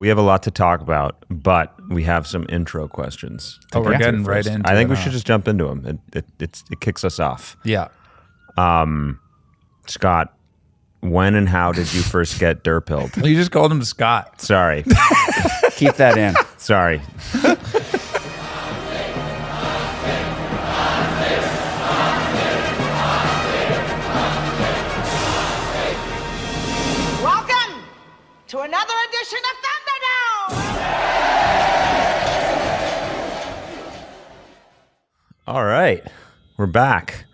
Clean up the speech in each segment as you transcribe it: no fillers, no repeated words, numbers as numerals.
We have a lot to talk about, but we have some intro questions. Oh, we're getting right into it. I think we should just jump into them. It kicks us off. Yeah. Scott, when and how did you first get derpilled? You just called him Scott. Sorry. Keep that in. Sorry. Welcome to another edition of Thunderdome! All right. We're back.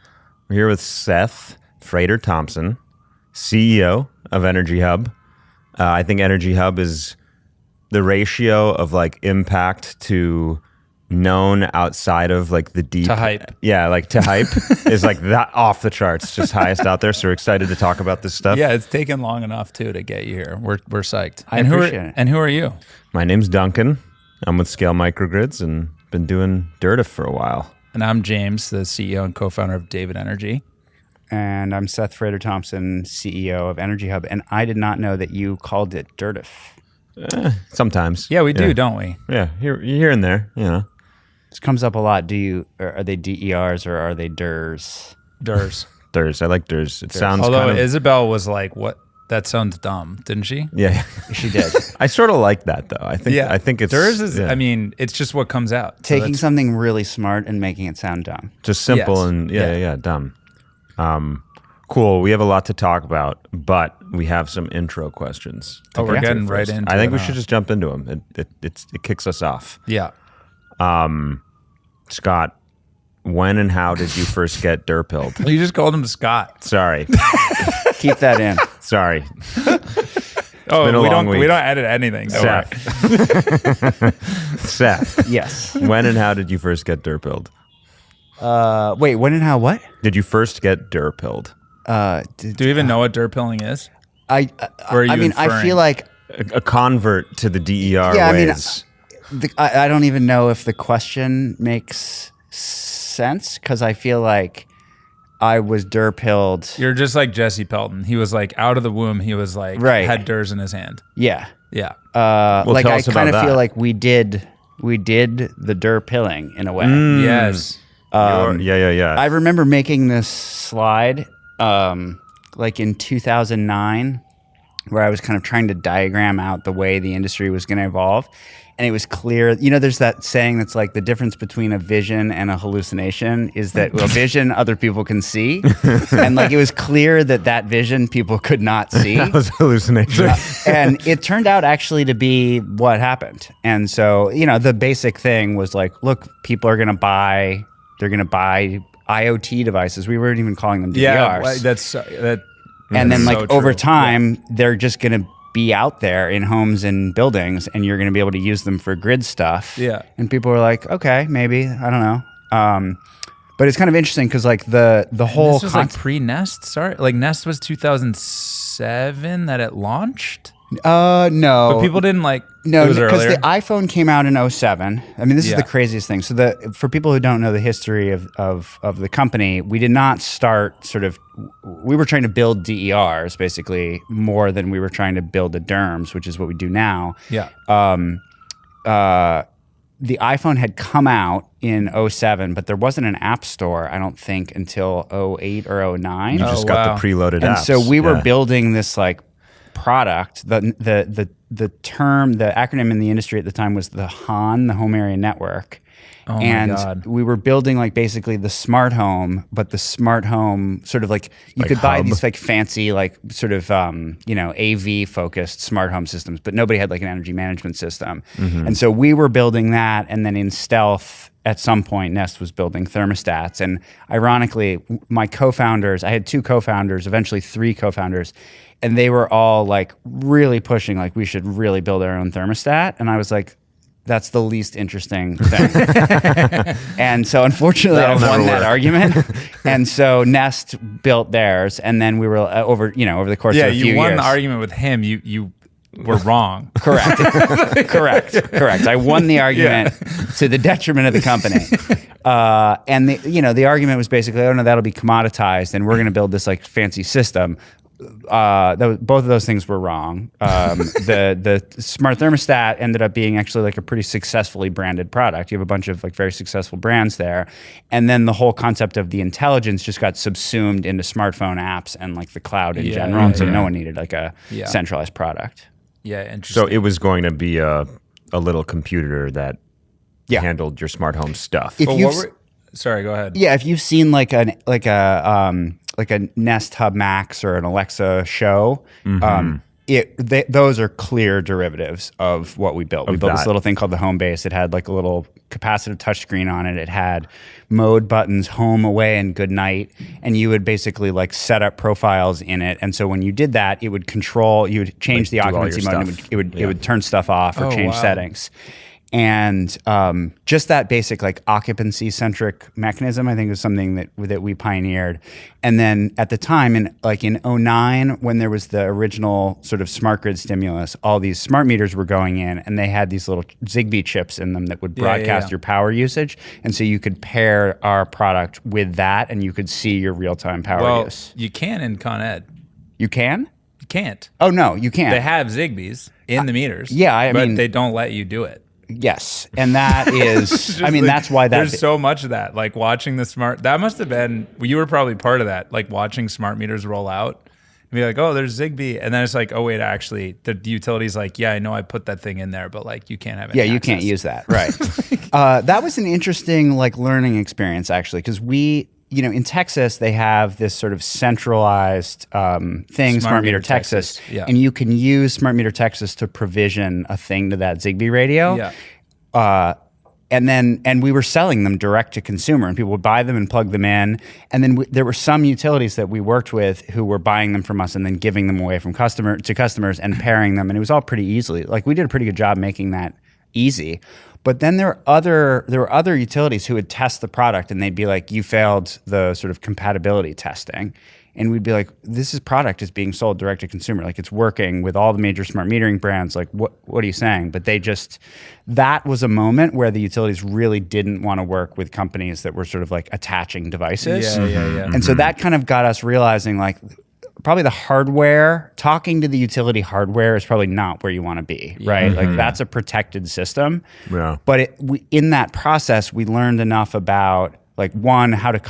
We're here with Seth Frader-Thompson, CEO of EnergyHub. I think EnergyHub is the ratio of like impact to known outside of like the deep To hype. Yeah, like to hype is like that off the charts, just highest out there. So we're excited to talk about this stuff. Yeah, it's taken long enough too to get you here. We're psyched. I appreciate it. And who are you? My name's Duncan. I'm with Scale Microgrids and been doing Dirtif for a while. And I'm James, the CEO and co-founder of David Energy. And I'm Seth Frader-Thompson, CEO of EnergyHub. And I did not know that you called it Dirtif. Sometimes. Yeah, we do, don't we? Yeah, here and there, you know. This comes up a lot. Are they DERs or are they DERs? Durs. Durs. I like Durs. It sounds Although kind of... Isabel was like, "What? That sounds dumb," didn't she? Yeah. She did. I sort of like that though. I think it's Durs is. yeah. I mean, it's just what comes out. So Taking that's- something really smart and making it sound dumb. just simple Yes. and Yeah. dumb. Cool. We have a lot to talk about, but we have some intro questions. to Oh, we're get to getting right first. into I think it, we huh? should just jump into them. It kicks us off. Yeah. Scott, when and how did you first get derpilled? You just called him Scott. Sorry. Keep that in. Sorry. Oh, been a we long don't week. we don't edit anything. Don't worry. Seth, Yes. when and how did you first get derpilled? Wait, when and how what? Did you first get derpilled? Do you even know what derpilling is? I Or are you mean, I inferring? feel like A convert to the DER Yeah, I mean, ways. I don't even know if the question makes sense because I feel like I was derpilled. You're just like Jesse Pelton. He was like out of the womb. He was like Right. had Durs in his hand. Yeah. Yeah. Like tell I us about kind of that. feel like we did the derpilling in a way. Yes. Yeah. I remember making this slide like in 2009 where I was kind of trying to diagram out the way the industry was going to evolve. And it was clear, there's that saying that's like the difference between a vision and a hallucination is that a vision other people can see. And like it was clear that vision people could not see. That was hallucination. And it turned out actually to be what happened. And so, the basic thing was like, look, people are going to buy IoT devices. We weren't even calling them DVRs. Yeah. That. And then so like over true. time, they're just going to be out there in homes and buildings and you're going to be able to use them for grid stuff. Yeah. And people were like, okay, maybe, I don't know. But it's kind of interesting because like the whole This was like pre-Nest. Sorry, like Nest was 2007 that it launched. no. But people didn't like. No, it was because earlier. the iPhone came out in 2007. I mean, this is Yeah. the craziest thing. So for people who don't know the history of the company, we did not start we were trying to build DERs basically more than we were trying to build the DERMs, which is what we do now. Yeah. The iPhone had come out in 2007, but there wasn't an app store, I don't think, until 2008 or 2009. You just Oh, got wow. the preloaded And apps. so we were Yeah. building this like product. The term, the acronym in the industry at the time was the HAN, the Home Area Network. Oh my And God. we were building like basically the smart home, but the smart home sort of like you could buy hub? these like fancy like sort of AV focused smart home systems, but nobody had like an energy management system. And so we were building that, and then in stealth at some point Nest was building thermostats. And ironically, my co-founders, I had two co-founders, eventually three co-founders, and they were all like really pushing like we should really build our own thermostat. And I was like, that's the least interesting thing. And so unfortunately I That'll won never that work. argument. And so Nest built theirs, and then we were over the course Yeah, of a few you won years. the argument with him. You were wrong. Correct. Correct. I won the argument to the detriment of the company. And the argument was basically, oh no, that'll be commoditized and we're going to build this like fancy system. both of those things were wrong. The smart thermostat ended up being actually like a pretty successfully branded product. You have a bunch of like very successful brands there, and then the whole concept of the intelligence just got subsumed into smartphone apps and like the cloud in general, and so no one needed like a centralized product. Yeah, interesting. So it was going to be a little computer that handled your smart home stuff. Sorry, go ahead. Yeah, if you've seen like a Nest Hub Max or an Alexa Show, those are clear derivatives of what we built. We built this little thing called the Home Base. It had like a little capacitive touchscreen on it. It had mode buttons, home, away, and good night. And you would basically like set up profiles in it. And so when you did that, it would control. You would change the occupancy mode. And it would turn stuff off or change settings. And just that basic like occupancy centric mechanism, I think, was something that we pioneered. And then at the time, in 2009, when there was the original sort of smart grid stimulus, all these smart meters were going in, and they had these little Zigbee chips in them that would broadcast your power usage. And so you could pair our product with that, and you could see your real time power use. You can in Con Ed. You can? You can't. Oh no, you can't. They have Zigbees in the meters. Yeah, but they don't let you do it. Yes, and that is, I mean, that's why there's so much of that. Like watching that must have been, you were probably part of that, like watching smart meters roll out and be like, oh, there's Zigbee. And then it's like, oh, wait, actually, the utility's like, yeah, I know I put that thing in there, but like you can't have it. Yeah, you can't use that. Right. That was an interesting like learning experience, actually, because in Texas, they have this sort of centralized thing, Smart Meter Texas, and you can use Smart Meter Texas to provision a thing to that Zigbee radio. Yeah. And we were selling them direct to consumer, and people would buy them and plug them in. And then there were some utilities that we worked with who were buying them from us and then giving them away from customers and pairing them. And it was all pretty easily. Like we did a pretty good job making that easy. But then there were other utilities who would test the product, and they'd be like, you failed the sort of compatibility testing. And we'd be like, product is being sold direct to consumer. Like it's working with all the major smart metering brands. Like what are you saying? But that was a moment where the utilities really didn't want to work with companies that were sort of like attaching devices. Yeah. And so that kind of got us realizing like, probably the hardware, talking to the utility hardware is probably not where you want to be, right? Like that's a protected system. Yeah. But in that process, we learned enough about like one, how do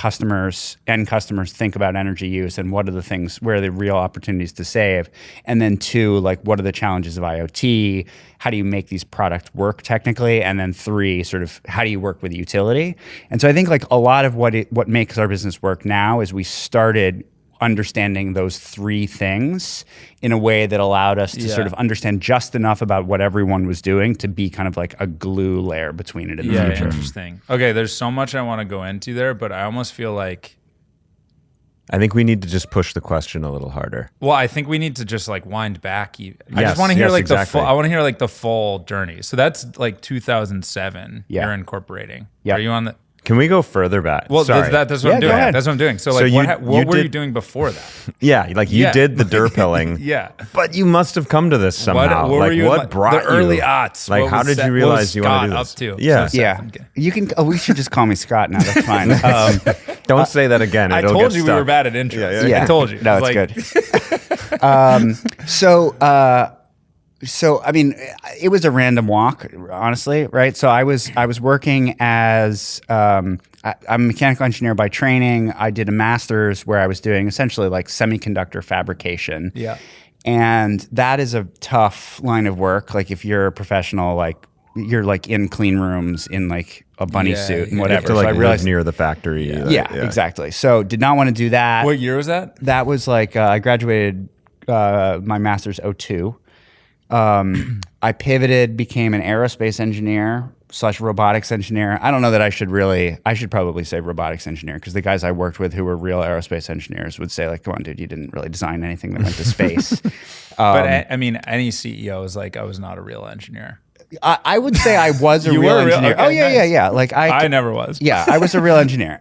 end customers think about energy use and what are the things, where are the real opportunities to save? And then two, like what are the challenges of IoT? How do you make these products work technically? And then three, sort of how do you work with the utility? And so I think like a lot of what makes our business work now is we started understanding those three things in a way that allowed us to sort of understand just enough about what everyone was doing to be kind of like a glue layer between it in the future. Interesting. Okay, there's so much I want to go into there, but I almost feel like I think we need to just push the question a little harder. Well, I think we need to just like wind back. I just want to hear like exactly. I want to hear like the full journey. So that's like 2007. Yeah. You're incorporating. Yeah. Are you on the? Can we go further back? Well, that's what I'm doing. That's what I'm doing. So like, what were you doing before that? Yeah, like you did the derpilling. Yeah, but you must have come to this somehow. What brought the early aughts? Like, how did you realize you wanted to do this? Up to? Yeah, so yeah. You can. We should just call me Scott now. That's fine. Don't say that again. I told you we were bad at intros. Yeah. I told you. No, it's good. So I mean, it was a random walk, honestly, right? So I was working as I'm a mechanical engineer by training. I did a master's where I was doing essentially like semiconductor fabrication. Yeah, and that is a tough line of work. Like if you're a professional, like you're like in clean rooms in like a bunny suit and whatever. You have to like so I realized, live near the factory. Yeah, exactly. So did not want to do that. What year was that? That was like I graduated my master's 2002. I pivoted, became an aerospace engineer / robotics engineer. I don't know that I should probably say robotics engineer because the guys I worked with who were real aerospace engineers would say like, come on, dude, you didn't really design anything that went to space. But I mean, any CEO is like, I was not a real engineer. I would say I was a real engineer. Okay, oh yeah, nice. yeah. Like I never was. Yeah, I was a real engineer.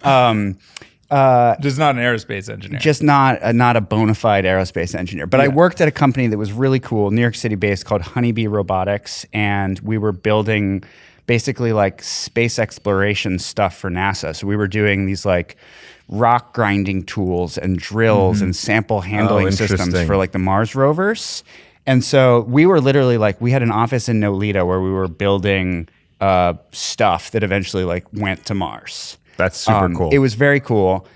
Just not an aerospace engineer. Just not a bona fide aerospace engineer. But I worked at a company that was really cool, New York City based, called Honeybee Robotics, and we were building basically like space exploration stuff for NASA. So we were doing these like rock grinding tools and drills and sample handling systems interesting. for like the Mars rovers. And so we were literally like, we had an office in Nolita where we were building stuff that eventually like went to Mars. That's super cool. It was very cool.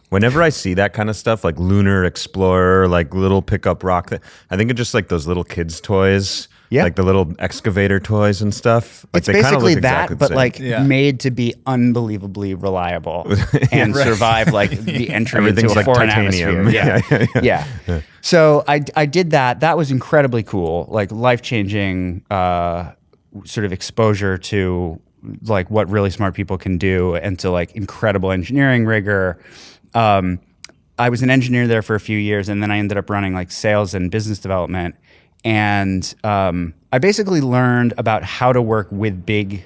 Whenever I see that kind of stuff, like Lunar Explorer, like little pickup rock, I think it's just like those little kids' toys, like the little excavator toys and stuff. Like It's basically look that, exactly the but same. like Yeah. made to be unbelievably reliable and survive like the entry into Everything's a like foreign titanium. atmosphere. Yeah. So I did that. That was incredibly cool, like life-changing sort of exposure to like what really smart people can do and to like incredible engineering rigor. I was an engineer there for a few years, and then I ended up running like sales and business development. And I basically learned about how to work with big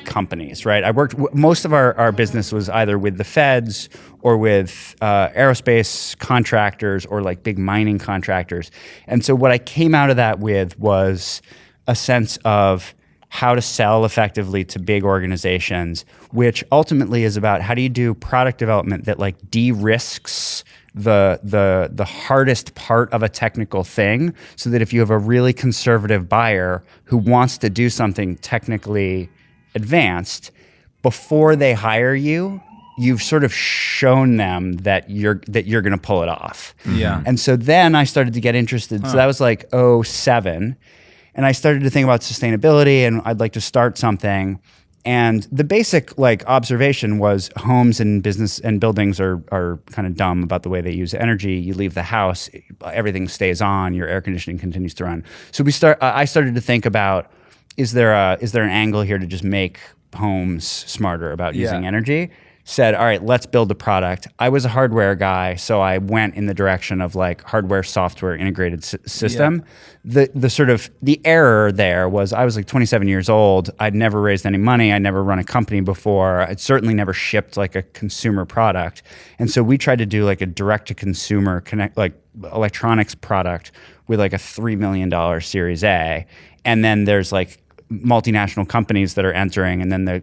companies, right? Most of our business was either with the feds or with aerospace contractors or like big mining contractors. And so what I came out of that with was a sense of how to sell effectively to big organizations, which ultimately is about how do you do product development that like de-risks the hardest part of a technical thing, so that if you have a really conservative buyer who wants to do something technically advanced, before they hire you, you've sort of shown them that you're going to pull it off. Yeah. And so then I started to get interested. So that was like 2007. And I started to think about sustainability, and I'd like to start something. And the basic like observation was homes and business and buildings are kind of dumb about the way they use energy. You leave the house, everything stays on, your air conditioning continues to run. So I started to think about, is there an angle here to just make homes smarter about using energy? Said, all right, let's build a product. I was a hardware guy, so I went in the direction of like hardware, software, integrated system. The sort of the error there was I was like 27 years old. I'd never raised any money. I'd never run a company before. I'd certainly never shipped like a consumer product. And so we tried to do like a direct to consumer like electronics product with like a $3 million Series A. And then there's like multinational companies that are entering, and then the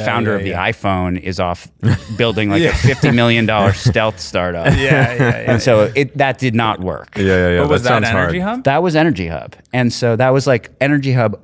founder of the iPhone is off building like a $50 million stealth startup. And so that did not work. Yeah. But was that sounds EnergyHub? hard. That was EnergyHub. And so that was like EnergyHub,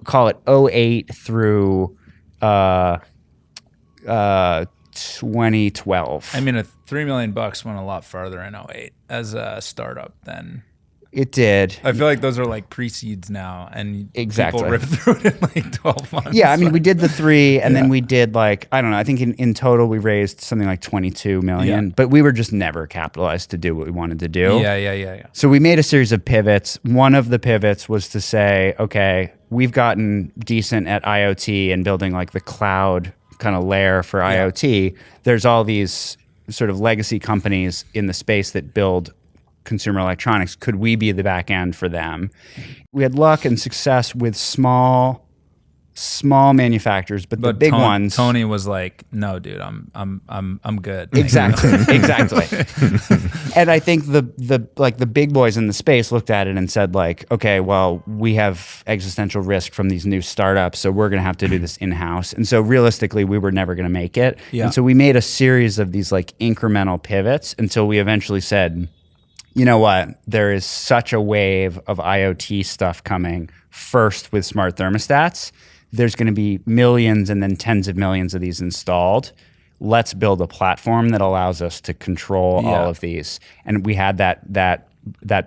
call it 2008 through 2012. I mean, $3 million went a lot farther in 2008 as a startup than. It did. I feel like those are like pre-seeds now, and Exactly. people rip through it in like 12 months. Yeah, I mean, we did the 3, and then we did like, I don't know, I think in total we raised something like 22 million, Yeah. but we were just never capitalized to do what we wanted to do. Yeah. So we made a series of pivots. One of the pivots was to say, okay, we've gotten decent at IoT and building like the cloud kind of layer for IoT. There's all these sort of legacy companies in the space that build consumer electronics. Could we be the back end for them? We had luck and success with small manufacturers, but the big ones. Tony was like, "No, dude, I'm good." Exactly. And I think the big boys in the space looked at it and said like, okay, well, we have existential risk from these new startups, so we're going to have to do this in-house. And so realistically, we were never going to make it. Yeah. And so we made a series of these like incremental pivots until we eventually said, you know what? There is such a wave of IoT stuff coming, first with smart thermostats. There's going to be millions and then tens of millions of these installed. Let's build a platform that allows us to control all of these. And we had that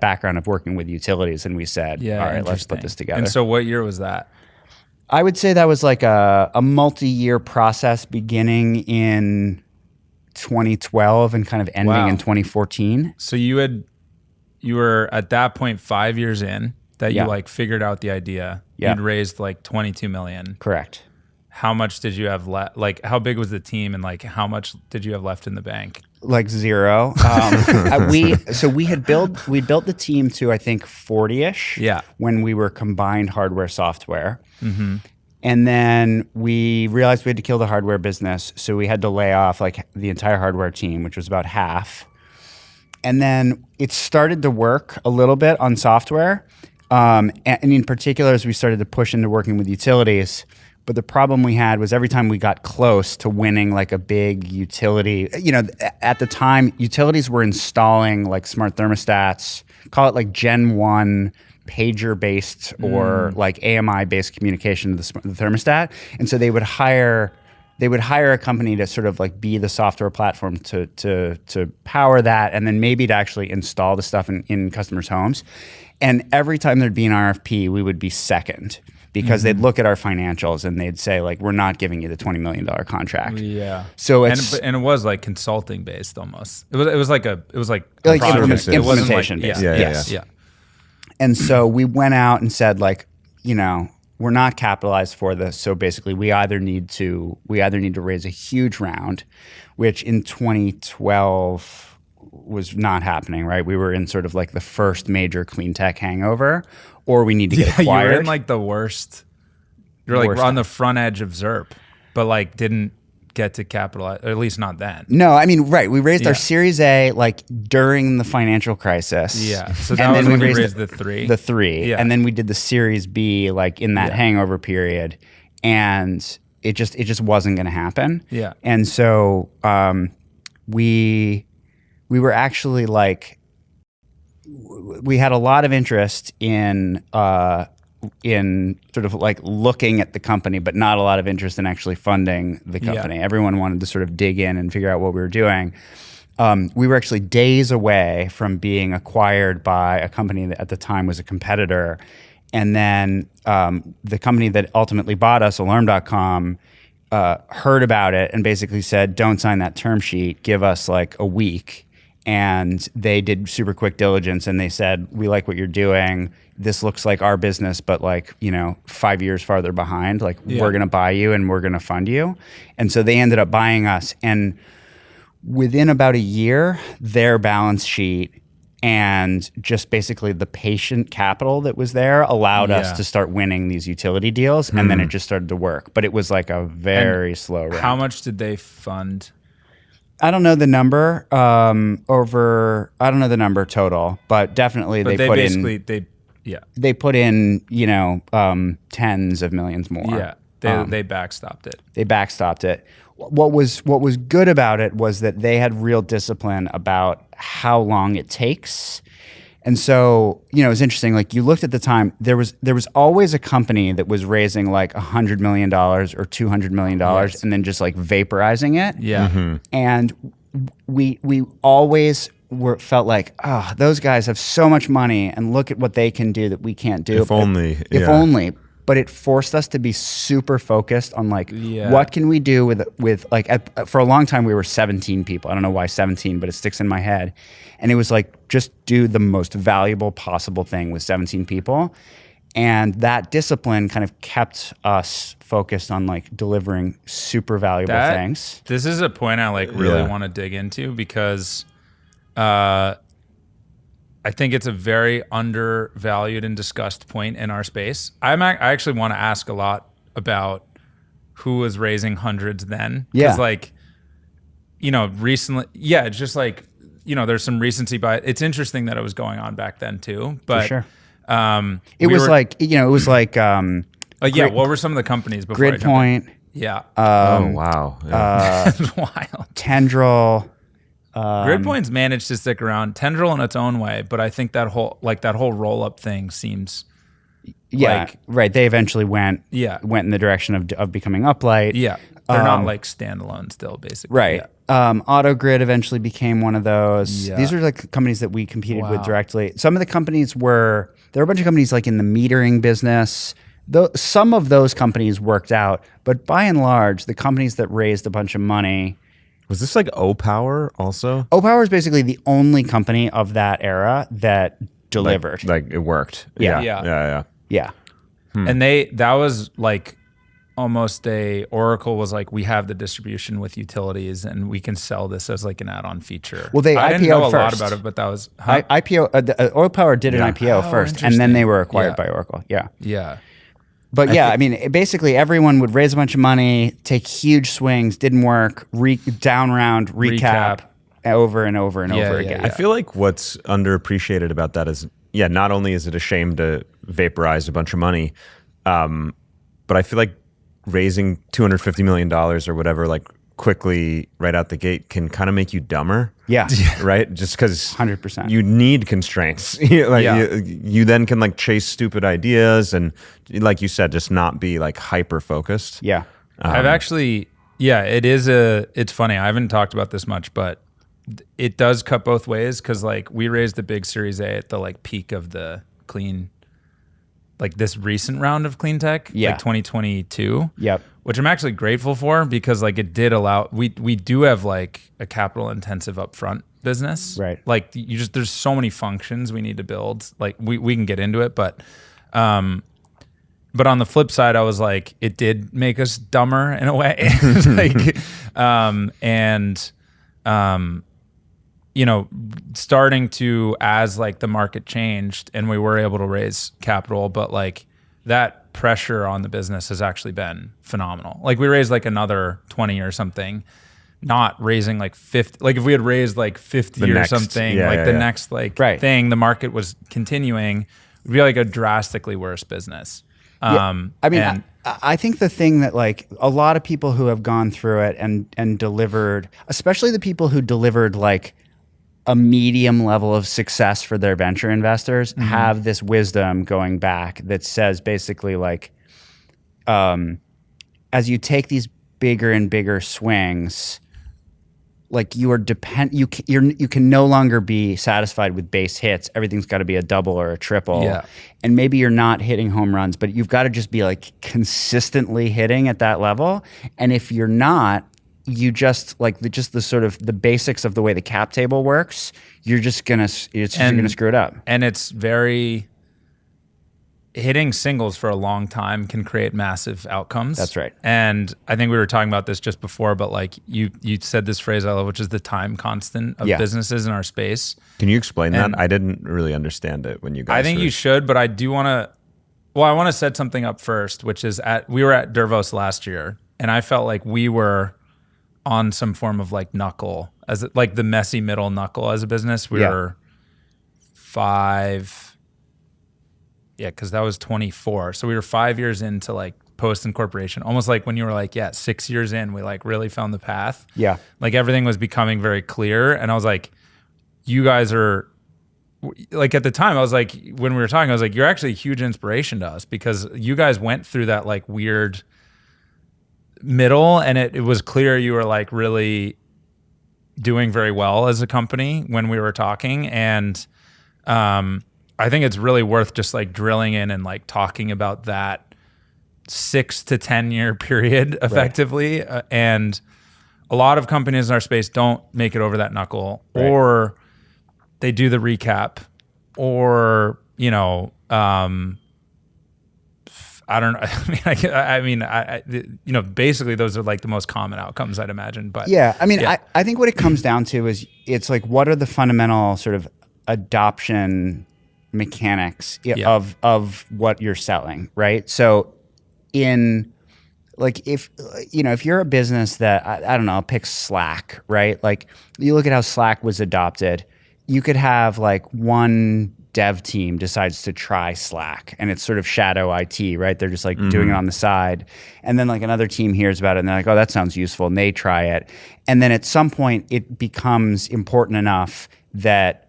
background of working with utilities, and we said, all right, let's put this together. And so what year was that? I would say that was like a multi-year process beginning in 2012 and kind of ending in 2014. So you were at that point 5 years in that you like figured out the idea. Yeah. You'd raised like 22 million. Correct. How much did you have left? Like, how big was the team, and like how much did you have left in the bank? Like zero. We built the team to I think 40-ish. Yeah. When we were combined hardware software. Mm-hmm. And then we realized we had to kill the hardware business, so we had to lay off like the entire hardware team, which was about half. And then it started to work a little bit on software. And in particular, as we started to push into working with utilities, But the problem we had was every time we got close to winning like a big utility, at the time, utilities were installing like smart thermostats, call it like Gen 1 pager-based or like AMI-based communication to the thermostat. And so they would hire a company to sort of like be the software platform to power that, and then maybe to actually install the stuff in customers' homes. And every time there'd be an RFP, we would be second, because they'd look at our financials and they'd say like, we're not giving you the $20 million contract. Yeah. So and it was like consulting based almost. It was like a project. It wasn't implementation like, based. Yeah. Yes. Yeah. And so we went out and said like, we're not capitalized for this. So basically we either need to raise a huge round, which in 2012 was not happening, right? We were in sort of like the first major clean tech hangover, or we need to get acquired. You were in like the worst. You're like on the front edge of ZERP, but like didn't get to capitalize, or at least not then. No, I mean, right. We raised our Series A like during the financial crisis. Yeah. So that was when we raised the three. The three. Yeah. And then we did the Series B like in that hangover period. And it just wasn't going to happen. Yeah. And so we were actually like, we had a lot of interest in sort of like looking at the company, but not a lot of interest in actually funding the company. Everyone wanted to sort of dig in and figure out what we were doing. We were actually days away from being acquired by a company that at the time was a competitor. And then the company that ultimately bought us, Alarm.com, heard about it and basically said, don't sign that term sheet, give us like a week. And they did super quick diligence and they said, we like what you're doing. This looks like our business, but like, 5 years farther behind. Like we're going to buy you and we're going to fund you. And so they ended up buying us. And within about a year, their balance sheet and just basically the patient capital that was there allowed us to start winning these utility deals. And then it just started to work. But it was like a very slow ramp. How much did they fund? I don't know the number I don't know the number total, but definitely But they put in. They put in, tens of millions more. Yeah. They backstopped it. They backstopped it. What was good about it was that they had real discipline about how long it takes. And so, it was interesting. Like you looked at the time, there was always a company that was raising like $100 million or $200 million and then just like vaporizing it. Yeah. Mm-hmm. And we always felt like, those guys have so much money and look at what they can do that we can't do. If only. If only. But it forced us to be super focused on like, what can we do with like, for a long time we were 17 people. I don't know why 17, but it sticks in my head. And it was like, just do the most valuable possible thing with 17 people. And that discipline kind of kept us focused on like delivering super valuable things. This is a point I like really want to dig into because I think it's a very undervalued and discussed point in our space. I actually want to ask a lot about who was raising hundreds then. Because like, recently, it's just like, there's some recency by it. It's interesting that it was going on back then too. But for sure. It was like what were some of the companies before Gridpoint? Yeah. Oh, wow. Yeah. It's wild. Tendril. Gridpoint's managed to stick around. Tendril in its own way, but I think that whole roll up thing seems right. They eventually went in the direction of becoming Uplight. Yeah. They're not like standalone still, basically. Right. Yeah. AutoGrid eventually became one of those. Yeah. These are like companies that we competed with directly. Some of the companies there were a bunch of companies like in the metering business. Some of those companies worked out, but by and large, the companies that raised a bunch of money. Was this like O-Power also? O-Power is basically the only company of that era that delivered. Like it worked. Yeah. And that was like almost Oracle was like, we have the distribution with utilities and we can sell this as like an add-on feature. Well, I didn't know IPO'd a lot first. about it, but that was IPO. O-Power did an IPO first, and then they were acquired by Oracle. Yeah. Yeah. But I mean, basically everyone would raise a bunch of money, take huge swings, didn't work, down round, recap over and over and over again. I feel like what's underappreciated about that is, not only is it a shame to vaporize a bunch of money, but I feel like raising $250 million or whatever, like quickly right out the gate can kind of make you dumber. Yeah. Right. Just because 100%. you need constraints. You then can like chase stupid ideas and, like you said, just not be like hyper focused. Yeah. I've actually, it's funny. I haven't talked about this much, but it does cut both ways. Cause like we raised a big Series A at the like peak of the clean, like this recent round of clean tech, like 2022. Yep. Which I'm actually grateful for because like it did allow, we do have like a capital intensive upfront business. Right. Like there's so many functions we need to build. Like we can get into it, but on the flip side, I was like, it did make us dumber in a way. Like, you know, starting to, as like the market changed and we were able to raise capital, but like that pressure on the business has actually been phenomenal. Like we raised like another 20 or something, not raising like 50. Like if we had raised like 50 or something, next like thing, the market was continuing, it'd be like a drastically worse business. I mean, I think the thing that like a lot of people who have gone through it and delivered, especially the people who delivered like a medium level of success for their venture investors, have this wisdom going back that says basically like, as you take these bigger and bigger swings, like you are you can no longer be satisfied with base hits. Everything's got to be a double or a triple. Yeah. And maybe you're not hitting home runs, but you've got to just be like consistently hitting at that level. And if you're not, you just like the sort of the basics of the way the cap table works, you're gonna screw it up. And it's very, hitting singles for a long time can create massive outcomes. That's right. And I think we were talking about this just before, but like you said this phrase I love, which is the time constant of businesses in our space. Can you explain that? I didn't really understand it when you guys. I think you should, but I do want to. Well, I want to set something up first, which is we were at Dervos last year, and I felt like we were on some form of like knuckle, like the messy middle knuckle as a business. We were 5. Yeah, because that was 24. So we were 5 years into like post incorporation, almost like when you were like, 6 years in, we like really found the path. Yeah. Like everything was becoming very clear. And I was like, you guys are like, at the time I was like, when we were talking, I was like, you're actually a huge inspiration to us because you guys went through that like weird middle and it was clear you were like really doing very well as a company when we were talking. And, I think it's really worth just like drilling in and like talking about that 6 to 10 year period effectively. Right. And a lot of companies in our space don't make it over that knuckle, or they do the recap, or, you know, I don't know. I mean, you know, basically those are like the most common outcomes I'd imagine. But I think what it comes down to is it's like, what are the fundamental sort of adoption mechanics of what you're selling, right? So in like, if you're a business that, I don't know, I'll pick Slack, right? Like you look at how Slack was adopted, you could have like one dev team decides to try Slack and it's sort of shadow IT, right? They're just like doing it on the side. And then like another team hears about it and they're like, oh, that sounds useful. And they try it. And then at some point it becomes important enough that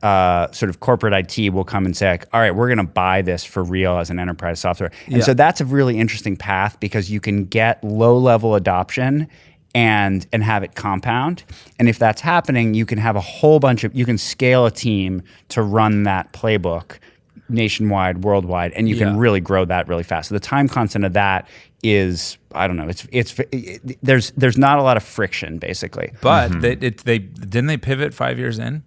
sort of corporate IT will come and say, like, all right, we're going to buy this for real as an enterprise software. And so that's a really interesting path because you can get low-level adoption and have it compound. And if that's happening, you can have a whole bunch of, you can scale a team to run that playbook nationwide, worldwide, and you can really grow that really fast. So the time constant of that is, I don't know, there's not a lot of friction basically. But they didn't they pivot 5 years in?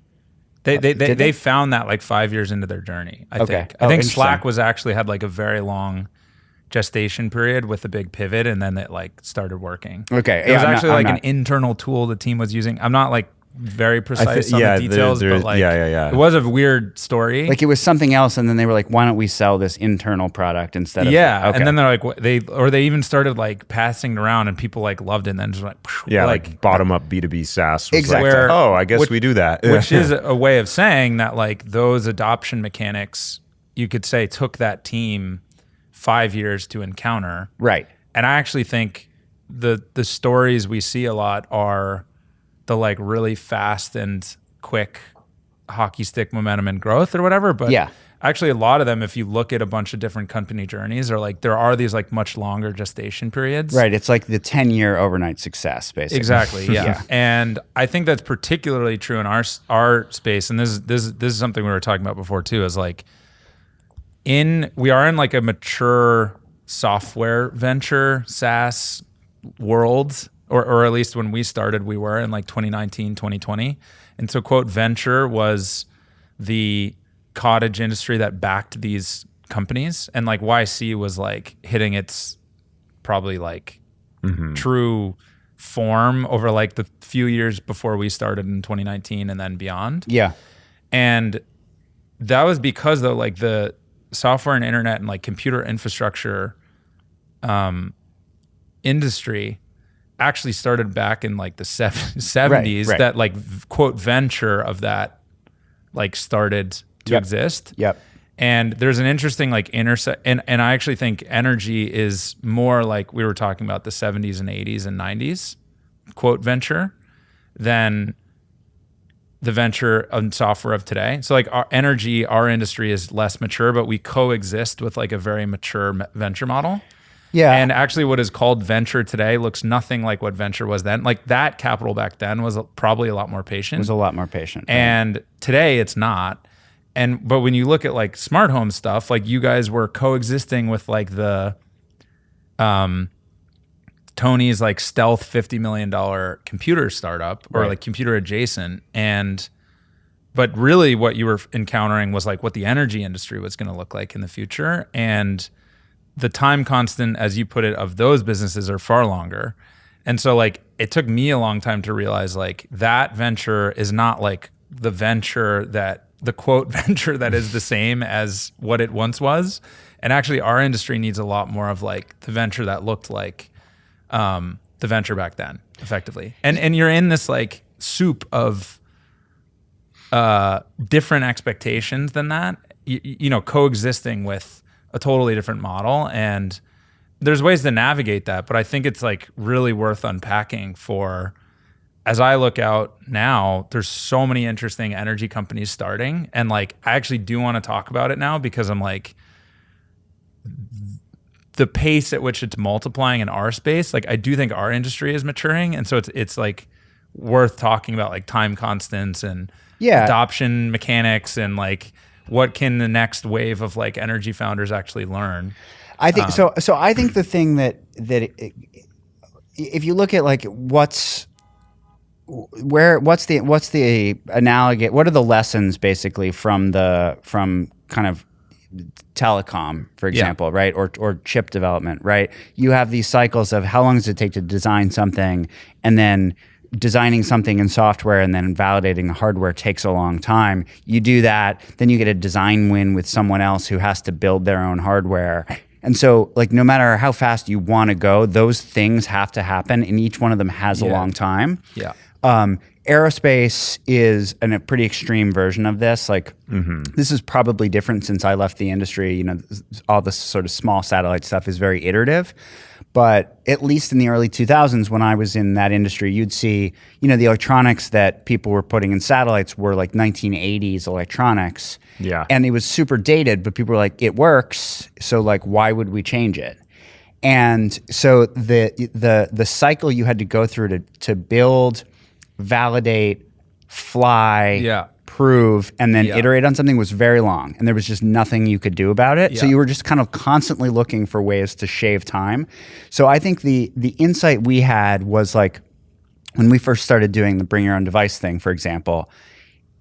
They found that like 5 years into their journey. I think Slack was actually had like a very long gestation period with a big pivot, and then it like started working. Okay, it was actually like an internal tool the team was using. I'm not like very precise on the details, but like it was a weird story. Like it was something else, and then they were like, "Why don't we sell this internal product instead of?" And then they're like, they even started like passing it around, and people like loved it, and then just like bottom up B2B SaaS. Was exactly. Like, I guess we do that, which is a way of saying that like those adoption mechanics, you could say, took that team 5 years to encounter. Right. And I actually think the stories we see a lot are the like really fast and quick hockey stick momentum and growth or whatever. But actually a lot of them, if you look at a bunch of different company journeys, are like there are these like much longer gestation periods. Right. It's like the 10-year overnight success, basically. Exactly. Yeah. And I think that's particularly true in our space. And this is something we were talking about before too, is like we are in like a mature software venture SaaS world, or at least when we started, we were in like 2019, 2020. And so quote venture was the cottage industry that backed these companies, and like YC was like hitting its probably like true form over like the few years before we started in 2019 and then beyond. Yeah. And that was because though like the software and internet and like computer infrastructure industry actually started back in like the 70s. Right. That like quote venture of that like started to exist. Yep. And there's an interesting like intersect, and I actually think energy is more like we were talking about the 70s and 80s and 90s quote venture than the venture and software of today. So like our industry is less mature, but we coexist with like a very mature venture model. Yeah. And actually what is called venture today looks nothing like what venture was then. Like that capital back then was probably a lot more patient. It was a lot more patient. And today it's not. But when you look at like smart home stuff, like you guys were coexisting with like the Tony's like stealth $50 million computer startup or like computer adjacent. But really what you were encountering was like what the energy industry was going to look like in the future. And the time constant, as you put it, of those businesses are far longer. And so like it took me a long time to realize like that venture is not like the venture the quote venture that is the same as what it once was. And actually our industry needs a lot more of like the venture that looked like the venture back then, effectively. And you're in this like soup of different expectations than that, you know, coexisting with a totally different model. And there's ways to navigate that, but I think it's like really worth unpacking for, as I look out now, there's so many interesting energy companies starting. And like, I actually do want to talk about it now because I'm like, the pace at which it's multiplying in our space, like I do think our industry is maturing. And so it's like worth talking about like time constants and adoption mechanics and like what can the next wave of like energy founders actually learn. I think so I think the thing that if you look at like what's the analogous, what are the lessons basically from kind of telecom, for example, right? Or chip development, right? You have these cycles of how long does it take to design something, and then designing something in software and then validating the hardware takes a long time. You do that, then you get a design win with someone else who has to build their own hardware. And so like no matter how fast you want to go, those things have to happen, and each one of them has a long time. Yeah. Aerospace is a pretty extreme version of this. Like this is probably different since I left the industry. You know, all this sort of small satellite stuff is very iterative. But at least in the early 2000s, when I was in that industry, you'd see, you know, the electronics that people were putting in satellites were like 1980s electronics. Yeah. And it was super dated, but people were like, it works. So like, why would we change it? And so the cycle you had to go through to build, validate, fly, prove, and then iterate on something was very long, and there was just nothing you could do about it. So you were just kind of constantly looking for ways to shave time. So I think the insight we had was like when we first started doing the bring your own device thing, for example,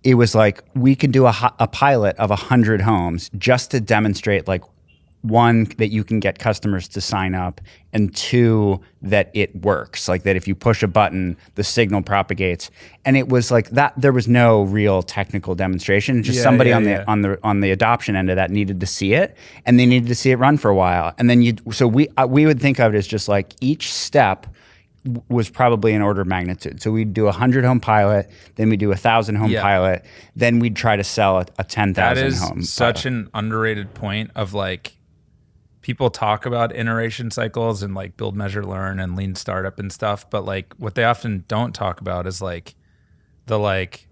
it was like we could do a pilot of 100 homes just to demonstrate like, one, that you can get customers to sign up, and two, that it works. Like that if you push a button, the signal propagates. And it was like that, there was no real technical demonstration. Just somebody on the adoption end of that needed to see it, and they needed to see it run for a while. And then we would think of it as just like each step was probably an order of magnitude. So we'd do a 100 home pilot, then we'd do a 1,000 home pilot, then we'd try to sell a 10,000 home pilot. That is such an underrated point of like, people talk about iteration cycles and like build, measure, learn and lean startup and stuff. But like what they often don't talk about is like the like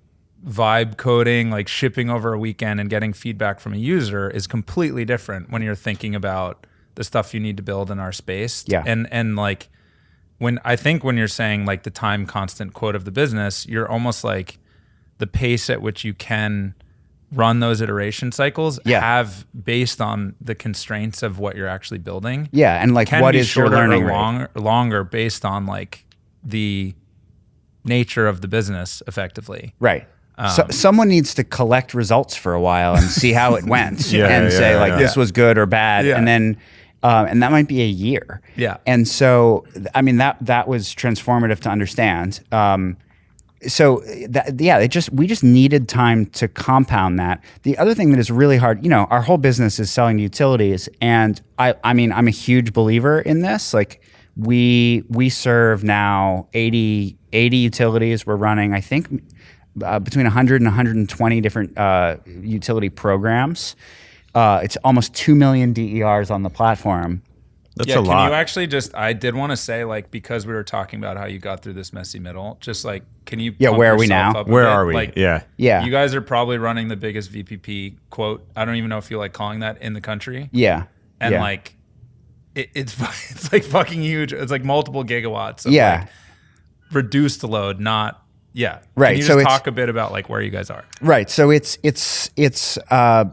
vibe coding, like shipping over a weekend and getting feedback from a user is completely different when you're thinking about the stuff you need to build in our space. Yeah. And like when you're saying like the time constant quote of the business, you're almost like the pace at which you can run those iteration cycles have based on the constraints of what you're actually building. Yeah, and like what is your learning rate? Longer based on like the nature of the business effectively. Right. So someone needs to collect results for a while and see how it went say this was good or bad. And then and that might be a year. Yeah. And so, I mean, that was transformative to understand. We just needed time to compound that. The other thing that is really hard, our whole business is selling to utilities, and I mean, I'm a huge believer in this. Like we serve now 80 utilities. We're running, I think, between 100 and 120 different utility programs. It's almost 2 million DERs on the platform. That's a lot. Can you actually I did want to say, like, because we were talking about how you got through this messy middle, just like, can you pump where are we yourself now? up a Where bit? are we? Like, Yeah. You guys are probably running the biggest VPP quote. I don't even know if you like calling that in the country. Yeah. And like, it's like fucking huge. It's like multiple gigawatts of like reduced load, not. Yeah. Right. Can you so just talk a bit about like where you guys are? Right. So it's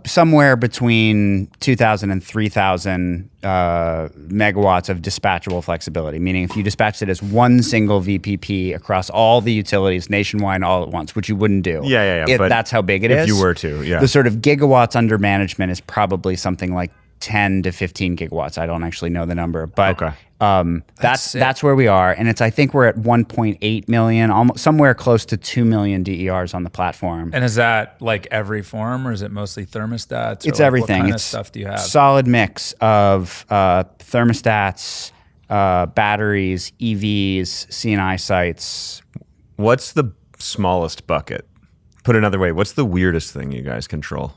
somewhere between 2,000 and 3,000 megawatts of dispatchable flexibility, meaning if you dispatched it as one single VPP across all the utilities nationwide all at once, which you wouldn't do. Yeah. But that's how big it is. If you were to, The sort of gigawatts under management is probably something like 10 to 15 gigawatts. I don't actually know the number, but that's where we are. And I think we're at 1.8 million, almost somewhere close to 2 million DERs on the platform. And is that like every form, or is it mostly thermostats? It's like everything. What kind it's of stuff do you have? Solid mix of thermostats, batteries, EVs, CNI sites. What's the smallest bucket? Put another way, what's the weirdest thing you guys control?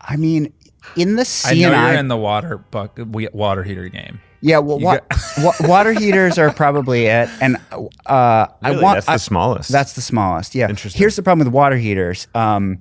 I mean, in the CNI, I know you're in the water heater game. Yeah, well, water heaters are probably it, and Really? That's the smallest. That's the smallest. Yeah. Interesting. Here's the problem with water heaters. We've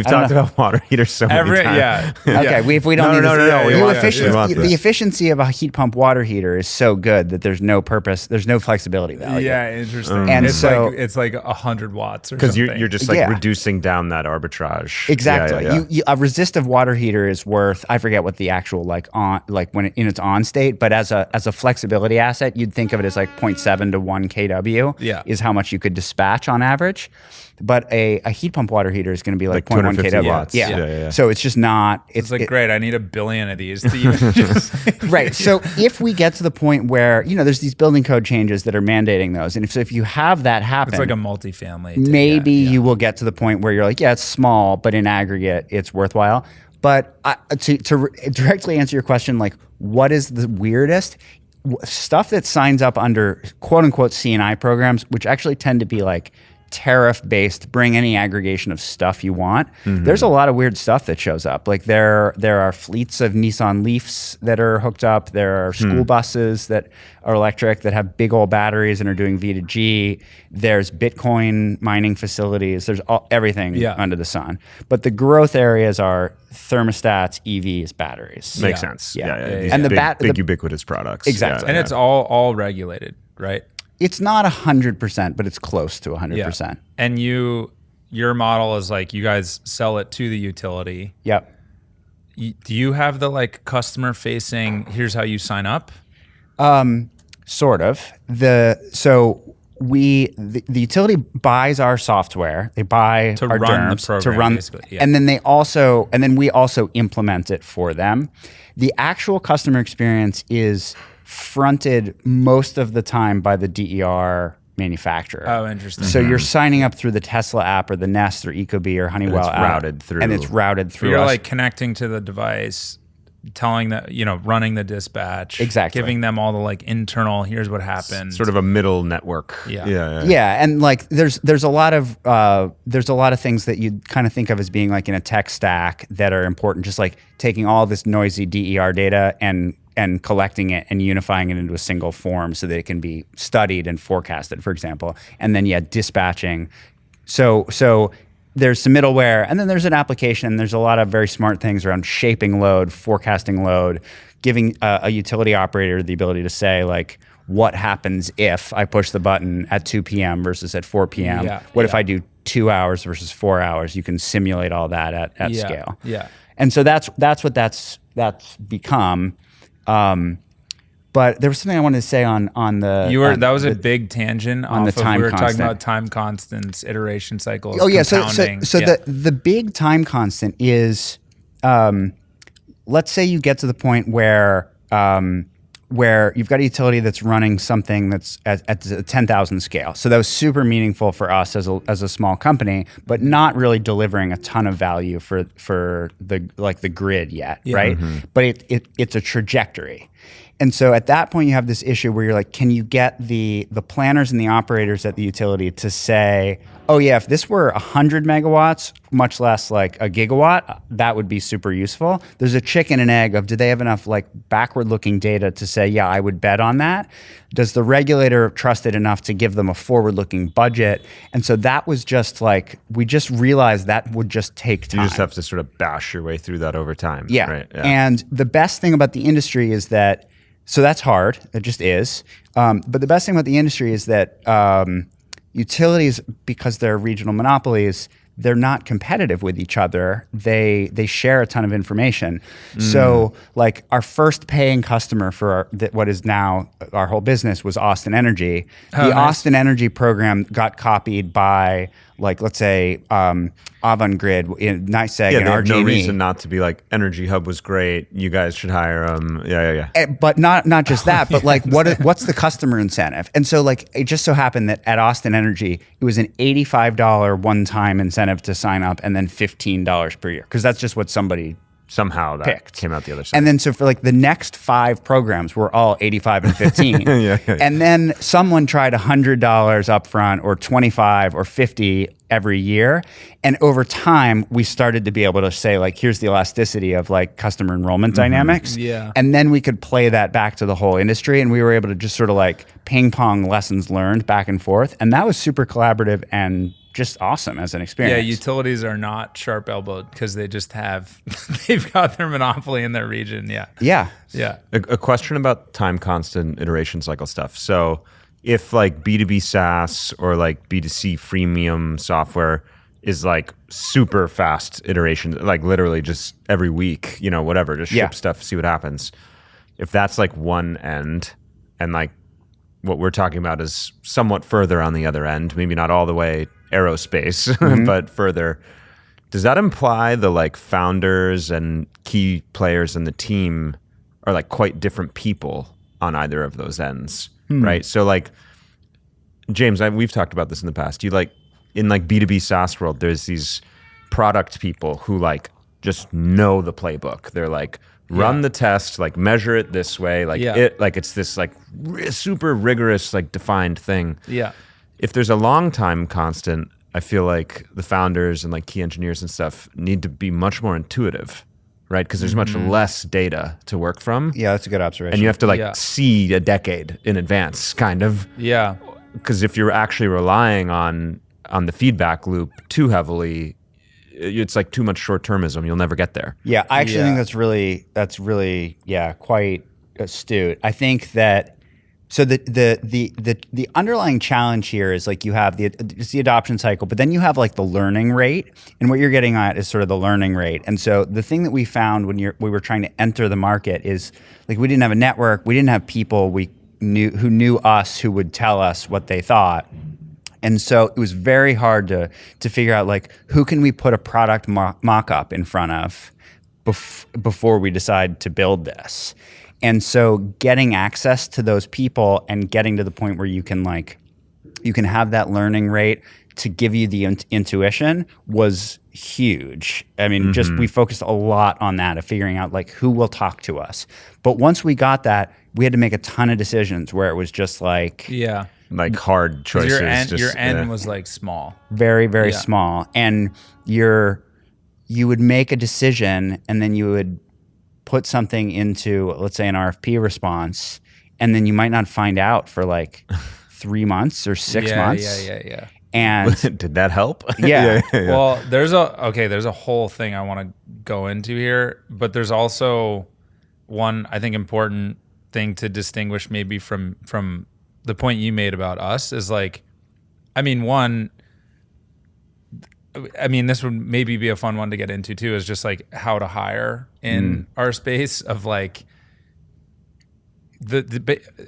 talked about water heaters so many times. Yeah. Okay, if we don't need No, we want the this. efficiency of a heat pump water heater is so good that there's no purpose, there's no flexibility value. Yeah, interesting. And it's so it's like 100 watts or Because something. you're just like reducing down that arbitrage. Exactly. Yeah. A resistive water heater is worth, I forget what the actual when in its on state, but as a flexibility asset, you'd think of it as like 0.7 to 1 kW is how much you could dispatch on average. But a heat pump water heater is going to be like 0.1 250 kW. watts. Yeah. So it's just not. It's like, great, I need 1 billion of these to even just Right. So if we get to the point where, there's these building code changes that are mandating those, and if you have that happen, it's like a multifamily. maybe you will get to the point where you're like, yeah, it's small, but in aggregate, it's worthwhile. But to directly answer your question, like, what is the weirdest? Stuff that signs up under quote unquote CNI programs, which actually tend to be like tariff-based, bring any aggregation of stuff you want. Mm-hmm. There's a lot of weird stuff that shows up. Like there are fleets of Nissan Leafs that are hooked up. There are school buses that are electric that have big old batteries and are doing V2G. There's Bitcoin mining facilities. There's everything under the sun. But the growth areas are thermostats, EVs, batteries. Makes sense. Yeah. And big ubiquitous products. Exactly. And it's all regulated, right? It's not 100%, but it's close to 100%. Yeah. And your model is like you guys sell it to the utility. Yep. Do you have the like customer facing, here's how you sign up? Sort of. The utility buys our software. They buy To our run the DERMS program, to run, basically, yeah. and then we also implement it for them. The actual customer experience is fronted most of the time by the DER manufacturer. Oh, interesting. So you're signing up through the Tesla app or the Nest or Ecobee or Honeywell it's app. routed through. And it's routed through You're us. like connecting to the device telling that, running the dispatch, Exactly. giving them all the like internal, here's what happened. Sort of a middle network. Yeah, and like there's a lot of things that you kind of think of as being like in a tech stack that are important, just like taking all this noisy DER data and collecting it and unifying it into a single form so that it can be studied and forecasted, for example. And then dispatching. So there's some middleware, and then there's an application. There's a lot of very smart things around shaping load, forecasting load, giving a utility operator the ability to say, like, what happens if I push the button at 2 p.m. versus at 4 p.m.? What if I do 2 hours versus 4 hours? You can simulate all that at scale. Yeah. And so that's what that's become. But there was something I wanted to say on the. That was a big tangent on the time we were constant. talking about time constants, iteration cycles. Oh yeah, so compounding. the big time constant is, let's say you get to the point where you've got a utility that's running something that's at the 10,000 scale. So that was super meaningful for us as a small company, but not really delivering a ton of value for the grid yet, right? Mm-hmm. But it's a trajectory. And so at that point, you have this issue where you're like, can you get the planners and the operators at the utility to say, oh yeah, if this were 100 megawatts, much less like a gigawatt, that would be super useful. There's a chicken and egg of, do they have enough like backward-looking data to say, yeah, I would bet on that? Does the regulator trust it enough to give them a forward-looking budget? And so that was just like, we just realized that would just take time. You just have to sort of bash your way through that over time. Yeah. Right? Yeah. And the best thing about the industry is that, so that's hard. It just is. But the best thing about the industry is that utilities, because they're regional monopolies, they're not competitive with each other. They share a ton of information. So like our first paying customer for what is now our whole business was Austin Energy. Austin Energy program got copied by, like, let's say Avangrid, NYSEG, and they have RG&E. no reason not to be like, EnergyHub was great. You guys should hire them. Yeah. But not just that, but like what's the customer incentive? And so like it just so happened that at Austin Energy, it was an $85 one-time incentive to sign up and then $15 per year, because that's just what somebody somehow that picked. Came out the other side. And then so for like the next 5 programs were all 85 and 15. And then someone tried $100 up front or 25 or 50 every year. And over time, we started to be able to say, like, here's the elasticity of like customer enrollment dynamics. Yeah. And then we could play that back to the whole industry. And we were able to just sort of like ping pong lessons learned back and forth. And that was super collaborative and just awesome as an experience. Yeah, utilities are not sharp elbowed because they just they've got their monopoly in their region. Yeah. A question about time constant iteration cycle stuff. So if like B2B SaaS or like B2C freemium software is like super fast iteration, like literally just every week, whatever, just ship stuff, see what happens. If that's like one end, and like what we're talking about is somewhat further on the other end, maybe not all the way aerospace, but further. Does that imply the like founders and key players in the team are like quite different people on either of those ends, right? So like, James, we've talked about this in the past. You like in like B2B SaaS world, there's these product people who like just know the playbook. They're like, run the test, like measure it this way, like it's this like super rigorous, like defined thing. Yeah. If there's a long time constant, I feel like the founders and like key engineers and stuff need to be much more intuitive, right? Because there's much less data to work from. Yeah, that's a good observation. And you have to like see a decade in advance, kind of. Yeah. Because if you're actually relying on the feedback loop too heavily, it's like too much short-termism. You'll never get there. Yeah, I actually think that's really quite astute. I think that so the underlying challenge here is like you have it's the adoption cycle, but then you have like the learning rate, and what you're getting at is sort of the learning rate. And so the thing that we found when we were trying to enter the market is like we didn't have a network, we didn't have people who knew us who would tell us what they thought. And so it was very hard to figure out like who can we put a product mock-up in front of before we decide to build this. And so getting access to those people and getting to the point where you can have that learning rate to give you the intuition was huge. I mean, just we focused a lot on that, of figuring out like who will talk to us. But once we got that, we had to make a ton of decisions where it was just like Yeah. Like hard choices. Your end was like small. very, very small. And you would make a decision and then you would put something into, let's say, an RFP response, and then you might not find out for like 3 months or 6 months. Yeah. And Did that help? yeah. Well, there's a whole thing I want to go into here, but there's also one, I think, important thing to distinguish maybe from the point you made about us is like, I mean, this would maybe be a fun one to get into too, is just like how to hire in our space of like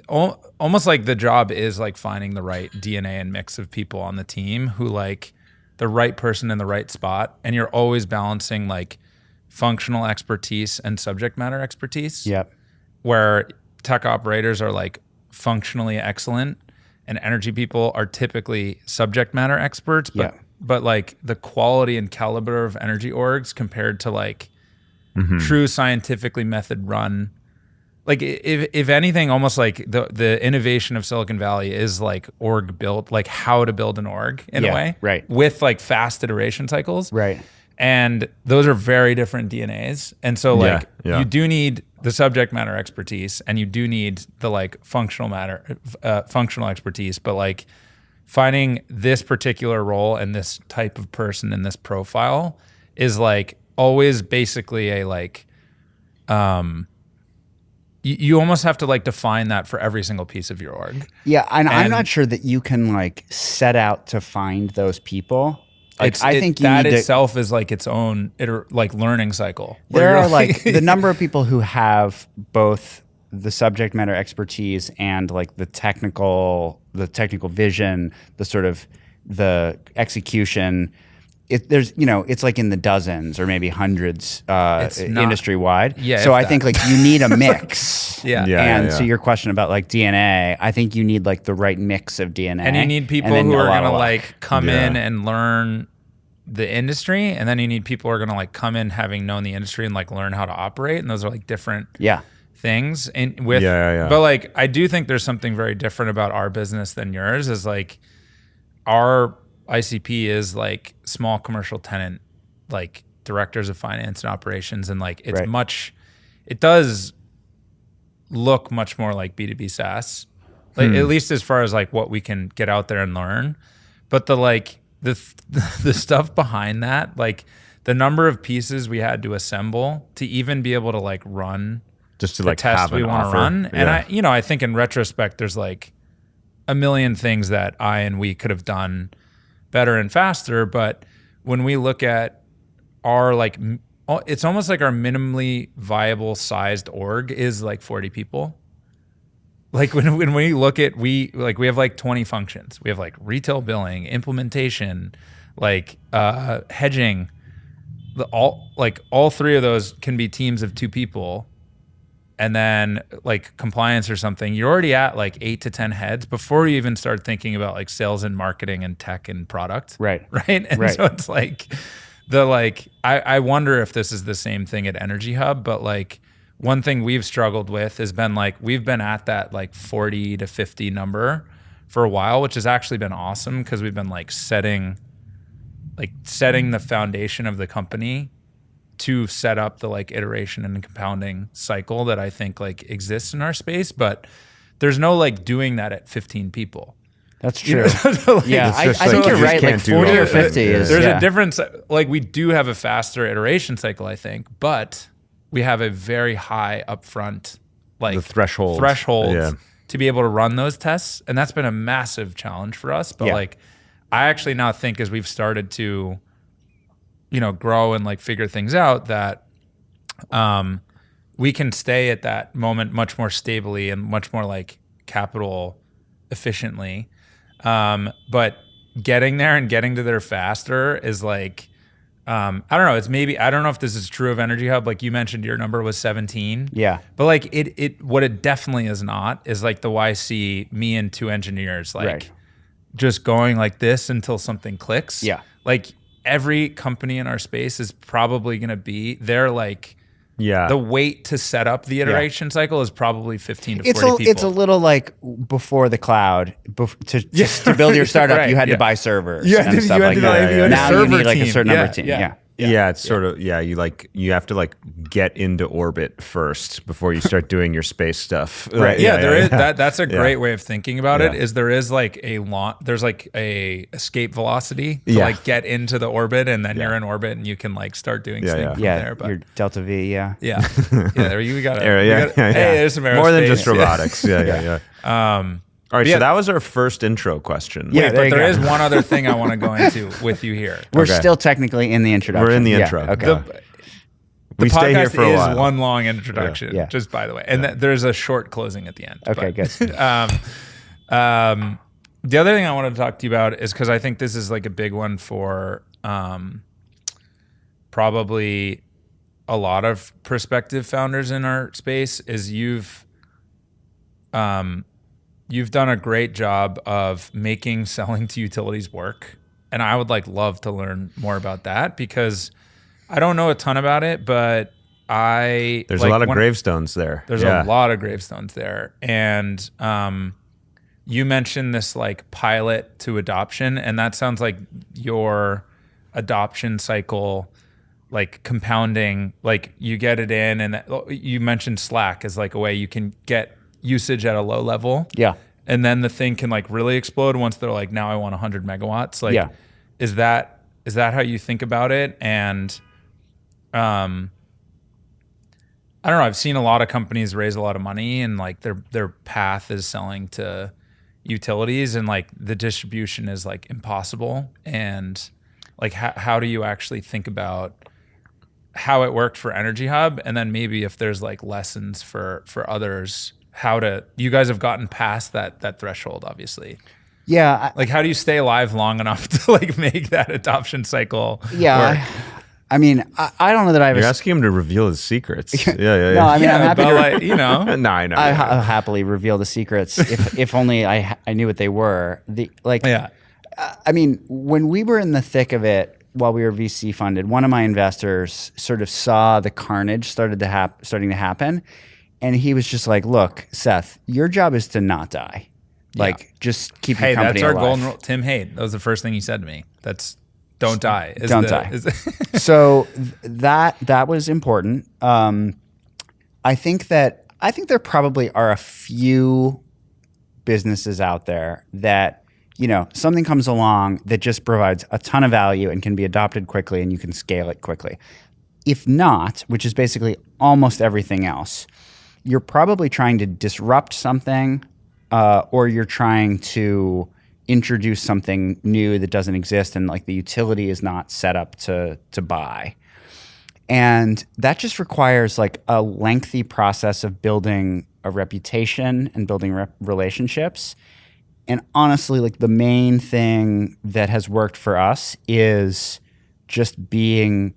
almost like the job is like finding the right DNA and mix of people on the team who like the right person in the right spot. And you're always balancing like functional expertise and subject matter expertise. Yep. Where tech operators are like functionally excellent and energy people are typically subject matter experts, but like the quality and caliber of energy orgs compared to like true scientifically method run. Like if anything, almost like the innovation of Silicon Valley is like org built, like how to build an org in a way, right? With like fast iteration cycles, Right. And those are very different DNAs. And so like Yeah. you do need the subject matter expertise and you do need the like functional expertise, but like finding this particular role and this type of person in this profile is like always basically a like, you almost have to like define that for every single piece of your org. Yeah. And I'm not sure that you can like set out to find those people. Like, I think that itself is like its own like learning cycle. There are like the number of people who have both the subject matter expertise and like the technical vision, the sort of the execution. It's like in the dozens or maybe hundreds industry wide. Yeah. So I think like you need a mix. Yeah. So your question about like DNA, I think you need like the right mix of DNA. And you need people who are going to like come in and learn the industry. And then you need people who are going to like come in having known the industry and like learn how to operate. And those are like different things. And but like, I do think there's something very different about our business than yours is like our ICP is like small commercial tenant, like directors of finance and operations. And like, it's it does look much more like B2B SaaS, like at least as far as like what we can get out there and learn. But the stuff behind that, like the number of pieces we had to assemble to even be able to like run just to the like test have we want to run. Yeah. And I think in retrospect, there's like a million things that we could have done better and faster. But when we look at our like, it's almost like our minimally viable sized org is like 40 people. Like when we look at, we have like 20 functions. We have like retail billing, implementation, like hedging. All three of those can be teams of 2 people. And then like compliance or something, you're already at like 8 to 10 heads before you even start thinking about like sales and marketing and tech and product. Right. And so it's like I wonder if this is the same thing at EnergyHub, but like one thing we've struggled with has been like, we've been at that like 40 to 50 number for a while, which has actually been awesome because we've been like setting the foundation of the company to set up the like iteration and compounding cycle that I think like exists in our space, but there's no like doing that at 15 people. That's true. Like, I think you're right. Like 40 or 50 is. There's a difference. Like we do have a faster iteration cycle, I think, but we have a very high upfront like the threshold to be able to run those tests, and that's been a massive challenge for us. But like, I actually now think as we've started to, grow and like figure things out that we can stay at that moment much more stably and much more like capital efficiently. But getting there and getting to there faster is like, I don't know. I don't know if this is true of EnergyHub. Like you mentioned, your number was 17. Yeah. But like what it definitely is not is like the YC, me and 2 engineers, like just going like this until something clicks. Yeah. Like every company in our space is probably going to be, they're like, Yeah. the wait to set up the iteration cycle is probably 15 to 40 people. It's a little like before the cloud. To build your startup, Right, you had yeah. to buy servers You had and to- stuff you had like to- that. you had a Now you server need like a team. certain number of Yeah, team. yeah. Yeah. It's sort of you have to like get into orbit first before you start doing your space stuff. Right. Yeah, there is that's a great Yeah. way of thinking about it. Yeah. Is there is like there's like a escape velocity to Yeah. like get into the orbit, and then you're in orbit and you can like start doing Yeah, things yeah. from Yeah, there. But your Delta V, yeah. yeah, there we got it. Yeah. Hey, there's some aerospace. More than just Yeah. robotics. Yeah. All right, yeah. so that was our first intro question. Yeah. Wait, there but you there go. is one other thing I want to go into with you here. We're Okay. still technically in the introduction. We're in the Yeah, intro. Okay. The We stay here podcast for a is while. one long introduction, Yeah. just by the way, and there's a short closing at the end. Okay, but, good. The other thing I wanted to talk to you about is because I think this is like a big one for probably a lot of prospective founders in our space. Is you've done a great job of making selling to utilities work, and I would love to learn more about that because I don't know a ton about it, but There's a lot of gravestones there. There's a lot of gravestones there. And you mentioned this like pilot to adoption, and that sounds like your adoption cycle, like compounding, like you get it in, and you mentioned Slack as like a way you can get usage at a low level. Yeah. And then the thing can like really explode once they're like, now I want 100 megawatts. Like, Yeah. is that how you think about it? And I don't know. I've seen a lot of companies raise a lot of money, and like their path is selling to utilities, and like the distribution is like impossible. And like, how do you actually think about how it worked for EnergyHub, and then maybe if there's like lessons for others, you guys have gotten past that threshold, obviously. Yeah. Like, how do you stay alive long enough to like make that adoption cycle Yeah. work? I mean, I don't know that I have You're asking him to reveal his secrets. Yeah. No, I mean, I'm happy but to. like, you know, No, I know. I'll happily reveal the secrets if only I knew what they were. yeah. I mean, when we were in the thick of it while we were VC funded, one of my investors sort of saw the carnage starting to happen, and he was just like, "Look, Seth, your job is to not die. Like, just keep your company that's our alive." golden rule. Tim Haid, that was the first thing he said to me. Don't die. Don't die. So that was important. I think there probably are a few businesses out there that, you know, something comes along that just provides a ton of value and can be adopted quickly and you can scale it quickly. If not, which is basically almost everything else, you're probably trying to disrupt something or you're trying to introduce something new that doesn't exist and like the utility is not set up to buy. And that just requires like a lengthy process of building a reputation and building relationships. And honestly, like the main thing that has worked for us is just being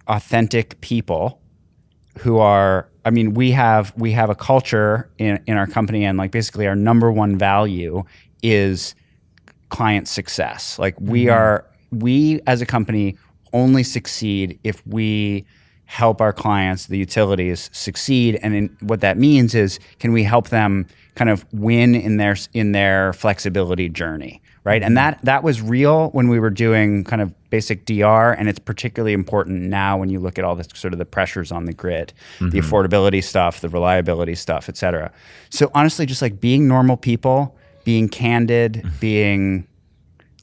authentic people who are, I mean, we have a culture in our company, and like basically our number one value is client success. Like we as a company only succeed if we help our clients, the utilities, succeed. And what that means is, can we help them kind of win in their flexibility journey, right? And that was real when we were doing kind of basic DR, and it's particularly important now when you look at all the sort of the pressures on the grid, the affordability stuff, the reliability stuff, et cetera. So honestly, just like being normal people, being candid, being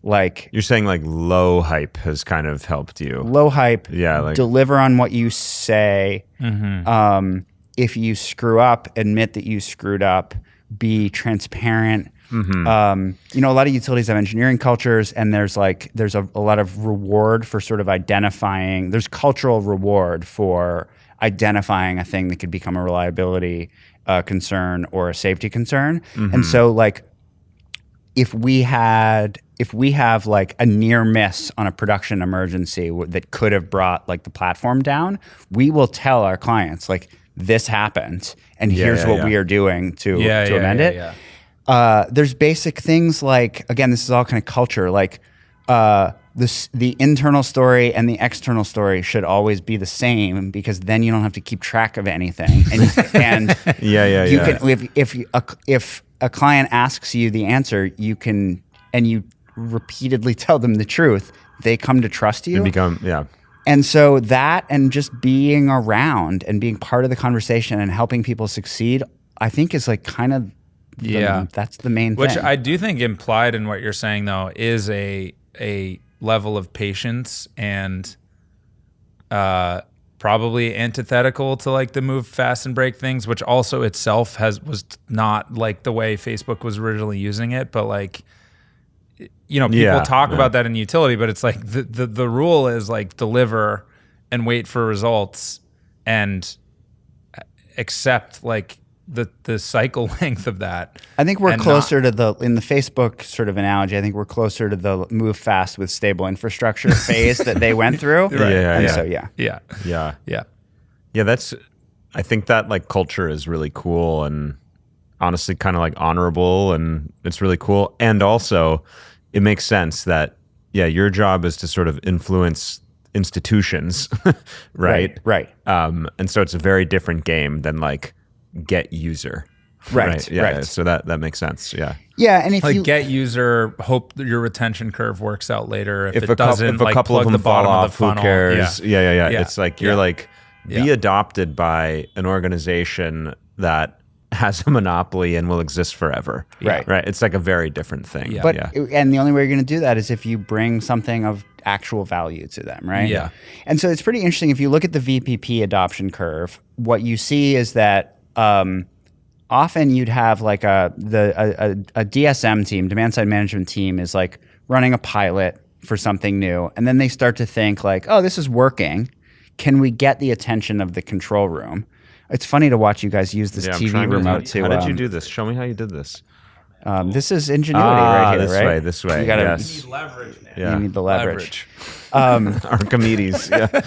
like... You're saying like low hype has kind of helped you. Low hype, Yeah, deliver on what you say. If you screw up, admit that you screwed up, be transparent. You know, a lot of utilities have engineering cultures, and there's a lot of reward for sort of identifying. There's cultural reward for identifying a thing that could become a reliability concern or a safety concern. And so, like, if we have like a near miss on a production emergency that could have brought like the platform down, we will tell our clients like, this happened, and here's what we are doing to amend it. There's basic things like, again, this is all kind of culture. Like the internal story and the external story should always be the same, because then you don't have to keep track of anything. And you can, if a client asks you the answer, you can, and you repeatedly tell them the truth, they come to trust you. And so that, and just being around and being part of the conversation and helping people succeed, I think is like kind of that's the main thing. Which I do think implied in what you're saying though is a level of patience and probably antithetical to like the move fast and break things, which also itself was not like the way Facebook was originally using it, but like, you know, people talk about that in utility, but it's like the rule is like deliver and wait for results and accept like the cycle length of that. I think we're closer to in the Facebook sort of analogy, I think we're closer to the move fast with stable infrastructure phase that they went through. Yeah, that's, I think that like culture is really cool and honestly kind of like honorable, and it's really cool. And also it makes sense that, your job is to sort of influence institutions, right? Right. And so it's a very different game than like get user. Right. So that makes sense. Yeah. And if like you get user, hope that your retention curve works out later. If it doesn't, if a like couple plug of them the bottom fall of off, the funnel. who cares? Yeah. It's like you're like be Yeah. adopted by an organization that has a monopoly and will exist forever. Right. It's like a very different thing. Yeah. But and the only way you're going to do that is if you bring something of actual value to them, right? Yeah. And so it's pretty interesting if you look at the VPP adoption curve. What you see is that often you'd have like a DSM team, demand side management team, is like running a pilot for something new, and then they start to think like, oh, this is working. Can we get the attention of the control room? It's funny to watch you guys use this TV remote to. How did you do this? Show me how you did this. This is ingenuity right here, right? This way. You gotta, yes. You need leverage, man. Yeah. You need the leverage. Archimedes. Yeah.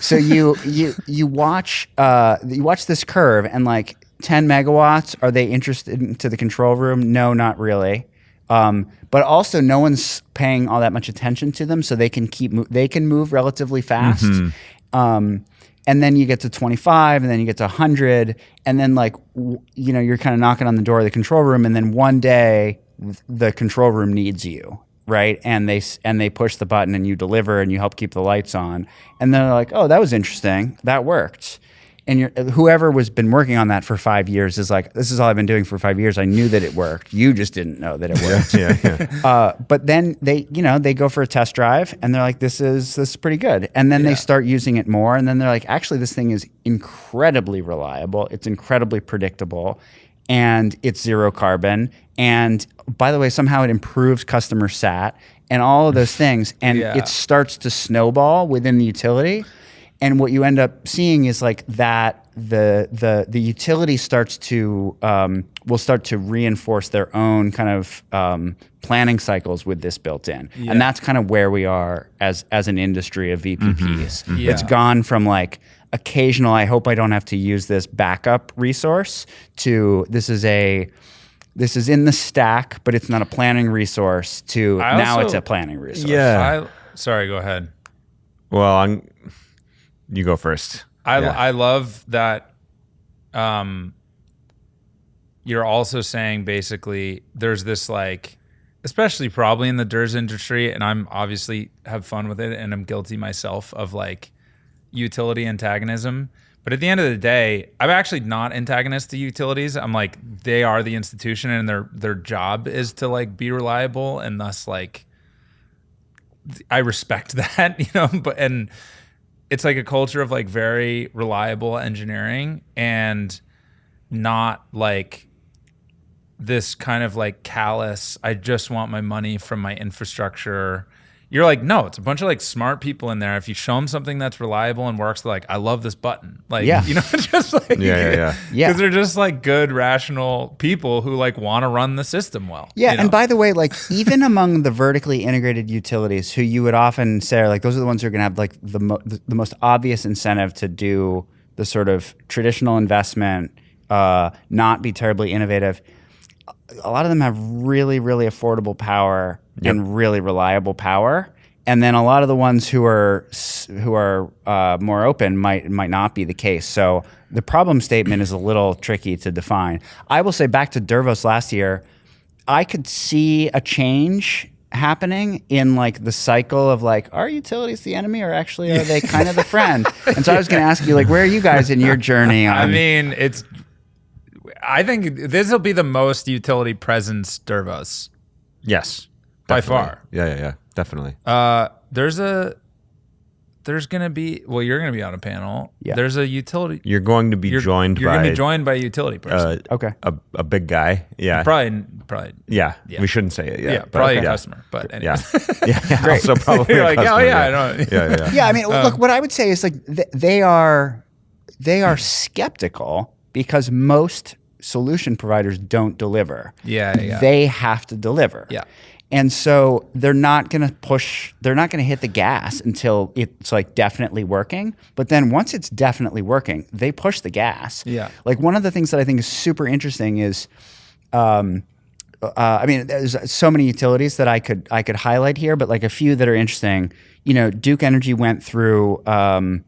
So you watch this curve, and like 10 megawatts, are they interested into the control room? No, not really. But also no one's paying all that much attention to them, so they can they can move relatively fast. And then you get to 25, and then you get to 100, and then like you're kind of knocking on the door of the control room, and then one day the control room needs you, right? And they push the button, and you deliver, and you help keep the lights on, and they're like, oh, that was interesting, that worked. And whoever was been working on that for 5 years is like, this is all I've been doing for 5 years. I knew that it worked. You just didn't know that it worked. But then they go for a test drive, and they're like, this is pretty good. And then they start using it more, and then they're like, actually, this thing is incredibly reliable. It's incredibly predictable, and it's zero carbon. And by the way, somehow it improves customer sat and all of those things. And it starts to snowball within the utility. And what you end up seeing is like that the utility starts to will start to reinforce their own kind of planning cycles with this built in, and that's kind of where we are as an industry of VPPs. It's gone from like occasional, I hope I don't have to use this backup resource, to this is in the stack, but it's not a planning resource, to now it's a planning resource. Yeah. Sorry, go ahead. Well, you go first. I love that you're also saying basically there's this like, especially probably in the DERS industry, and I'm obviously have fun with it, and I'm guilty myself of like utility antagonism. But at the end of the day, I'm actually not antagonist to utilities. I'm like, they are the institution, and their job is to like be reliable, and thus like I respect that, and it's like a culture of like very reliable engineering, and not like this kind of like callous, I just want my money from my infrastructure. You're like, no, it's a bunch of like smart people in there. If you show them something that's reliable and works, they're like, I love this button. Like, just like, because they're just like good, rational people who like want to run the system well. Yeah. And by the way, like even among the vertically integrated utilities, who you would often say are like, those are the ones who are going to have like the most obvious incentive to do the sort of traditional investment, not be terribly innovative. A lot of them have really, really affordable power and really reliable power. And then a lot of the ones who are more open might not be the case. So the problem statement is a little tricky to define. I will say back to Dervos last year, I could see a change happening in like the cycle of like, are utilities the enemy or actually are they kind of the friend? And so I was going to ask you, like, where are you guys in your journey on? I mean, I think this will be the most utility presence Dervos. Yes. By Definitely. far. Yeah. Definitely. There's going to be, well, you're going to be on a panel. Yeah. There's a utility. You're going to be joined You're by going to be joined by a utility person. Okay. a big guy. Yeah. Probably. Yeah. Yeah. We shouldn't say it. Yeah. Yeah, but- probably a yeah. customer. But anyway. Yeah. Great. Also probably You're a like, oh customer, yeah, I know. Yeah. Yeah, I mean, look, what I would say is like they are skeptical because most solution providers don't deliver. Yeah. They have to deliver. Yeah. And so they're not going to hit the gas until it's like definitely working. But then once it's definitely working, they push the gas. Yeah. Like one of the things that I think is super interesting is, I mean, there's so many utilities that I could highlight here, but like a few that are interesting. You know, Duke Energy went through Winter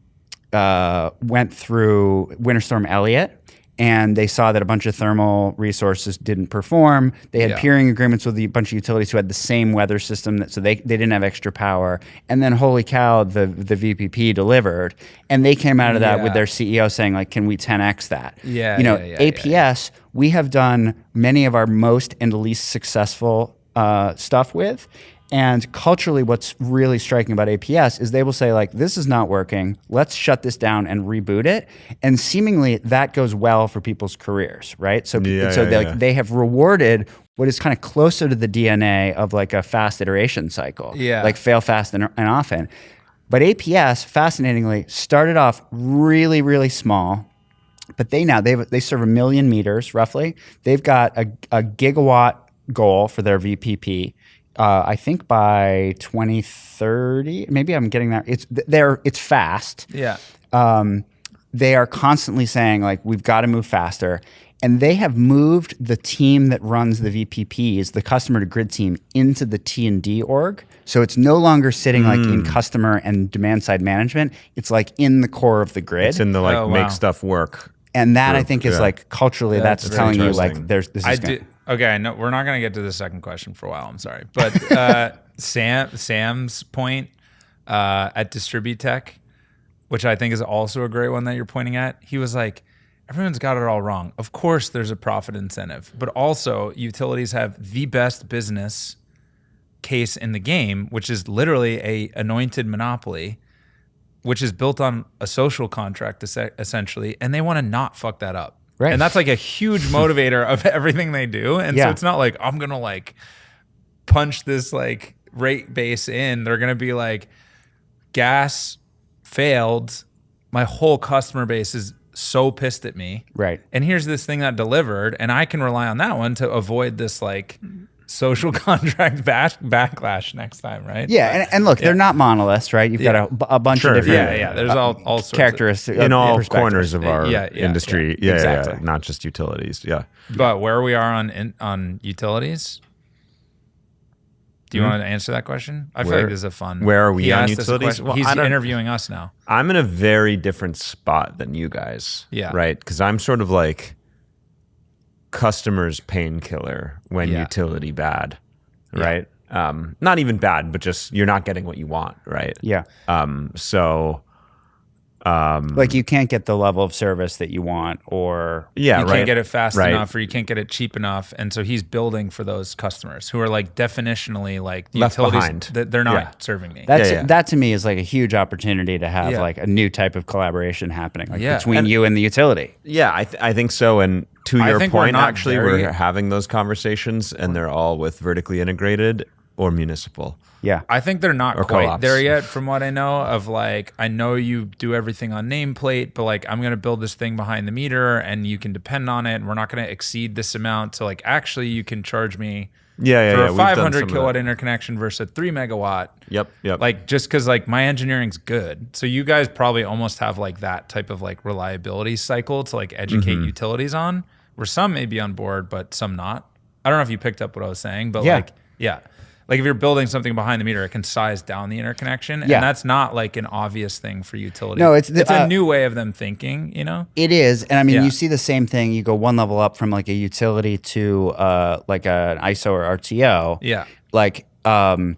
Storm Elliott, and they saw that a bunch of thermal resources didn't perform. They had peering agreements with a bunch of utilities who had the same weather system, so they didn't have extra power. And then, holy cow, the VPP delivered, and they came out of that with their CEO saying, like, "Can we 10x that?" Yeah, you know, yeah, APS, we have done many of our most and least successful stuff with. And culturally, what's really striking about APS is they will say, like, this is not working. Let's shut this down and reboot it. And seemingly that goes well for people's careers, right? So, they have rewarded what is kind of closer to the DNA of like a fast iteration cycle, like fail fast and often. But APS, fascinatingly, started off really, really small. But they serve 1 million meters roughly. They've got a gigawatt goal for their VPP. I think by 2030, maybe I'm getting that. It's fast. Yeah. They are constantly saying, like, we've got to move faster. And they have moved the team that runs the VPPs, the customer to grid team, into the T&D org. So it's no longer sitting like in customer and demand side management. It's like in the core of the grid. It's in the like make stuff work. And that I think is like culturally, that's telling you like this is Okay, no, we're not going to get to the second question for a while. I'm sorry, but Sam's point at Distribute Tech, which I think is also a great one that you're pointing at. He was like, everyone's got it all wrong. Of course, there's a profit incentive, but also utilities have the best business case in the game, which is literally a anointed monopoly, which is built on a social contract essentially, and they want to not fuck that up. Right. And that's like a huge motivator of everything they do. And so it's not like, I'm going to like punch this like rate base in. They're going to be like, gas failed. My whole customer base is so pissed at me. Right. And here's this thing that delivered. And I can rely on that one to avoid this like social contract backlash next time, right? Yeah, and look, they're not monoliths, right? You've got a bunch of different There's all sorts characteristics in all corners of our industry. Exactly. Yeah, not just utilities. Yeah. But where we are on utilities, do you want to answer that question? I feel like this is a fun. Where are we he on asked us a utilities? question. Well, He's interviewing us now. I'm in a very different spot than you guys. Yeah. Right? Because I'm sort of like customer's painkiller when utility bad, right? Not even bad, but just you're not getting what you want, right? Yeah. Like you can't get the level of service that you want, or you can't get it fast enough, or you can't get it cheap enough. And so he's building for those customers who are like definitionally like the left utilities behind. They're not serving me. That to me is like a huge opportunity to have like a new type of collaboration happening between you and the utility. Yeah, I think so. And to your point, actually, we're having those conversations, and they're all with vertically integrated or municipal. Yeah. I think they're not quite co-ops. there yet from what I know of like, I know you do everything on nameplate, but like I'm going to build this thing behind the meter and you can depend on it. And we're not going to exceed this amount. So like actually you can charge me for a 500 kilowatt interconnection versus a 3 megawatt. Yep. Like just because like my engineering's good. So you guys probably almost have like that type of like reliability cycle to like educate utilities on, where some may be on board, but some not. I don't know if you picked up what I was saying, but like if you're building something behind the meter, it can size down the interconnection, and that's not like an obvious thing for utility. No, it's a new way of them thinking, you know? It is, and I mean, you see the same thing. You go one level up from like a utility to like an ISO or RTO. Yeah. Like, the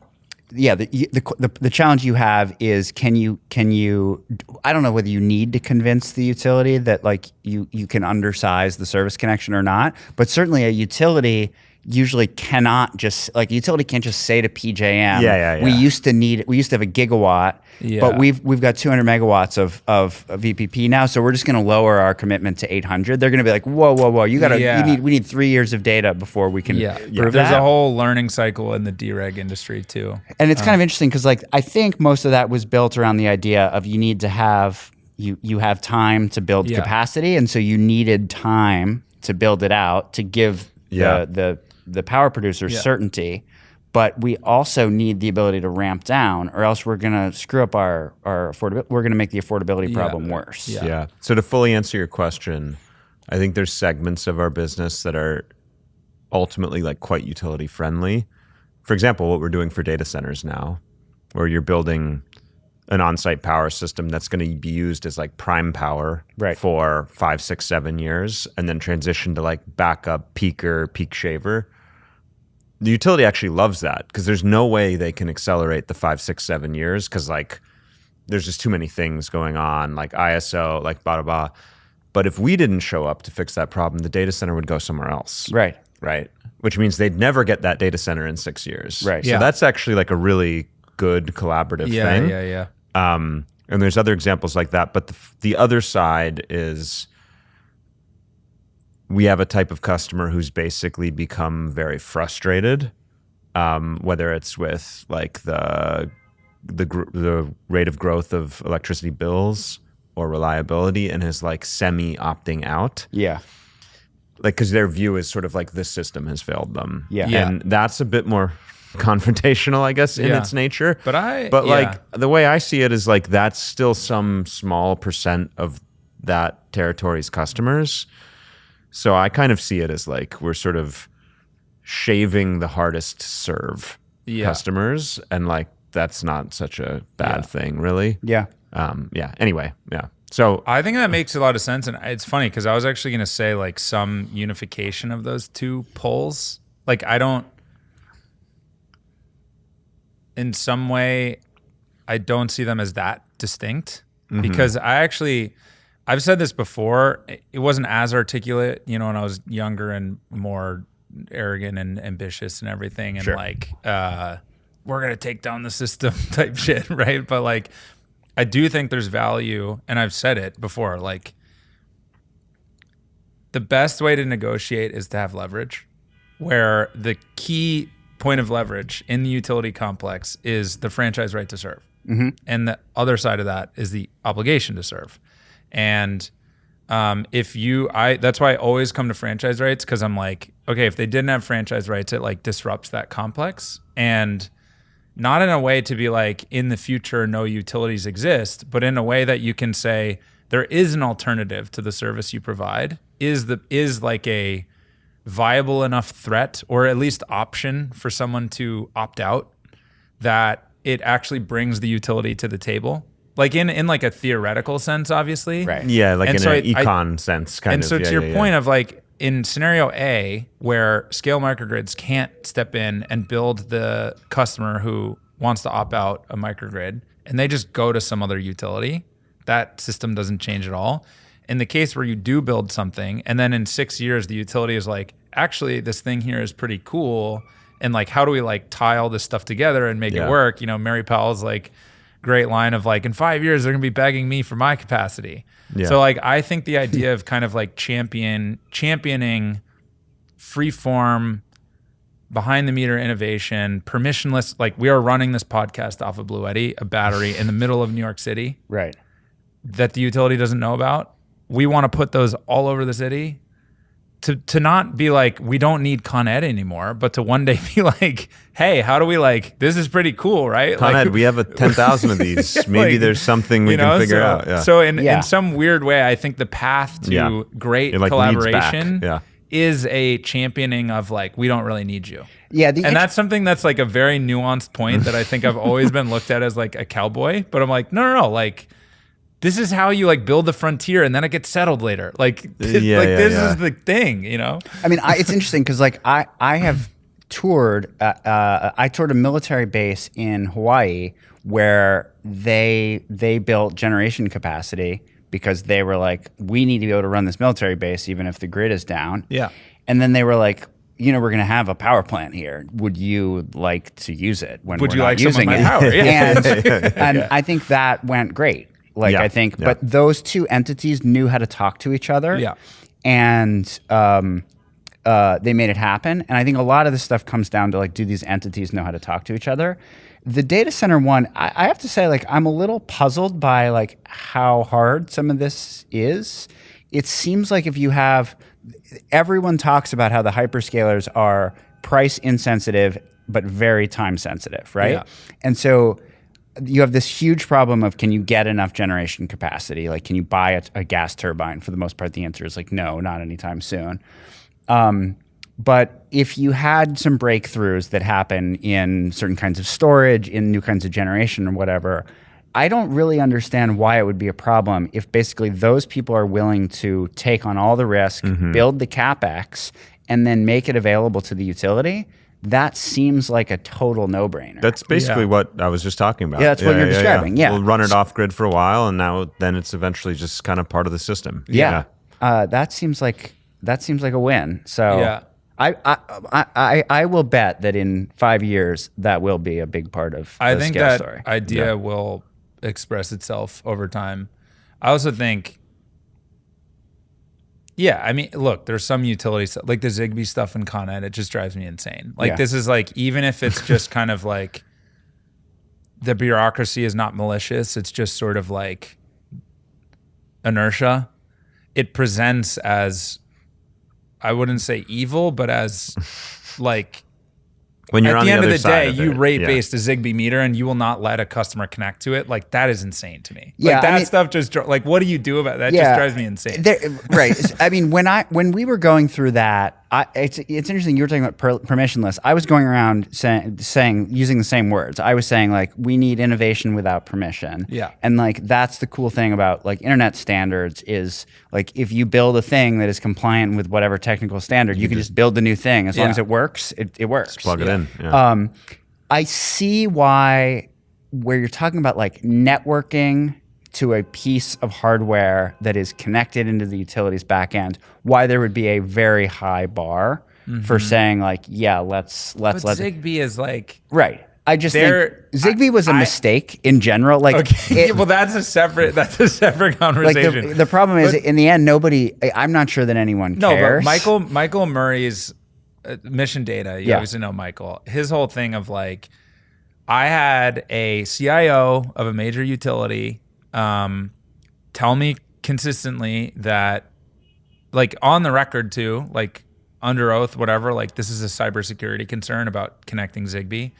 challenge you have is can you I don't know whether you need to convince the utility that like you can undersize the service connection or not, but certainly a utility usually cannot just like utility can't just say to PJM, we used to have a gigawatt, but we've got 200 megawatts of VPP now, so we're just going to lower our commitment to 800. They're going to be like, whoa, we need 3 years of data before we can prove There's that. a whole learning cycle in the dereg industry too. And it's kind of interesting because like I think most of that was built around the idea of you need to have you have time to build capacity, and so you needed time to build it out to give the power producers certainty, but we also need the ability to ramp down, or else we're going to screw up our affordability. We're going to make the affordability problem worse. Yeah. So to fully answer your question, I think there's segments of our business that are ultimately like quite utility friendly. For example, what we're doing for data centers now, where you're building an on-site power system that's going to be used as like prime power for 5, 6, 7 years, and then transition to like backup peaker, peak shaver. The utility actually loves that because there's no way they can accelerate the 5, 6, 7 years because like there's just too many things going on, like ISO, like blah, blah, blah. But if we didn't show up to fix that problem, the data center would go somewhere else. Right. Which means they'd never get that data center in 6 years. Right. So that's actually like a really good collaborative thing. Yeah. And there's other examples like that. But the other side is we have a type of customer who's basically become very frustrated, whether it's with like the rate of growth of electricity bills or reliability, and is like semi opting out. Yeah. Like, because their view is sort of like this system has failed them. Yeah. And that's a bit more confrontational, I guess, in its nature. But like the way I see it is like that's still some small percent of that territory's customers. So I kind of see it as like we're sort of shaving the hardest to serve customers, and like that's not such a bad thing, really. Yeah. Anyway, So I think that makes a lot of sense, and it's funny because I was actually going to say like some unification of those two poles. Like in some way, I don't see them as that distinct because I've said this before. It wasn't as articulate, when I was younger and more arrogant and ambitious and everything. And like, we're going to take down the system type shit. Right. But like, I do think there's value. And I've said it before, like the best way to negotiate is to have leverage, where the key point of leverage in the utility complex is the franchise right to serve. And the other side of that is the obligation to serve. And that's why I always come to franchise rights, because I'm like, okay, if they didn't have franchise rights, it like disrupts that complex, and not in a way to be like in the future no utilities exist, but in a way that you can say there is an alternative to the service you provide, is like a viable enough threat or at least option for someone to opt out, that it actually brings the utility to the table. Like in like a theoretical sense, obviously. Right. Yeah, like in an econ sense, kind of. And so to your point of like in scenario A, where scale microgrids can't step in and build the customer who wants to opt out a microgrid, and they just go to some other utility, that system doesn't change at all. In the case where you do build something, and then in 6 years, the utility is like, actually, this thing here is pretty cool, and like, how do we like tie all this stuff together and make it work? Mary Powell's like great line of like, in 5 years, they're gonna be begging me for my capacity. Yeah. So like, I think the idea of kind of like championing free-form, behind-the-meter innovation, permissionless, like we are running this podcast off of Bluetti, a battery in the middle of New York City. Right. That the utility doesn't know about. We want to put those all over the city to not be like, we don't need Con Ed anymore, but to one day be like, hey, how do we like, this is pretty cool, right? Con Ed, we have 10,000 of these. Maybe like, there's something we can figure out. Yeah. So in some weird way, I think the path to great like collaboration is a championing of like, we don't really need you. Yeah. And that's something that's like a very nuanced point that I think I've always been looked at as like a cowboy, but I'm like, no, like this is how you like build the frontier and then it gets settled later. Like, this is the thing, you know? I mean, it's interesting because like I have toured, I toured a military base in Hawaii where they built generation capacity because they were like, we need to be able to run this military base even if the grid is down. Yeah. And then they were like, you know, we're going to have a power plant here. Would you like to use it when we're not using it? Power? Yeah. And I think that went great. Like, I think, but those two entities knew how to talk to each other. Yeah. And they made it happen. And I think a lot of this stuff comes down to like, do these entities know how to talk to each other? The data center one, I have to say, like, I'm a little puzzled by like how hard some of this is. It seems like if you have, everyone talks about how the hyperscalers are price insensitive, but very time sensitive, right? Yeah. And so you have this huge problem of, can you get enough generation capacity? Like, can you buy a gas turbine? For the most part, the answer is like, no, not anytime soon. But if you had some breakthroughs that happen in certain kinds of storage, in new kinds of generation or whatever, I don't really understand why it would be a problem if basically those people are willing to take on all the risk, build the CapEx, and then make it available to the utility. That seems like a total no-brainer. That's basically what I was just talking about. Yeah, that's what you're describing. Yeah. We'll run it off grid for a while, and then it's eventually just kind of part of the system. Yeah. That seems like a win. So Yeah. I will bet that in 5 years that will be a big part of the I think scale that story. idea will express itself over time. I also think, I mean, look, there's some utilities like the Zigbee stuff in Con Ed. It just drives me insane. Like this is like, even if it's just kind of like the bureaucracy is not malicious, it's just sort of like inertia. It presents as, I wouldn't say evil, but as like, When you're at on the end of other the side day, of you it, rate-based a Zigbee meter and you will not let a customer connect to it. Like, that is insane to me. Yeah, Like, I that mean- stuff just, like, what do you do about that? It just drives me insane. Right. I mean, when we were going through that, it's interesting. You were talking about permissionless. I was going around saying using the same words. I was saying like, we need innovation without permission. Yeah. And like, that's the cool thing about like internet standards is like, if you build a thing that is compliant with whatever technical standard, you can just build a new thing. As long as it works, it works. Just plug it in. Yeah. I see why, where you're talking about like networking to a piece of hardware that is connected into the utilities backend, why there would be a very high bar for saying like, let's But let Zigbee is like, right. I just think There- Zigbee was a mistake in general. Like, okay, well, that's a separate like conversation. the problem is in the end, I'm not sure that anyone No, cares. but Michael Murray's mission data, you Yeah. obviously know Michael, his whole thing of like, I had a CIO of a major utility tell me consistently that, like, on the record too, like under oath, whatever, like, this is a cybersecurity concern about connecting Zigbee.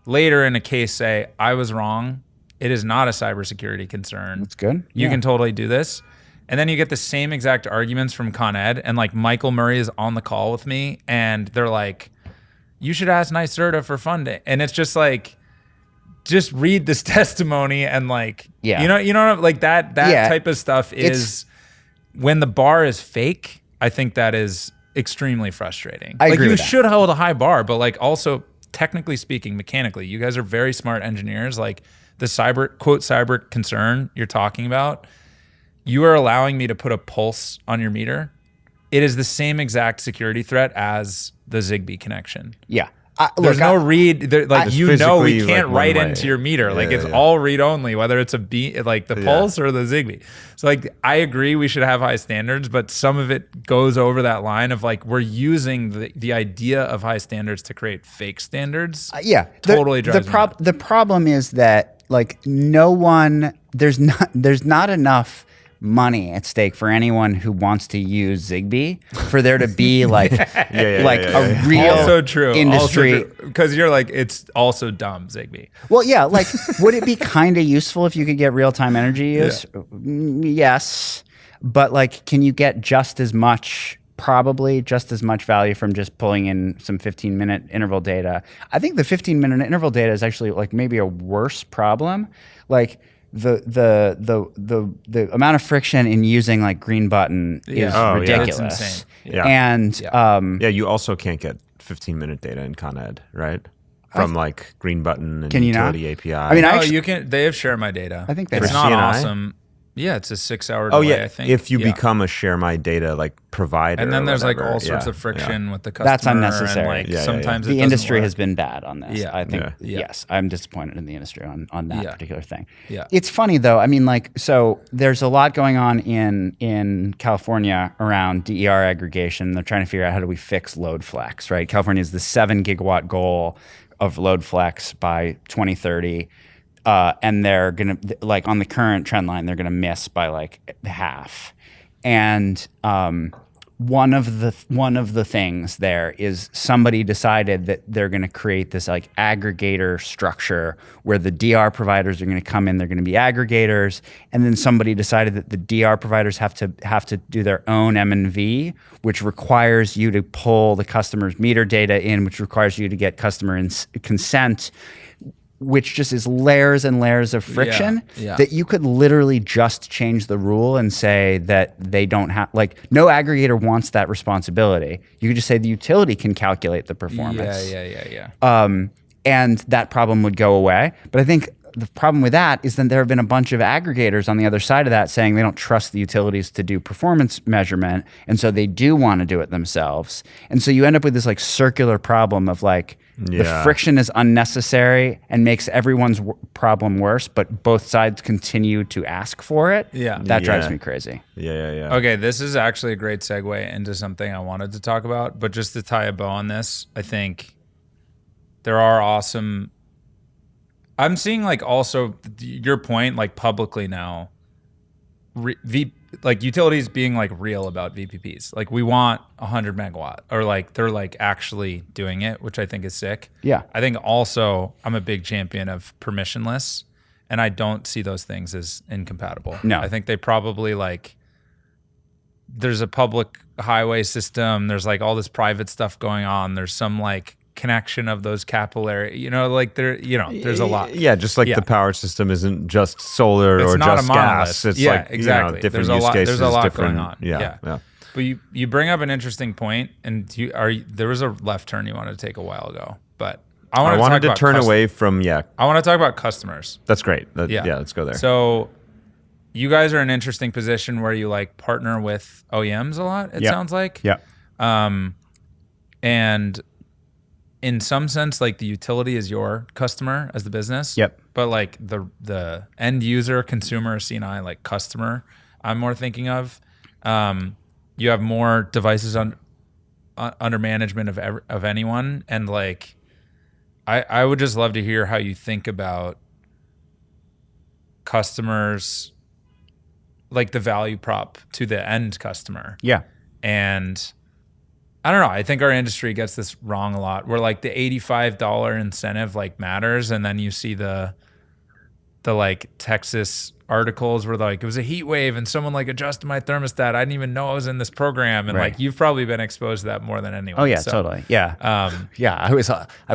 Later in a case say, I was wrong. It is not a cybersecurity concern. That's good. You Yeah. can totally do this. And then you get the same exact arguments from Con Ed, and like Michael Murray is on the call with me, and they're like, you should ask NYSERDA for funding. And it's just like, just read this testimony and like, Yeah. you know, like that type of stuff is, when the bar is fake, I think that is extremely frustrating. I like agree you with that. should hold a high bar, but like also technically speaking, mechanically, you guys are very smart engineers. Like the cyber concern you're talking about, you are allowing me to put a pulse on your meter. It is the same exact security threat as the Zigbee connection. Yeah. There's no read, like, It's we physically, can't like, write one way. into your meter. Like, Yeah, it's yeah. all read only, whether it's a beat, like the pulse or the Zigbee. So like, I agree we should have high standards, but some of it goes over that line of like, we're using the idea of high standards to create fake standards. Totally drives me nuts. The problem is that like there's not enough money at stake for anyone who wants to use Zigbee for there to be like a real Also true. industry. Because you're like, it's also dumb, Zigbee. Well, yeah, like would it be kind of useful if you could get real-time energy use? Yes. But like, can you get just as much probably just as much value from just pulling in some 15-minute interval data. I think the 15-minute interval data is actually like maybe a worse problem. Like the amount of friction in using like green button is ridiculous. It's insane. Yeah. And you also can't get 15-minute data in Con Ed, right? From like green button and Can you not? utility API. I mean, No, actually, you can. They have share my data. I think they it's do. not CNI? awesome. Yeah, it's a 6-hour oh delay. yeah, I think if you Yeah. become a share my data like provider, and then or there's like whatever. all sorts Yeah, of friction with the customer. That's unnecessary. And like Yeah, sometimes it the doesn't industry work. has been bad on this. Yeah. I think, Yeah. yes, I'm disappointed in the industry on that Yeah. particular thing. Yeah. It's funny though. I mean, like, so there's a lot going on in California around DER aggregation. They're trying to figure out how do we fix load flex, right? California is the 7 gigawatt goal of load flex by 2030. And they're going to, like on the current trend line, they're going to miss by like half. And one of the things there is somebody decided that they're going to create this like aggregator structure where the DR providers are going to come in, they're going to be aggregators, and then somebody decided that the DR providers have to do their own M&V, which requires you to pull the customer's meter data in, which requires you to get customer consent, which just is layers and layers of friction Yeah. that you could literally just change the rule and say that they don't have, like, no aggregator wants that responsibility. You could just say the utility can calculate the performance. Yeah. And that problem would go away. But I think the problem with that is that there have been a bunch of aggregators on the other side of that saying they don't trust the utilities to do performance measurement. And so they do want to do it themselves. And so you end up with this like circular problem of like, the friction is unnecessary and makes everyone's problem worse, but both sides continue to ask for it. Yeah. That drives me crazy. Yeah. Okay, this is actually a great segue into something I wanted to talk about, but just to tie a bow on this, I think there are awesome. I'm seeing like also your point, like publicly now, like utilities being like real about VPPs. Like we want 100 megawatt, or like they're like actually doing it, which I think is sick. Yeah. I think also I'm a big champion of permissionless, and I don't see those things as incompatible. No. I think they probably like, there's a public highway system. There's like all this private stuff going on. There's some like connection of those capillary, like there's a lot. Yeah, just like the power system isn't just solar It's or not just a monolith. gas. It's Yeah, like exactly. different There's a use lot- cases. there's a lot different, going on. Yeah. But you bring up an interesting point, and there was a left turn you wanted to take a while ago, but I wanted to turn away from I want to talk about customers. That's great. Yeah, let's go there. So you guys are in an interesting position where you like partner with OEMs a lot. It sounds like. Yeah. And in some sense, like the utility is your customer as the business. Yep. But like the end user, consumer, CNI, like customer, I'm more thinking of. You have more devices under management of anyone, and like I would just love to hear how you think about customers, like the value prop to the end customer. Yeah. And I don't know. I think our industry gets this wrong a lot. Where like the $85 incentive like matters, and then you see the like Texas articles where like it was a heat wave and someone like adjusted my thermostat. I didn't even know I was in this program, and Right. like you've probably been exposed to that more than anyone. Oh yeah, So, totally. Yeah. Yeah. I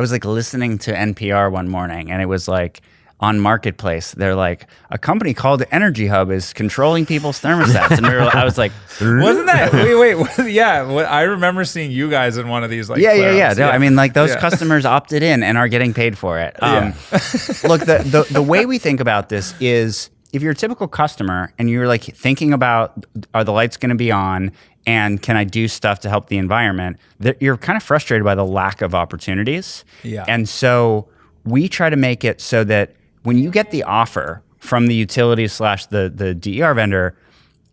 was like listening to NPR one morning, and it was like on Marketplace, they're like, a company called EnergyHub is controlling people's thermostats, and I was like, Wasn't that? Wait. Yeah. I remember seeing you guys in one of these. Like, yeah. flare-ups. No, I mean, like those Yeah. customers opted in and are getting paid for it. Look, the way we think about this is, if you're a typical customer and you're like thinking about, are the lights going to be on, and can I do stuff to help the environment, you're kind of frustrated by the lack of opportunities. Yeah. And so we try to make it so that when you get the offer from the utility / the DER vendor,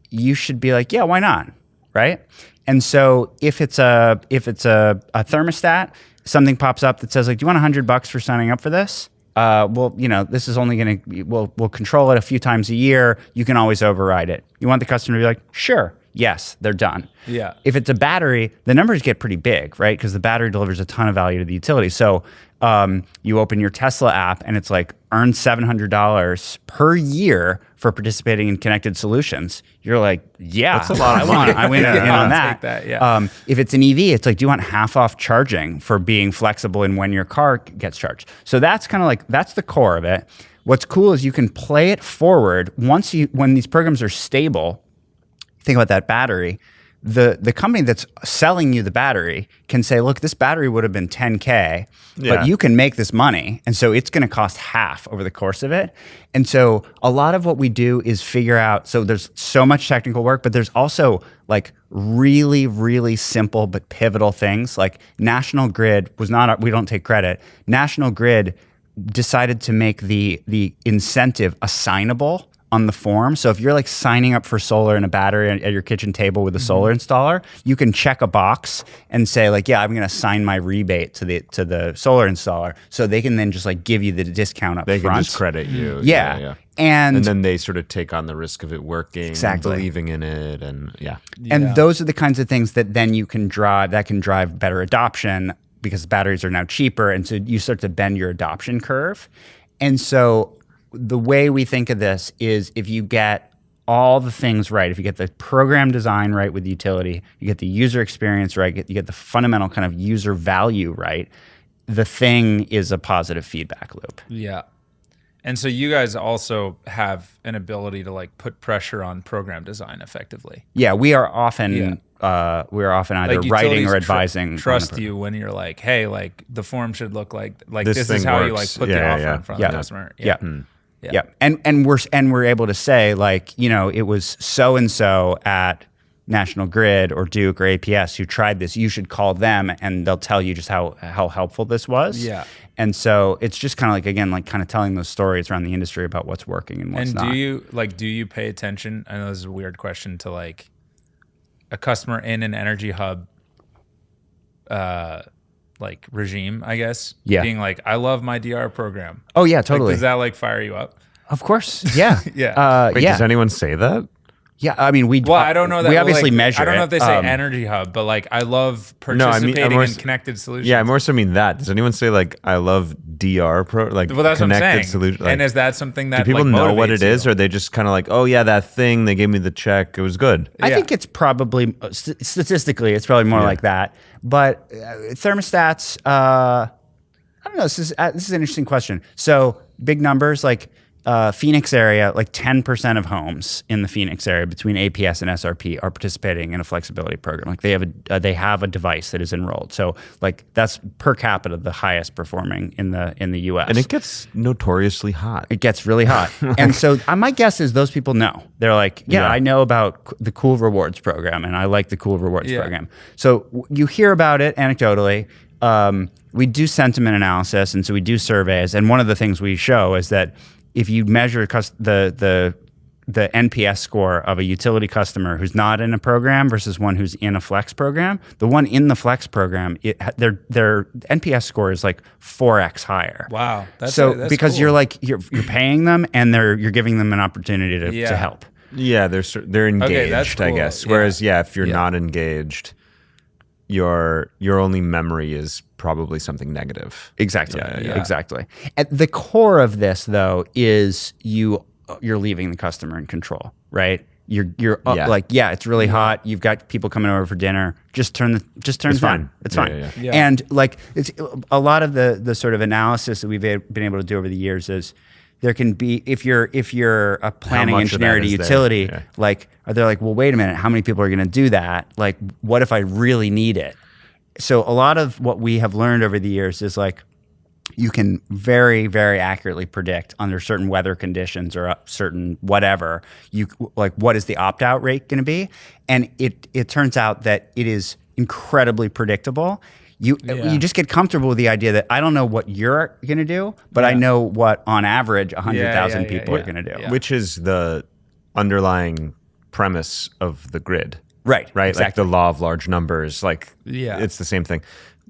you should be like, yeah, why not, right? And so if it's a thermostat, something pops up that says like, do you want $100 for signing up for this? Well, this is only going to, we'll control it a few times a year. You can always override it. You want the customer to be like, sure. yes, they're done. Yeah. If it's a battery, the numbers get pretty big, right? Because the battery delivers a ton of value to the utility. So you open your Tesla app and it's like earn $700 per year for participating in connected solutions. You're like, yeah, That's a lot of money. I win in on that. Take that, yeah. If it's an EV, it's like, do you want half off charging for being flexible in when your car gets charged? So that's kind of like, that's the core of it. What's cool is you can play it forward when these programs are stable. Think about that battery. The company that's selling you the battery can say, look, this battery would have been 10K, but you can make this money. And so it's going to cost half over the course of it. And so a lot of what we do is figure out, so there's so much technical work, but there's also like really, really simple but pivotal things. Like National Grid we don't take credit. National Grid decided to make the incentive assignable on the form. So if you're like signing up for solar and a battery at your kitchen table with a solar installer, you can check a box and say like, yeah, I'm going to assign my rebate to the solar installer. So they can then just like give you the discount up front. They can just credit you. Yeah. And then they sort of take on the risk of it working, Exactly. believing in it, and And those are the kinds of things that then you can drive, that can drive better adoption because batteries are now cheaper. And so you start to bend your adoption curve. And so the way we think of this is if you get all the things right, if you get the program design right with utility, you get the user experience right, you get the fundamental kind of user value right, the thing is a positive feedback loop. Yeah. And so you guys also have an ability to like put pressure on program design effectively. Yeah, we are often either Like writing or utilities advising. trust you when you're like, hey, like the form should look like This this thing is how you works. like put the offer in front of the customer. Yeah. Yeah. And we're able to say like, you know, it was so and so at National Grid or Duke or APS who tried this. You should call them and they'll tell you just how helpful this was. Yeah. And so it's just kind of like, again, like kind of telling those stories around the industry about what's working and what's And not. do you pay attention? I know this is a weird question to like a customer in an EnergyHub like regime, I guess. Yeah. Being like, I love my DR program. Oh yeah, Like, totally. does that like fire you up? Of course. Yeah. Yeah. Wait, yeah. does anyone say that? Yeah. I mean, Well, I don't know that we obviously like, measure. I don't know it. if they say EnergyHub, but like I love No, I mean, participating more in connected solutions. Yeah, I more so mean that. Does anyone say like I love DR like Well, that's what I'm connected saying. solution? Like, And is that something that do people like, know what it motivates is, you? or are they just kind of like, oh yeah, that thing they gave me the check, it was good? I Yeah. think it's probably statistically, it's probably more like that. But thermostats, I don't know. This is an interesting question. So big numbers like Phoenix area, like 10% of homes in the Phoenix area between APS and SRP are participating in a flexibility program. Like they have a device that is enrolled. So like that's per capita the highest performing in the U.S. And it gets notoriously hot. It gets really hot. And so my guess is those people know. They're like, yeah, I know about the Cool Rewards program and I like the Cool Rewards program. So you hear about it anecdotally. We do sentiment analysis, and so we do surveys. And one of the things we show is that if you measure the NPS score of a utility customer who's not in a program versus one who's in a flex program, the one in the flex program, their NPS score is like 4x higher. Wow. That's because cool. you're like you're paying them and you're giving them an opportunity to help. Yeah, they're engaged, that's I cool. guess. Whereas, if you're Yeah. not engaged, your only memory is probably something negative. Exactly. Yeah. Exactly. At the core of this, though, is you're leaving the customer in control, right? You're like, it's really hot. You've got people coming over for dinner. Just turn it down. fine. It's Yeah, fine. yeah. And like, it's a lot of the sort of analysis that we've been able to do over the years is there can be if you're a planning much of engineer that at a is there? utility, Yeah. like they're like, well, wait a minute, how many people are going to do that? Like, what if I really need it? So a lot of what we have learned over the years is like you can very, very accurately predict under certain weather conditions or certain whatever, what is the opt-out rate going to be? And it turns out that it is incredibly predictable. You just get comfortable with the idea that I don't know what you're going to do, but I know what on average 100,000 people are going to do. Yeah. Which is the underlying premise of the grid. Right. Right? Exactly. Like the law of large numbers. Like, Yeah. it's the same thing.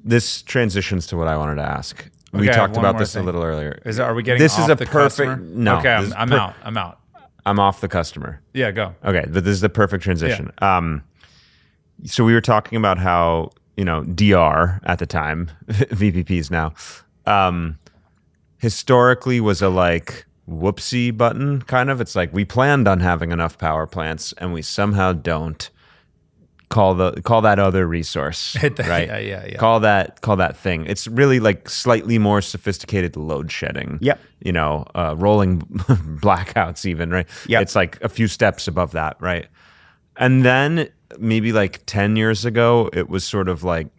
This transitions to what I wanted to ask. We Okay, talked one about more this thing. a little earlier. Are we getting This off is a the perfect customer? no. Okay, this is I'm out. I'm off the customer. Yeah, go. Okay, but this is the perfect transition. So we were talking about how, DR at the time, VPPs now, historically was a like whoopsie button kind of. It's like we planned on having enough power plants and we somehow don't. Call that other resource, right? Yeah. Call that thing. It's really like slightly more sophisticated load shedding. Yep. Rolling blackouts even, right? Yep. It's like a few steps above that, right? And then maybe like 10 years ago, it was sort of like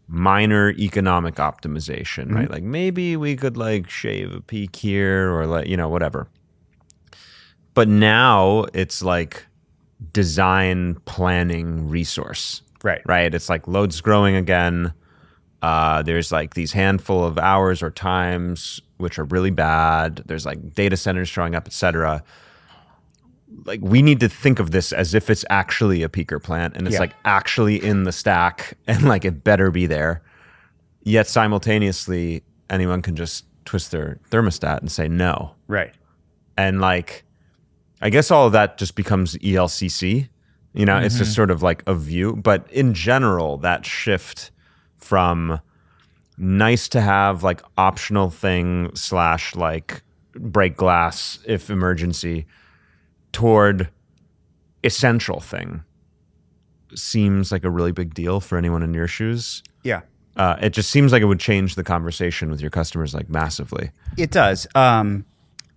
minor economic optimization, right? Like maybe we could like shave a peak here or like, whatever. But now it's like design planning resource. Right. It's like loads growing again. There's like these handful of hours or times which are really bad. There's like data centers showing up, et cetera. Like we need to think of this as if it's actually a peaker plant and it's like actually in the stack and like it better be there. Yet simultaneously, anyone can just twist their thermostat and say no. Right. And like, I guess all of that just becomes ELCC. It's just sort of like a view. But in general, that shift from nice to have like optional thing / like break glass if emergency toward essential thing seems like a really big deal for anyone in your shoes. Yeah. It just seems like it would change the conversation with your customers like massively. It does.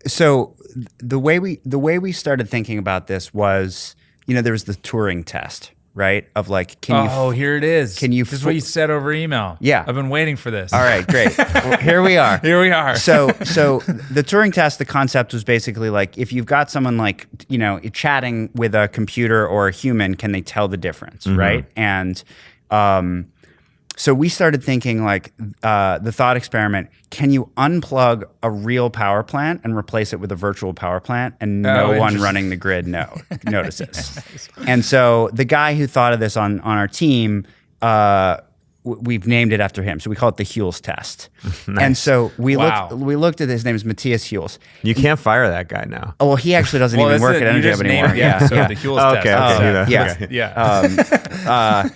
So the way we started thinking about this was, there was the Turing test, right? Of like, here it is. Can you? This is what you said over email. Yeah, I've been waiting for this. All right, great. Well, here we are. So the Turing test, the concept was basically like, if you've got someone like, chatting with a computer or a human, can they tell the difference, right? And so we started thinking like the thought experiment, can you unplug a real power plant and replace it with a virtual power plant and no one running the grid notices? And so the guy who thought of this on our team, we've named it after him. So we call it the Hules test. Nice. And so we looked at his name is Matthias Hules. You can't fire that guy now. Oh, well, he actually doesn't even work at EnergyHub anymore. Yeah. So the Hules test. Yeah.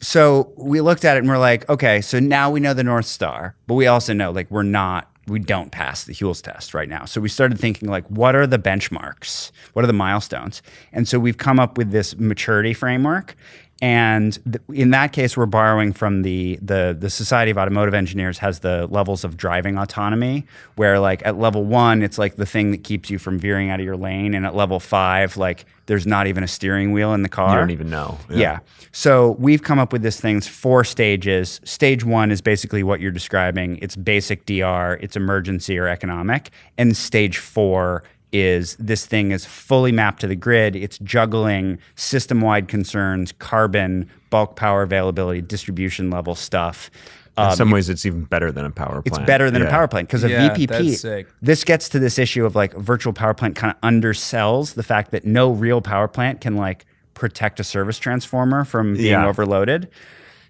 So we looked at it and we're like, okay, so now we know the North Star, but we also know like we don't pass the Hules test right now. So we started thinking like, what are the benchmarks? What are the milestones? And so we've come up with this maturity framework. And in that case, we're borrowing from the Society of Automotive Engineers has the levels of driving autonomy, where like at level 1, it's like the thing that keeps you from veering out of your lane. And at level 5, like there's not even a steering wheel in the car. You don't even know. Yeah. So we've come up with this thing's 4 stages. Stage 1 is basically what you're describing. It's basic DR, it's emergency or economic. And stage 4 is this thing is fully mapped to the grid. It's juggling system-wide concerns, carbon, bulk power availability, distribution level stuff. In some ways, it's even better than a power plant. It's better than a power plant because a that's VPP, sick. this gets to this issue of like a virtual power plant kind of undersells the fact that no real power plant can like protect a service transformer from being overloaded.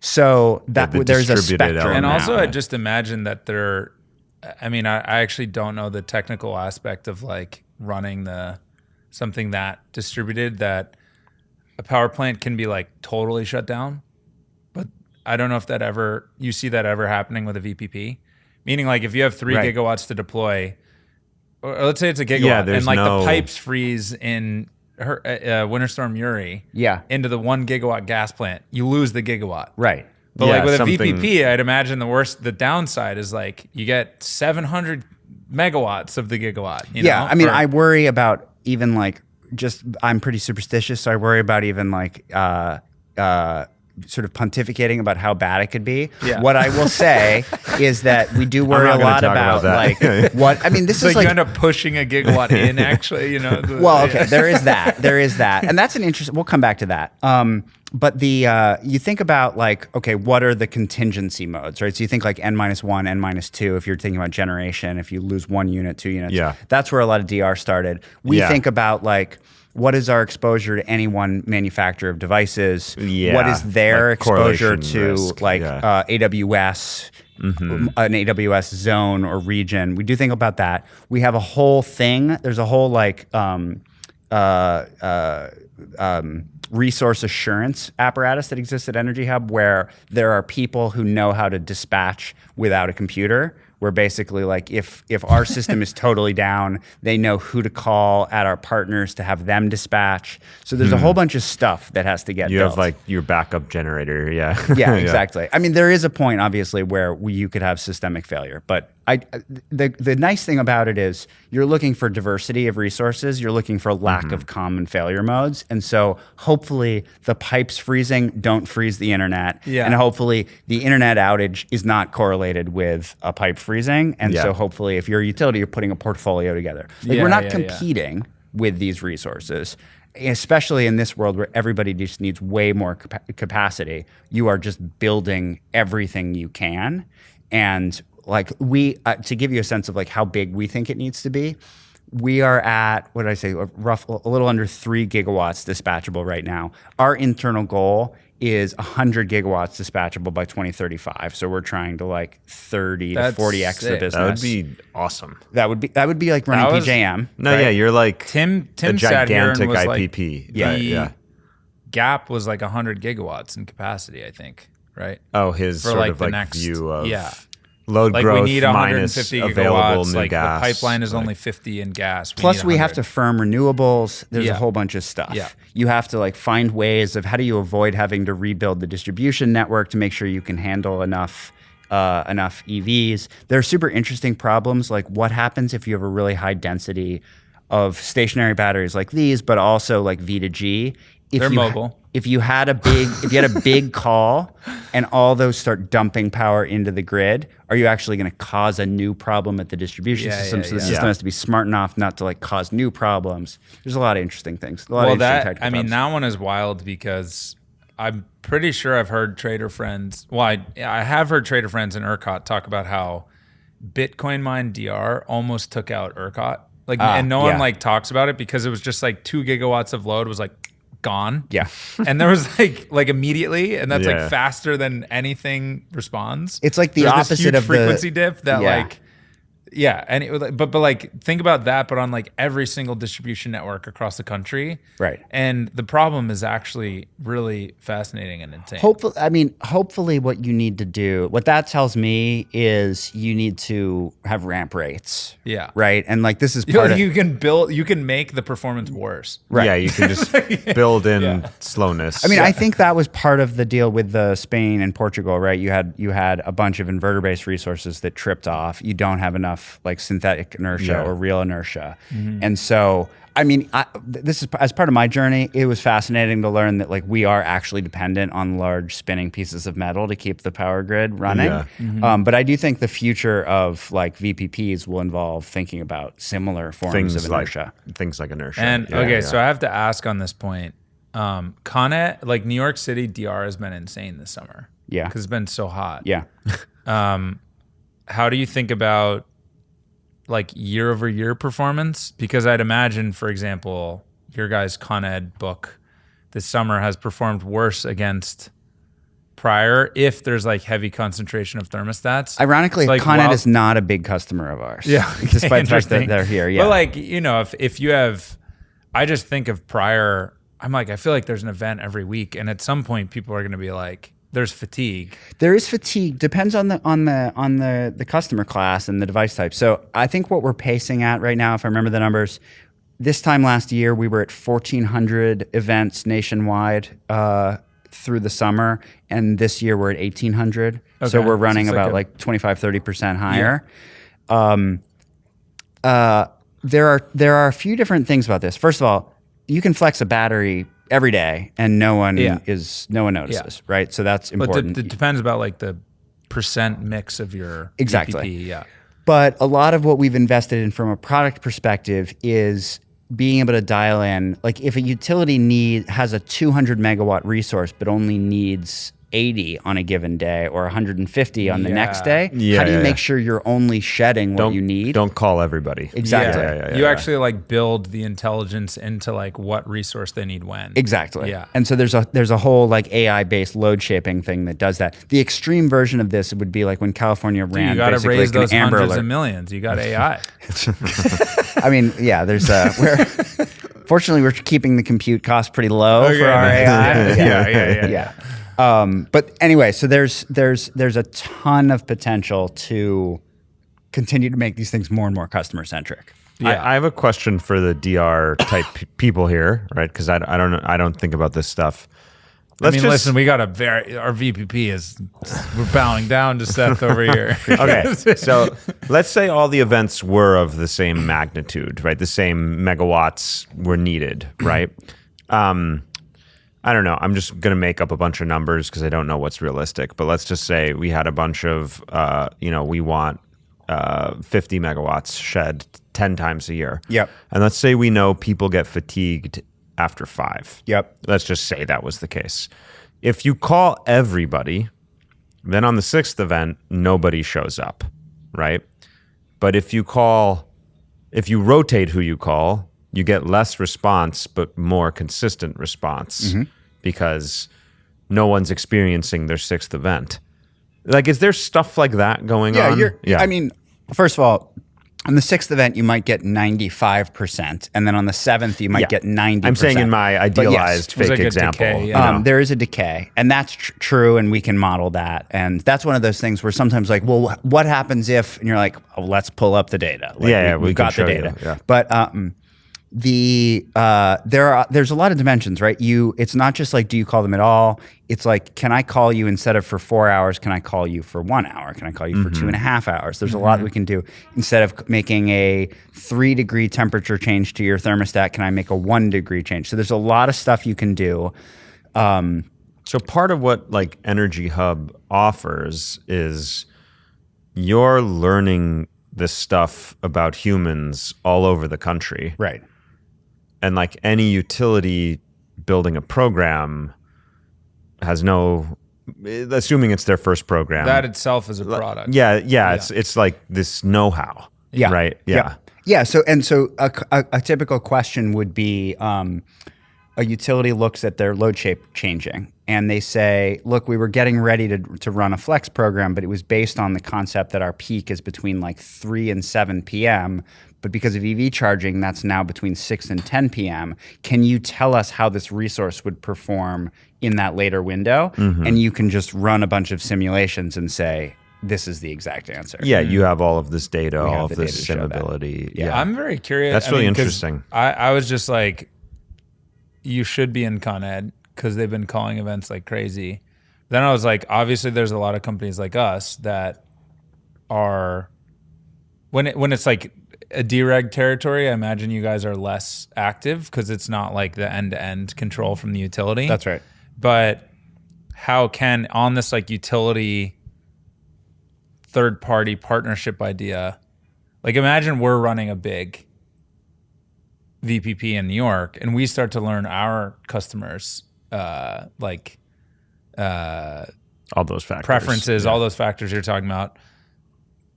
So that there's a spectrum. And also, now. I just imagine that I actually don't know the technical aspect of like running something that distributed, that a power plant can be like totally shut down. But I don't know if you see that ever happening with a VPP. Meaning like if you have 3 gigawatts to deploy, or let's say it's a gigawatt, and like the pipes freeze in Winter Storm Uri into the 1 gigawatt gas plant, you lose the gigawatt. Right. But like with a VPP, I'd imagine the downside is like you get 700 megawatts of the gigawatt. I mean, I worry about even like I'm pretty superstitious, so I worry about even like sort of pontificating about how bad it could be. Yeah. What I will say is that we do worry a lot about like what I mean. This is like you end up pushing a gigawatt in, actually. Well, okay, there is that, and that's an interesting. We'll come back to that. But you think about like, okay, what are the contingency modes, right? So you think like N-1, N-2, if you're thinking about generation, if you lose 1 unit, 2 units, that's where a lot of DR started. We think about like, what is our exposure to any one manufacturer of devices? Yeah, What is their like exposure correlation to risk, AWS, an AWS zone or region? We do think about that. We have a whole thing. There's a whole resource assurance apparatus that exists at EnergyHub where there are people who know how to dispatch without a computer. Where basically like if our system is totally down, they know who to call at our partners to have them dispatch. So there's a whole bunch of stuff that has to get You built. have like your backup generator. Yeah. Yeah, exactly. I mean, there is a point, obviously, where you could have systemic failure. But the nice thing about it is you're looking for diversity of resources. You're looking for lack of common failure modes. And so hopefully the pipes freezing don't freeze the internet. Yeah. And hopefully the internet outage is not correlated with a pipe freezing. And so hopefully if you're a utility, you're putting a portfolio together. Like we're not competing with these resources. Especially in this world where everybody just needs way more capacity, you are just building everything you can. And like to give you a sense of like how big we think it needs to be, we are at, what did I say, a little under 3 gigawatts dispatchable right now. Our internal goal is 100 gigawatts dispatchable by 2035. So we're trying to like 30 to 40x the business. That would be awesome. That would be like running PJM. No, right? yeah, you're like Tim a sat here and gigantic was like, IPP. the gap was like 100 gigawatts in capacity, I think, right? Oh, his For sort like of the like next view of Like load growth we need minus 150 available gigawatts. new Like gas. the pipeline is Like, only 50 in gas. Plus, need we have 100. to firm renewables. There's a Yeah. whole bunch of stuff. Yeah. You have to like find ways of how do you avoid having to rebuild the distribution network to make sure you can handle enough EVs. There are super interesting problems like what happens if you have a really high density of stationary batteries like these, but also like V to G. They're mobile. If you had a big call and all those start dumping power into the grid, are you actually going to cause a new problem at the distribution system? So the system has to be smart enough not to like cause new problems. There's a lot of interesting things. A lot of interesting technical problems. that one is wild because I'm pretty sure I've heard trader friends. Well, I have heard trader friends in ERCOT talk about how Bitcoin mine DR almost took out ERCOT. Like, and no one like talks about it because it was just like 2 gigawatts of load was like gone. Yeah. And there was like immediately, and that's like faster than anything responds. It's like the There's opposite this huge of frequency dip that Yeah. like, yeah. And it was like, but like think about that, but on like every single distribution network across the country. Right. And the problem is actually really fascinating and insane. Hopefully what you need to do, what that tells me is you need to have ramp rates. Yeah. Right. And like this is part of you can make the performance worse. Right. Yeah, you can just build in slowness. I mean, I think that was part of the deal with the Spain and Portugal, right? You had a bunch of inverter-based resources that tripped off. You don't have enough like synthetic inertia or real inertia, and so I mean, this is as part of my journey. It was fascinating to learn that like we are actually dependent on large spinning pieces of metal to keep the power grid running. Yeah. But I do think the future of like VPPs will involve thinking about similar forms of inertia. Things like inertia. And so I have to ask on this point, Con Ed, like New York City DR has been insane this summer. Yeah. Because it's been so hot. Yeah. How do you think about like year over year performance? Because I'd imagine, for example, your guys' Con Ed book this summer has performed worse against prior if there's like heavy concentration of thermostats. Ironically, like, Con Ed is not a big customer of ours. Yeah. Despite the fact that they're here. Yeah. But like, you know, if you have, I just think of prior, I'm like, I feel like there's an event every week. And at some point people are going to be like, there's fatigue. There is fatigue. Depends on the customer class and the device type. So I think what we're pacing at right now, if I remember the numbers, this time last year we were at 1,400 events nationwide through the summer, and this year we're at 1,800. Okay. So we're running So it's about like 25-30% higher. There are a few different things about this. First of all, you can flex a battery every day and no one notices, right? So that's important. But it depends about like the percent mix of your Exactly. VPP, yeah. But a lot of what we've invested in from a product perspective is being able to dial in, like if a utility has a 200 megawatt resource but only needs 80 on a given day or 150 on the next Yeah. day, how do you Yeah. make sure you're only shedding what you need? Don't call everybody. Exactly. You actually like build the intelligence into like what resource they need when. Exactly. Yeah. And so there's a whole like AI based load shaping thing that does that. The extreme version of this would be like when California ran You got to basically raise like an those Amber hundreds Alert. of millions. You got AI. I mean, yeah, fortunately we're keeping the compute cost pretty low for our AI. Yeah. But anyway, so there's a ton of potential to continue to make these things more and more customer centric. I have a question for the DR type people here, right? Because I don't think about this stuff. Listen, we got our VPP is, we're bowing down to Seth over here. Okay, so let's say all the events were of the same magnitude, right? The same megawatts were needed, right? I don't know. I'm just going to make up a bunch of numbers because I don't know what's realistic. But let's just say we had a bunch of, we want 50 megawatts shed 10 times a year. Yep. And let's say we know people get fatigued after 5. Yep. Let's just say that was the case. If you call everybody, then on the 6th event, nobody shows up, right? But if you rotate who you call, you get less response, but more consistent response because no one's experiencing their 6th event. Like, is there stuff like that going on? I mean, first of all, on the 6th event, you might get 95%, and then on the 7th, you might get 90%. I'm saying in my idealized There's fake like a example. decay, yeah. you know? There is a decay, and that's true, and we can model that. And that's one of those things where sometimes, like, well, what happens if? And you're like, oh, let's pull up the data. Like, we've got the data. Yeah. But there's a lot of dimensions, right? It's not just like, do you call them at all? It's like, can I call you instead of for 4 hours? Can I call you for 1 hour? Can I call you for 2.5 hours? There's a lot we can do. Instead of making a 3-degree temperature change to your thermostat, can I make a 1-degree change? So there's a lot of stuff you can do. So part of what like EnergyHub offers is you're learning this stuff about humans all over the country. Right. And like any utility building a program has assuming it's their first program. That itself is a product. Yeah. It's like this know-how. Yeah. Right. Yeah. Yeah. So a typical question would be, a utility looks at their load shape changing and they say, look, we were getting ready to run a flex program, but it was based on the concept that our peak is between like 3 and 7 p.m. But because of EV charging, that's now between 6 and 10 p.m. Can you tell us how this resource would perform in that later window? And you can just run a bunch of simulations and say, this is the exact answer. Yeah. You have all of this data, have all of the this data to show that. simability. Yeah. I'm very curious. That's really 'cause interesting. I was just like, you should be in Con Ed because they've been calling events like crazy. Then I was like, obviously there's a lot of companies like us that are, when it's like a dereg territory, I imagine you guys are less active because it's not like the end-to-end control from the utility. That's right. But how can, on this like utility third-party partnership idea, like imagine we're running a big VPP in New York and we start to learn our customers all those factors. preferences, all those factors you're talking about.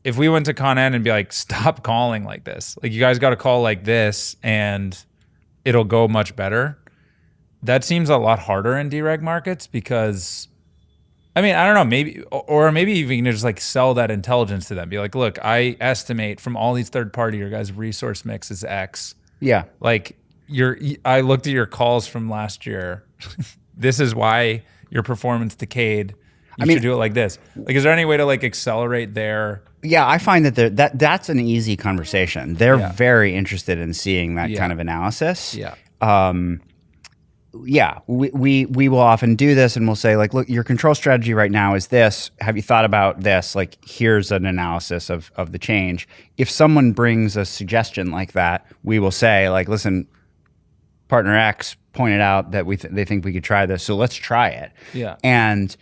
If we went to Con Ed and be like, stop calling like this, like you guys got to call like this and it'll go much better. That seems a lot harder in dereg markets because, I mean, I don't know, maybe even just like sell that intelligence to them. Be like, look, I estimate from all these third party, your guys' resource mix is X. Yeah. Like I looked at your calls from last year. This is why your performance decayed. You should do it like this. Like, is there any way to like accelerate their? Yeah, I find that's an easy conversation. They're very interested in seeing that kind of analysis. Yeah. We will often do this and we'll say like, look, your control strategy right now is this. Have you thought about this? Like, here's an analysis of the change. If someone brings a suggestion like that, we will say like, listen, partner X pointed out that they think we could try this, so let's try it. Yeah. And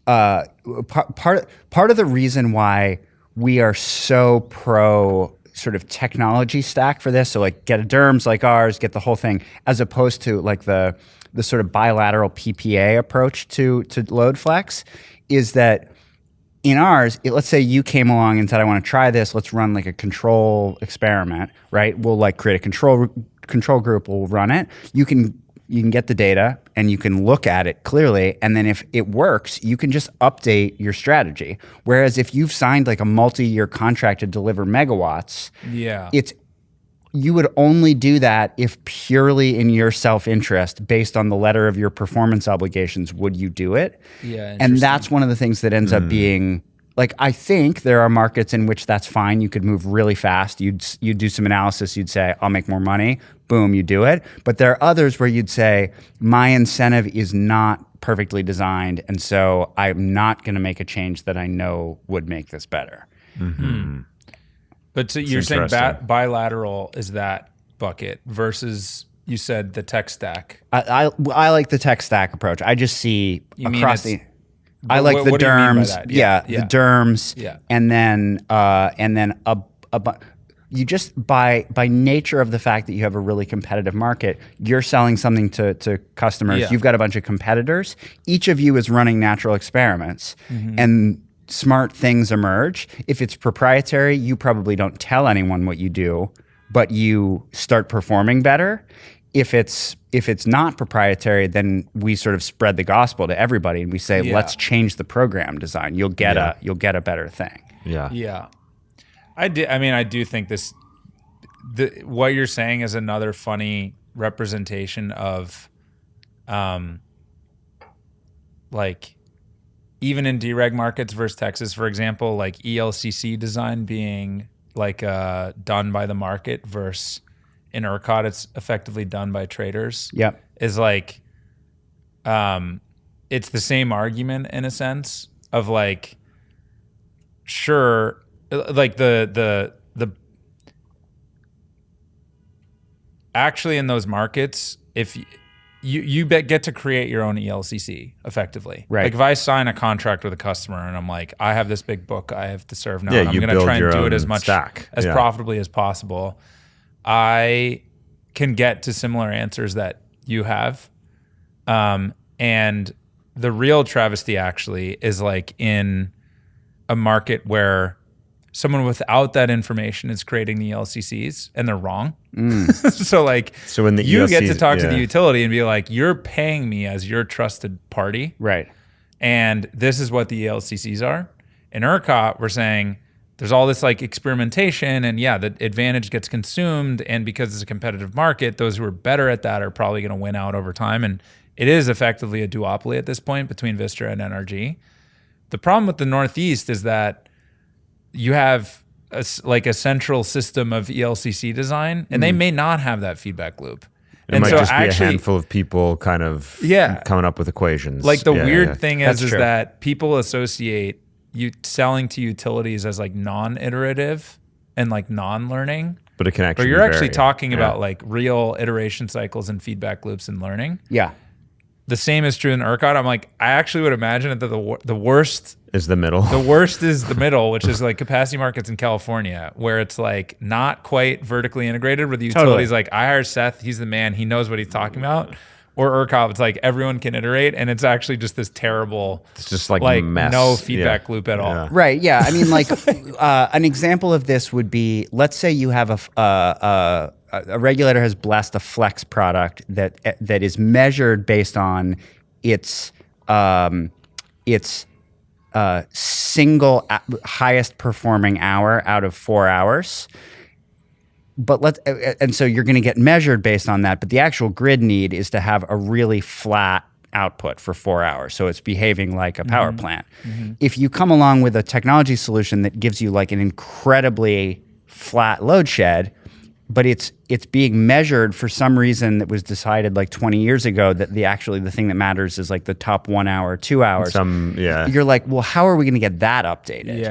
part of the reason why we are so pro sort of technology stack for this, so like get a DERMS like ours, get the whole thing, as opposed to like the the sort of bilateral PPA approach to load flex is that in ours, let's say you came along and said, I want to try this. Let's run like a control experiment, right? We'll like create a control group. We'll run it. You can get the data and you can look at it clearly. And then if it works, you can just update your strategy. Whereas if you've signed like a multi-year contract to deliver megawatts, you would only do that if purely in your self-interest, based on the letter of your performance obligations, would you do it? Yeah, and that's one of the things that ends up being, like, I think there are markets in which that's fine. You could move really fast. You'd do some analysis. You'd say, I'll make more money. Boom, you do it. But there are others where you'd say, my incentive is not perfectly designed, and so I'm not going to make a change that I know would make this better. Mm-hmm. But so you're saying bilateral is that bucket versus, you said, the tech stack. I like the tech stack approach. I just see across the. I like the what do you mean by derms. that? The derms. Yeah. And then you just by nature of the fact that you have a really competitive market, you're selling something to customers. Yeah. You've got a bunch of competitors. Each of you is running natural experiments, and smart things emerge. If it's proprietary, you probably don't tell anyone what you do, but you start performing better. If it's not proprietary, then we sort of spread the gospel to everybody, and we say, let's change the program design. You'll get a better thing. Yeah. I do think what you're saying is another funny representation of, like, even in dereg markets versus Texas, for example, like ELCC design being like done by the market versus in ERCOT, it's effectively done by traders. Yep. Is like, it's the same argument in a sense of like, sure, like the actually in those markets, if you get to create your own ELCC effectively. Right. Like if I sign a contract with a customer and I'm like, I have this big book I have to serve now, and I'm you going to build try and your do it own as much stack. as profitably as possible, I can get to similar answers that you have. And the real travesty actually is like in a market where someone without that information is creating the LCCs and they're wrong. So when the you get to ELCs talk to the utility and be like, you're paying me as your trusted party. Right. And this is what the ELCCs are. In ERCOT, we're saying there's all this like experimentation, and the advantage gets consumed. And because it's a competitive market, those who are better at that are probably going to win out over time. And it is effectively a duopoly at this point between Vistra and NRG. The problem with the Northeast is that you have a central system of ELCC design, and they may not have that feedback loop. It might just be a handful of people kind of coming up with equations. Like the weird thing is that people associate you selling to utilities as like non-iterative and like non-learning. But it can actually But you're actually vary. talking about like real iteration cycles and feedback loops and learning. Yeah. The same is true in ERCOT. I'm like, I actually would imagine that the worst is the middle. The worst is the middle, which is like capacity markets in California, where it's like not quite vertically integrated, where the utility's like, I hire Seth, he's the man, he knows what he's talking about. Or ERCOT, it's like everyone can iterate, and it's actually just this terrible, it's just like mess. No feedback loop at all. Yeah. Right. Yeah. I mean, like an example of this would be, let's say you have a regulator has blessed a flex product that is measured based on its single highest performing hour out of 4 hours. But and so you're going to get measured based on that. But the actual grid need is to have a really flat output for 4 hours. So it's behaving like a power plant. Mm-hmm. If you come along with a technology solution that gives you like an incredibly flat load shed, but it's being measured for some reason that was decided like 20 years ago that the thing that matters is like the top 1 hour, 2 hours. You're like, well, how are we going to get that updated?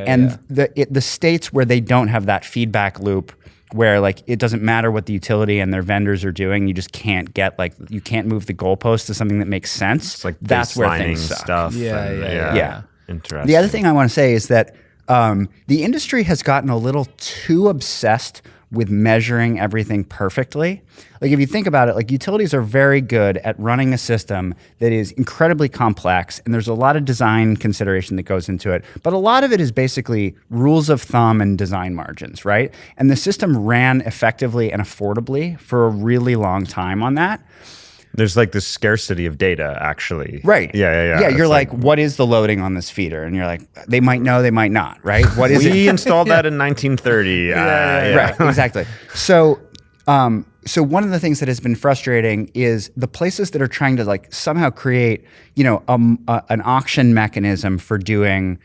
And the states where they don't have that feedback loop, where like it doesn't matter what the utility and their vendors are doing, you just can't get you can't move the goalpost to something that makes sense. It's like that's where things suck. Stuff. Yeah. Interesting. The other thing I want to say is that the industry has gotten a little too obsessed with measuring everything perfectly. Like if you think about it, like utilities are very good at running a system that is incredibly complex, and there's a lot of design consideration that goes into it. But a lot of it is basically rules of thumb and design margins, right? And the system ran effectively and affordably for a really long time on that. There's like this scarcity of data, actually. Right. Yeah. Yeah, you're like, what is the loading on this feeder? And you're like, they might know, they might not, right? What is we it? installed that in 1930. Right, exactly. So one of the things that has been frustrating is the places that are trying to like somehow create, an auction mechanism for doing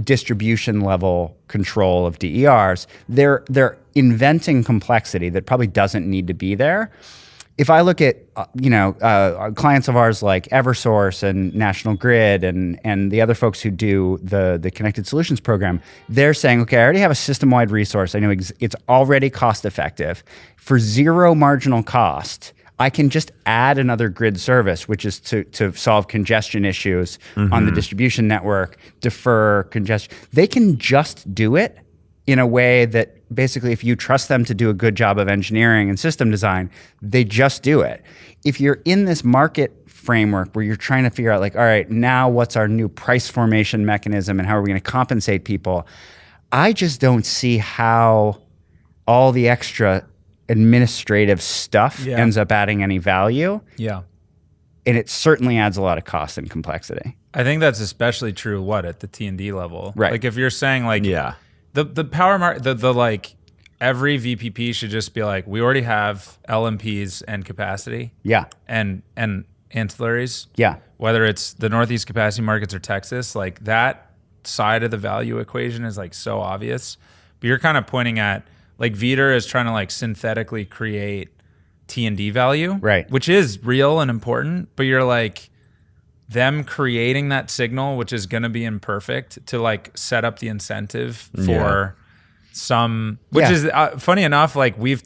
distribution level control of DERs. They're inventing complexity that probably doesn't need to be there. If I look at clients of ours like Eversource and National Grid and the other folks who do the Connected Solutions program, they're saying, okay, I already have a system-wide resource. I know it's already cost-effective. For zero marginal cost, I can just add another grid service, which is to solve congestion issues on the distribution network, defer congestion. They can just do it in a way that basically if you trust them to do a good job of engineering and system design, they just do it. If you're in this market framework where you're trying to figure out like, all right, now what's our new price formation mechanism and how are we going to compensate people? I just don't see how all the extra administrative stuff ends up adding any value. Yeah. And it certainly adds a lot of cost and complexity. I think that's especially true, at the T&D level. Right. Like if you're saying like, the power market, the like every VPP should just be like, we already have LMPs and capacity. Yeah. And ancillaries. Yeah. Whether it's the Northeast capacity markets or Texas, like that side of the value equation is like so obvious. But you're kind of pointing at like VDER is trying to like synthetically create T&D value. Right. Which is real and important, but you're like, them creating that signal, which is going to be imperfect, to like set up the incentive for some, which is funny enough. Like we've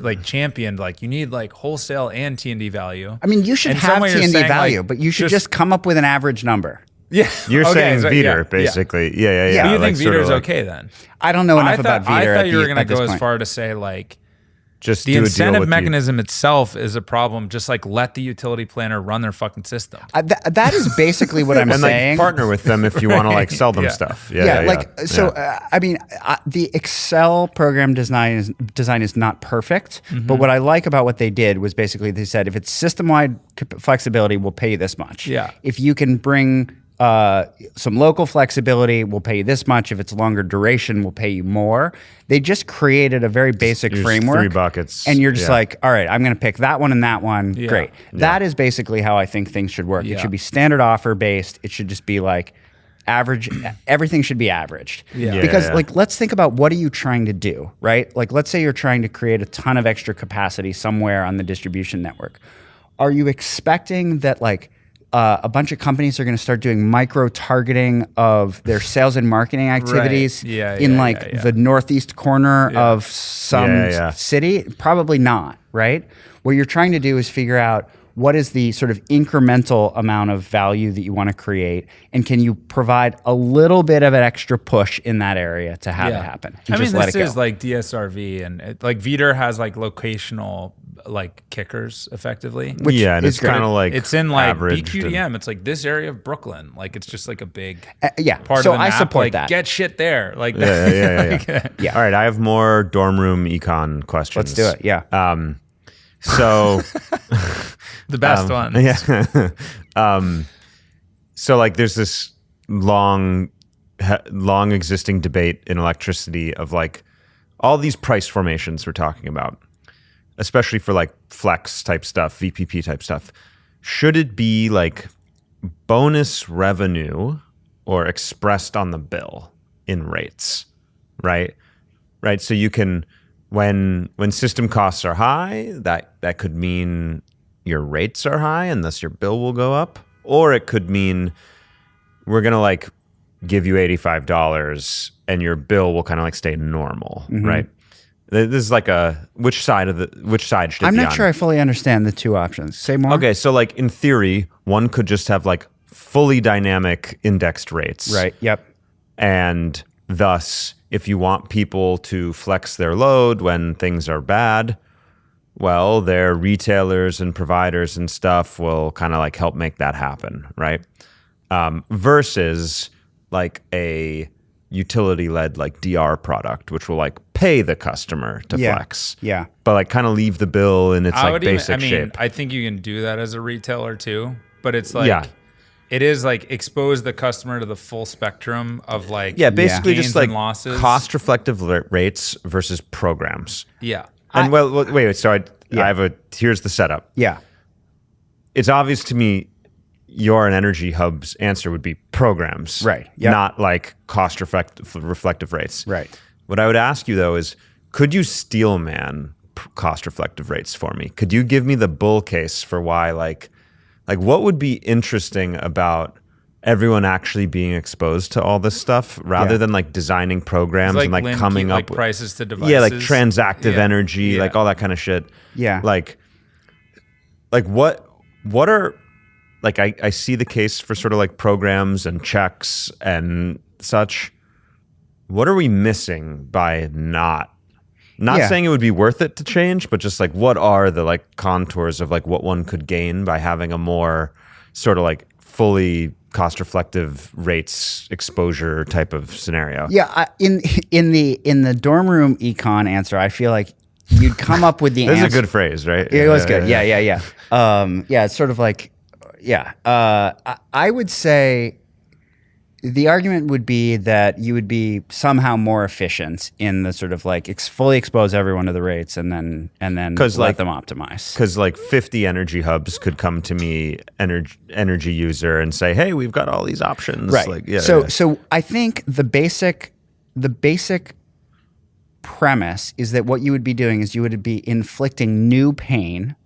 like championed, like you need like wholesale and T&D value. I mean, you should In have some way you're T&D saying, value, like, but you should just come up with an average number. Yeah, You're saying so- VDER, yeah, basically. Yeah. Yeah. Do you like, think sort VDER of is like, okay then? I don't know enough I about VDER. thought you were going to go as point. far to say like Just the do a deal incentive with mechanism itself is a problem. Just like let the utility planner run their fucking system. That is basically what I'm and saying. like partner with them if you want to like sell them stuff. I mean, the Excel program design is not perfect, but what I like about what they did was basically they said if it's system-wide flexibility, we'll pay you this much. Yeah. If you can bring some local flexibility, we'll pay you this much. If it's longer duration, we'll pay you more. They just created a very basic framework. 3 buckets. And you're just like, all right, I'm going to pick that one and that one. Yeah. Great. That is basically how I think things should work. Yeah. It should be standard offer based. It should just be like average. Everything should be averaged. Yeah. Because like, let's think about what are you trying to do, right? Like, let's say you're trying to create a ton of extra capacity somewhere on the distribution network. Are you expecting that like a bunch of companies are going to start doing micro-targeting of their sales and marketing activities in the northeast corner of some city? Probably not, right? What you're trying to do is figure out what is the sort of incremental amount of value that you want to create, and can you provide a little bit of an extra push in that area to have it happen? I mean, this is like DSRV, and like VDER has like locational like kickers effectively. Which and is it's kind of like it's in like averaged BQDM. It's like this area of Brooklyn. Like it's just like a big So part of the I map. support like, that. Get shit there. Like Yeah. All right, I have more dorm room econ questions. Let's do it. Yeah. So the best one. Yeah. So like there's this long existing debate in electricity of like all these price formations we're talking about, especially for like flex type stuff, VPP type stuff. Should it be like bonus revenue or expressed on the bill in rates, right? Right. So you can, when system costs are high, that could mean your rates are high and thus your bill will go up. Or it could mean we're going to like give you $85 and your bill will kind of like stay normal, right? This is like which side should it be on? I'm not sure I fully understand the two options. Say more. Okay, so like in theory, one could just have like fully dynamic indexed rates. Right. Yep. And thus, if you want people to flex their load when things are bad, well, their retailers and providers and stuff will kind of like help make that happen, right? Versus like a utility-led like DR product, which will like pay the customer to flex. Yeah. But like kind of leave the bill in its like basic shape. I think you can do that as a retailer too, but it's like, it is like expose the customer to the full spectrum of like basically gains just like and losses. cost-reflective rates versus programs. Yeah. And wait. So here's the setup. Yeah. It's obvious to me your and EnergyHub's answer would be programs, right? Yep. Not like cost-reflective rates, right? What I would ask you though is, could you steel man cost-reflective rates for me? Could you give me the bull case for why, like what would be interesting about everyone actually being exposed to all this stuff rather than like designing programs and like Lynn coming up like with prices to devices. Yeah, like transactive energy, like all that kind of shit. Yeah. Like what are like I see the case for sort of like programs and checks and such. What are we missing by not saying it would be worth it to change, but just like what are the like contours of like what one could gain by having a more sort of like fully cost-reflective rates exposure type of scenario? Yeah, in the dorm room econ answer, I feel like you'd come up with the This answer. is a good phrase, right? It was good. Yeah. It's sort of like, I would say the argument would be that you would be somehow more efficient in the sort of like fully expose everyone to the rates and then let them optimize. Because like 50 energy hubs could come to me, energy user, and say, "Hey, we've got all these options." Right. Like, So I think the basic premise is that what you would be doing is you would be inflicting new pain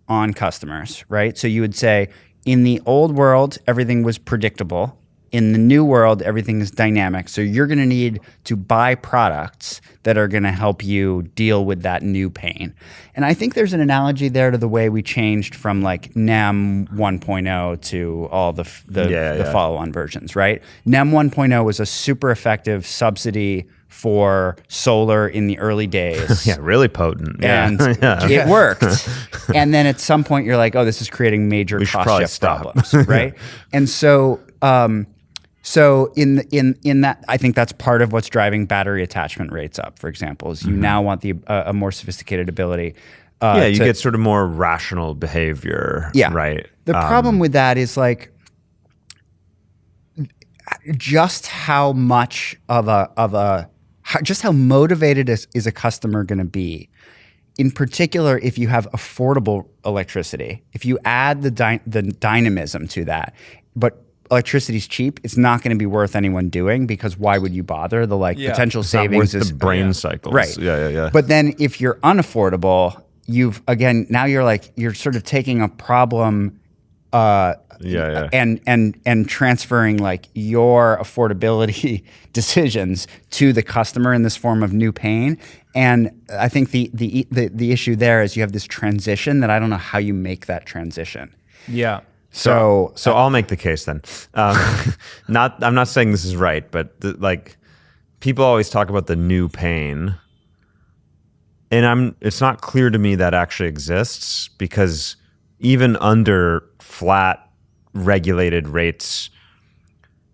on customers, right? So you would say, in the old world, everything was predictable. In the new world, everything is dynamic. So you're going to need to buy products that are going to help you deal with that new pain. And I think there's an analogy there to the way we changed from like NEM 1.0 to all the follow-on versions, right? NEM 1.0 was a super effective subsidy for solar in the early days. Yeah, really potent. And it worked. And then at some point you're like, oh, this is creating major cost shift problems, right? And so in that, I think that's part of what's driving battery attachment rates up, for example, is you now want a more sophisticated ability. You get sort of more rational behavior, right? The problem with that is like just how much just how motivated is a customer going to be? In particular, if you have affordable electricity, if you add the dynamism to that, but electricity's cheap, it's not going to be worth anyone doing, because why would you bother? The potential savings is the brain cycles. Right. Yeah. But then if you're unaffordable, now you're sort of taking a problem and transferring like your affordability decisions to the customer in this form of new pain. And I think the issue there is you have this transition that I don't know how you make that transition. Yeah. So I'll make the case then. I'm not saying this is right, but people always talk about the new pain, and it's not clear to me that actually exists, because even under flat regulated rates,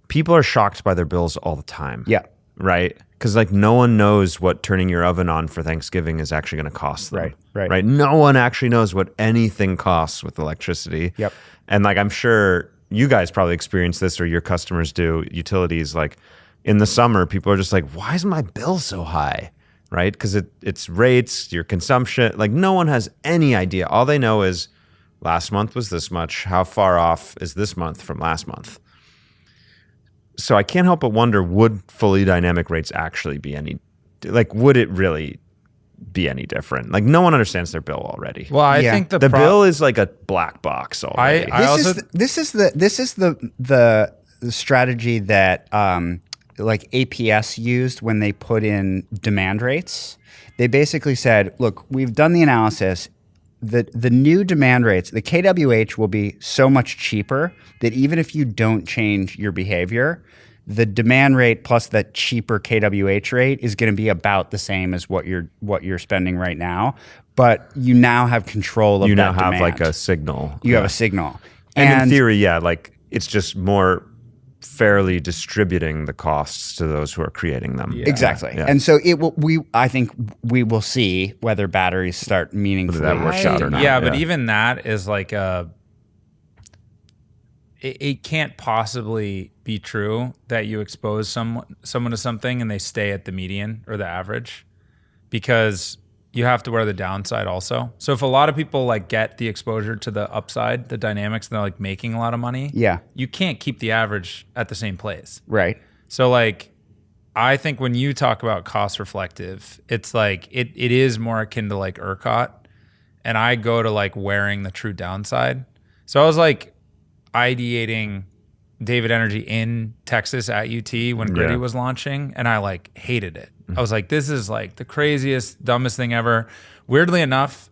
people are shocked by their bills all the time. Yeah. Right? Because no one knows what turning your oven on for Thanksgiving is actually going to cost them. Right. No one actually knows what anything costs with electricity. Yep. And I'm sure you guys probably experience this, or your customers do, utilities. In the summer, people are just like, why is my bill so high? Right? Because it's rates, your consumption. No one has any idea. All they know is last month was this much. How far off is this month from last month? So I can't help but wonder, would fully dynamic rates actually be would it really be any different? No one understands their bill already. Well, I think the bill is like a black box already. This is the strategy that APS used when they put in demand rates. They basically said, look, we've done the analysis. The new demand rates, the KWH will be so much cheaper that even if you don't change your behavior, the demand rate plus the cheaper kWh rate is going to be about the same as what you're spending right now. But you now have control of You that now have demand. like a signal. You have a signal. And in theory, yeah, like it's just more fairly distributing the costs to those who are creating them. Exactly. Yeah. And so I think we will see whether batteries start meaningfully. Whether that works out or not. Yeah, but even that is like it can't possibly be true that you expose someone to something and they stay at the median or the average, because you have to wear the downside also. So if a lot of people like get the exposure to the upside, the dynamics, and they're like making a lot of money, you can't keep the average at the same place. Right. So like, I think when you talk about cost reflective, it's like it is more akin to like ERCOT, and I go to like wearing the true downside. So I was like ideating David Energy in Texas at UT when Gritty was launching, and I like hated it. I was like, this is like the craziest, dumbest thing ever. Weirdly enough,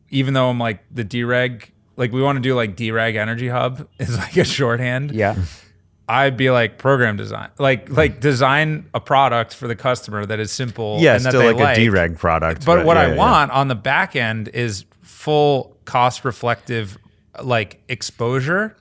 even though I'm like the dereg, like we want to do like dereg EnergyHub is like a shorthand. Yeah. I'd be like program design, like design a product for the customer that is simple. Yeah, and that still they like a dereg product. But what I want on the back end is full cost reflective like exposure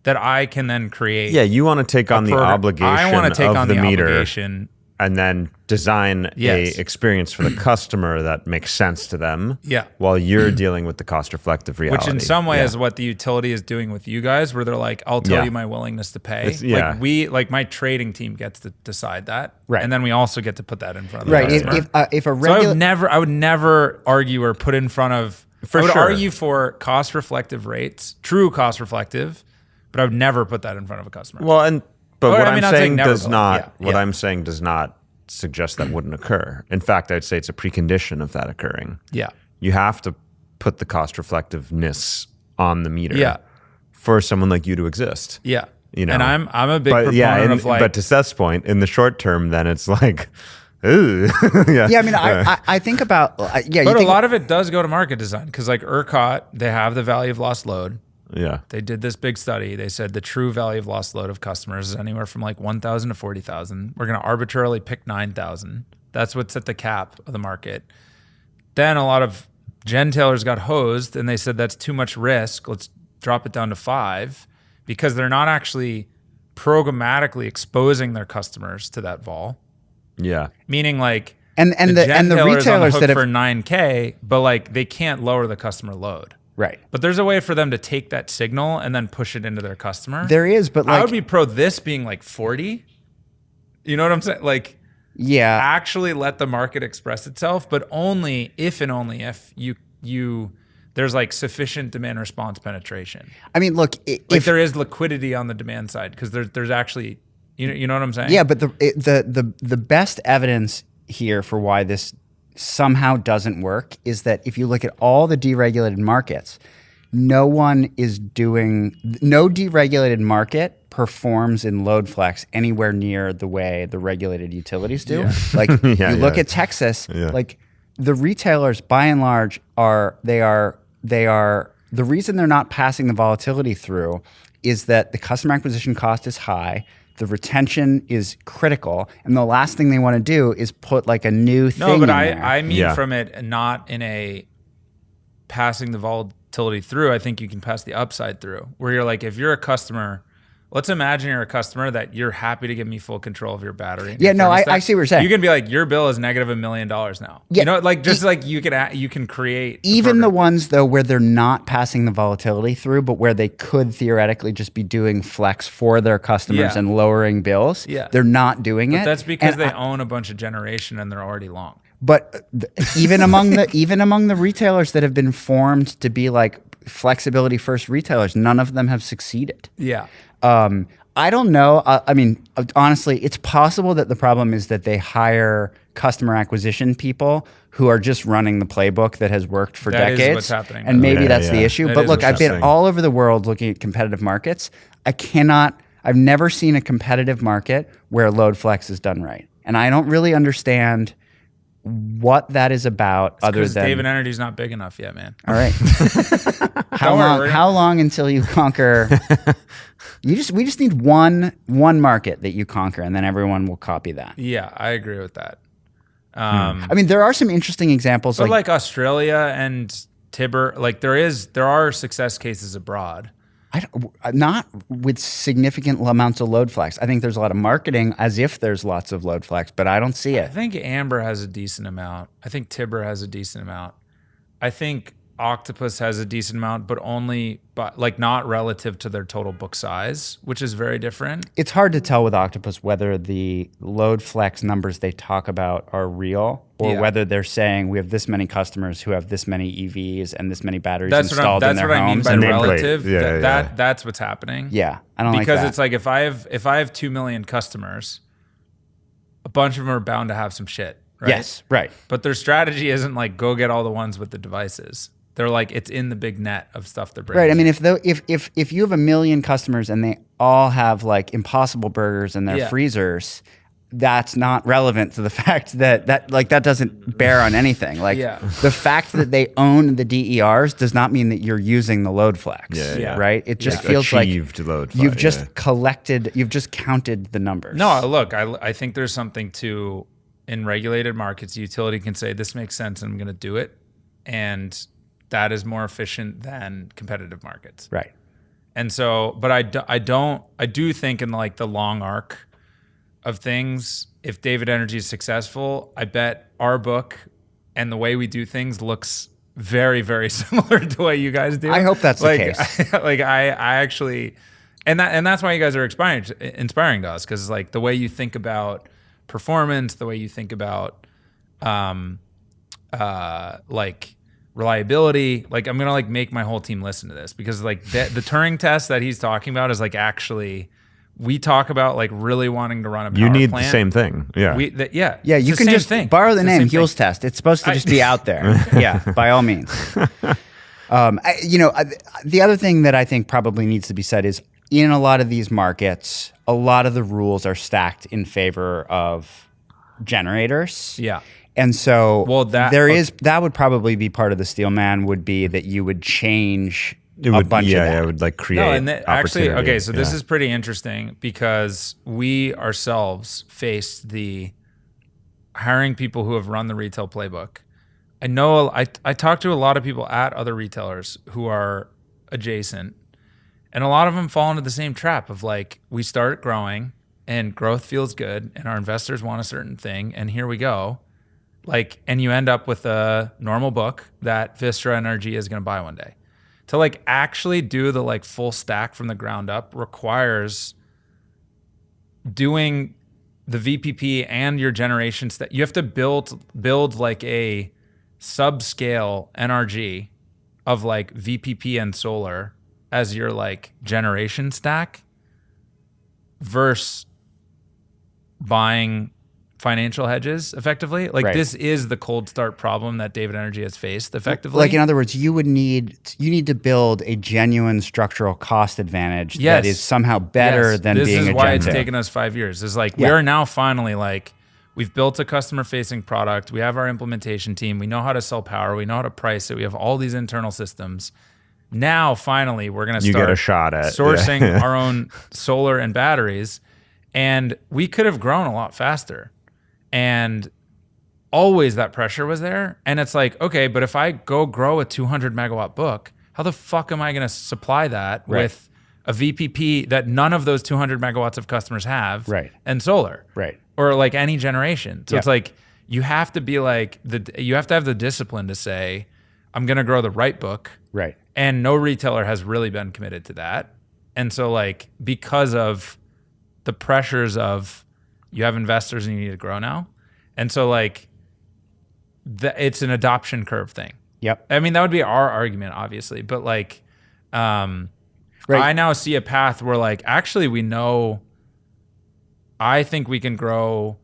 that I can then create. Yeah, you want to take on the obligation I want to take of on the meter obligation. and then design a experience for the customer that makes sense to them. Yeah. While you're dealing with the cost reflective reality. Which in some way is what the utility is doing with you guys, where they're like, I'll tell you my willingness to pay. Like my trading team gets to decide that. Right. And then we also get to put that in front of the Right. customer. If a So regular, I would never argue or put in front of. I would argue for cost reflective rates, true cost reflective, but I would never put that in front of a customer. Well, what I'm saying does not. Yeah. I'm saying does not suggest that wouldn't occur. In fact, I'd say it's a precondition of that occurring. Yeah. You have to put the cost reflectiveness on the meter. For someone like you to exist. Yeah. You know. And I'm a big proponent of like. But to Seth's point, in the short term, then it's like. Ooh. I mean, I think about But a lot of it does go to market design, because like ERCOT, they have the value of lost load. Yeah. They did this big study. They said the true value of lost load of customers is anywhere from like 1,000 to 40,000. We're going to arbitrarily pick 9,000. That's what's at the cap of the market. Then a lot of gentailers got hosed, and they said that's too much risk. Let's drop it down to 5, because they're not actually programmatically exposing their customers to that vol. Yeah. Meaning like and the retailers that have for 9K, but like they can't lower the customer load. Right. But there's a way for them to take that signal and then push it into their customer. There is, but like I would be pro this being like 40. You know what I'm saying? Like actually let the market express itself, but only if you there's like sufficient demand response penetration. I mean, look, if there is liquidity on the demand side, because there's actually you know what I'm saying? Yeah, but the best evidence here for why this somehow doesn't work is that if you look at all the deregulated markets, no deregulated market performs in load flex anywhere near the way the regulated utilities do. Yeah. Like you look at Texas, like the retailers by and large are the reason they're not passing the volatility through is that the customer acquisition cost is high. The retention is critical, and the last thing they want to do is put like a new thing. No, but in there. I mean from it, not in a passing the volatility through. I think you can pass the upside through, where you're like, if you're a customer, let's imagine you're a customer that you're happy to give me full control of your battery. Yeah, no, I see what you're saying. You can be like, your bill is negative $1 million now. Yeah, you know, like just like you can create even the ones though where they're not passing the volatility through, but where they could theoretically just be doing flex for their customers and lowering bills. Yeah, they're not doing it. That's because they own a bunch of generation and they're already long. But even among the retailers that have been formed to be like flexibility first retailers, none of them have succeeded. Yeah. I don't know. I mean, honestly, it's possible that the problem is that they hire customer acquisition people who are just running the playbook that has worked for decades. That is what's happening. And maybe that's the issue. That but look, I've been happening. all over the world looking at competitive markets. I've never seen a competitive market where load flex is done right. And I don't really understand what that is about, other Because than David Energy's not big enough yet, man. all right. Don't worry. How long until you conquer? We just need one market that you conquer, and then everyone will copy that. Yeah, I agree with that. I mean, there are some interesting examples, But like Australia and Tibber, like there are success cases abroad. not with significant amounts of load flex. I think there's a lot of marketing as if there's lots of load flex, but I don't see I it. think Amber has a decent amount. I think Tibber has a decent amount. I think Octopus has a decent amount, but like not relative to their total book size, which is very different. It's hard to tell with Octopus whether the load flex numbers they talk about are real or whether they're saying we have this many customers who have this many EVs and this many batteries installed in their homes. That's what I mean by Nameplate. relative. That's what's happening. Yeah, I don't Because like that. it's like if I have 2 million customers, a bunch of them are bound to have some shit, right? Yes, right. But their strategy isn't like go get all the ones with the devices. They're like it's in the big net of stuff they're bringing. Right. I mean, if you have 1 million customers and they all have like Impossible Burgers in their freezers, that's not relevant to the fact that doesn't bear on anything. Like the fact that they own the DERs does not mean that you're using the load flex. Yeah. Right. It just Like feels like achieved load flex, you've just you've just counted the numbers. No, look, I think there's something to in regulated markets. Utility can say this makes sense and I'm going to do it, and that is more efficient than competitive markets. Right. And so, but I do think in like the long arc of things, if David Energy is successful, I bet our book and the way we do things looks very, very similar to what you guys do. I hope that's the case. I actually, and that's why you guys are inspiring to us, because like the way you think about performance, the way you think about like reliability, like I'm gonna like make my whole team listen to this, because like the Turing test that he's talking about is like actually we talk about like really wanting to run a power You need plant. the same thing. Yeah. Yeah, it's you the can same just thing. borrow the It's name same Heels thing. Test. It's supposed to just be out there. Yeah, by all means. The other thing that I think probably needs to be said is in a lot of these markets, a lot of the rules are stacked in favor of generators. Yeah. And so that would probably be part of the steel man, would be that you would change a bunch of that. It would like create No, and actually, opportunity. okay, so this is pretty interesting because we ourselves faced the hiring people who have run the retail playbook. I know I talked to a lot of people at other retailers who are adjacent, and a lot of them fall into the same trap of like, we start growing and growth feels good and our investors want a certain thing, and here we go. Like, and you end up with a normal book that Vistra Energy is going to buy one day. To like actually do the like full stack from the ground up requires doing the VPP and your generations that you have to build like a subscale NRG of like VPP and solar as your like generation stack versus buying financial hedges effectively. Like this is the cold start problem that David Energy has faced effectively. Like in other words, you need to build a genuine structural cost advantage that is somehow better than being a This is gen why it's 2. taken us 5 years. It's like we are now finally like, we've built a customer facing product. We have our implementation team. We know how to sell power. We know how to price it. We have all these internal systems. Now, finally, we're going to start get a shot at sourcing our own solar and batteries. And we could have grown a lot faster. And always that pressure was there. And it's like, okay, but if I go grow a 200 megawatt book, how the fuck am I going to supply that with a VPP that none of those 200 megawatts of customers have and solar? Right. Or like any generation. So it's like, you have to be like, you have to have the discipline to say, I'm going to grow the right book. Right. And no retailer has really been committed to that. And so like, because of the pressures of, you have investors and you need to grow now. And so like, it's an adoption curve thing. Yep. I mean, that would be our argument, obviously. But like, I now see a path where like, actually we know, I think we can grow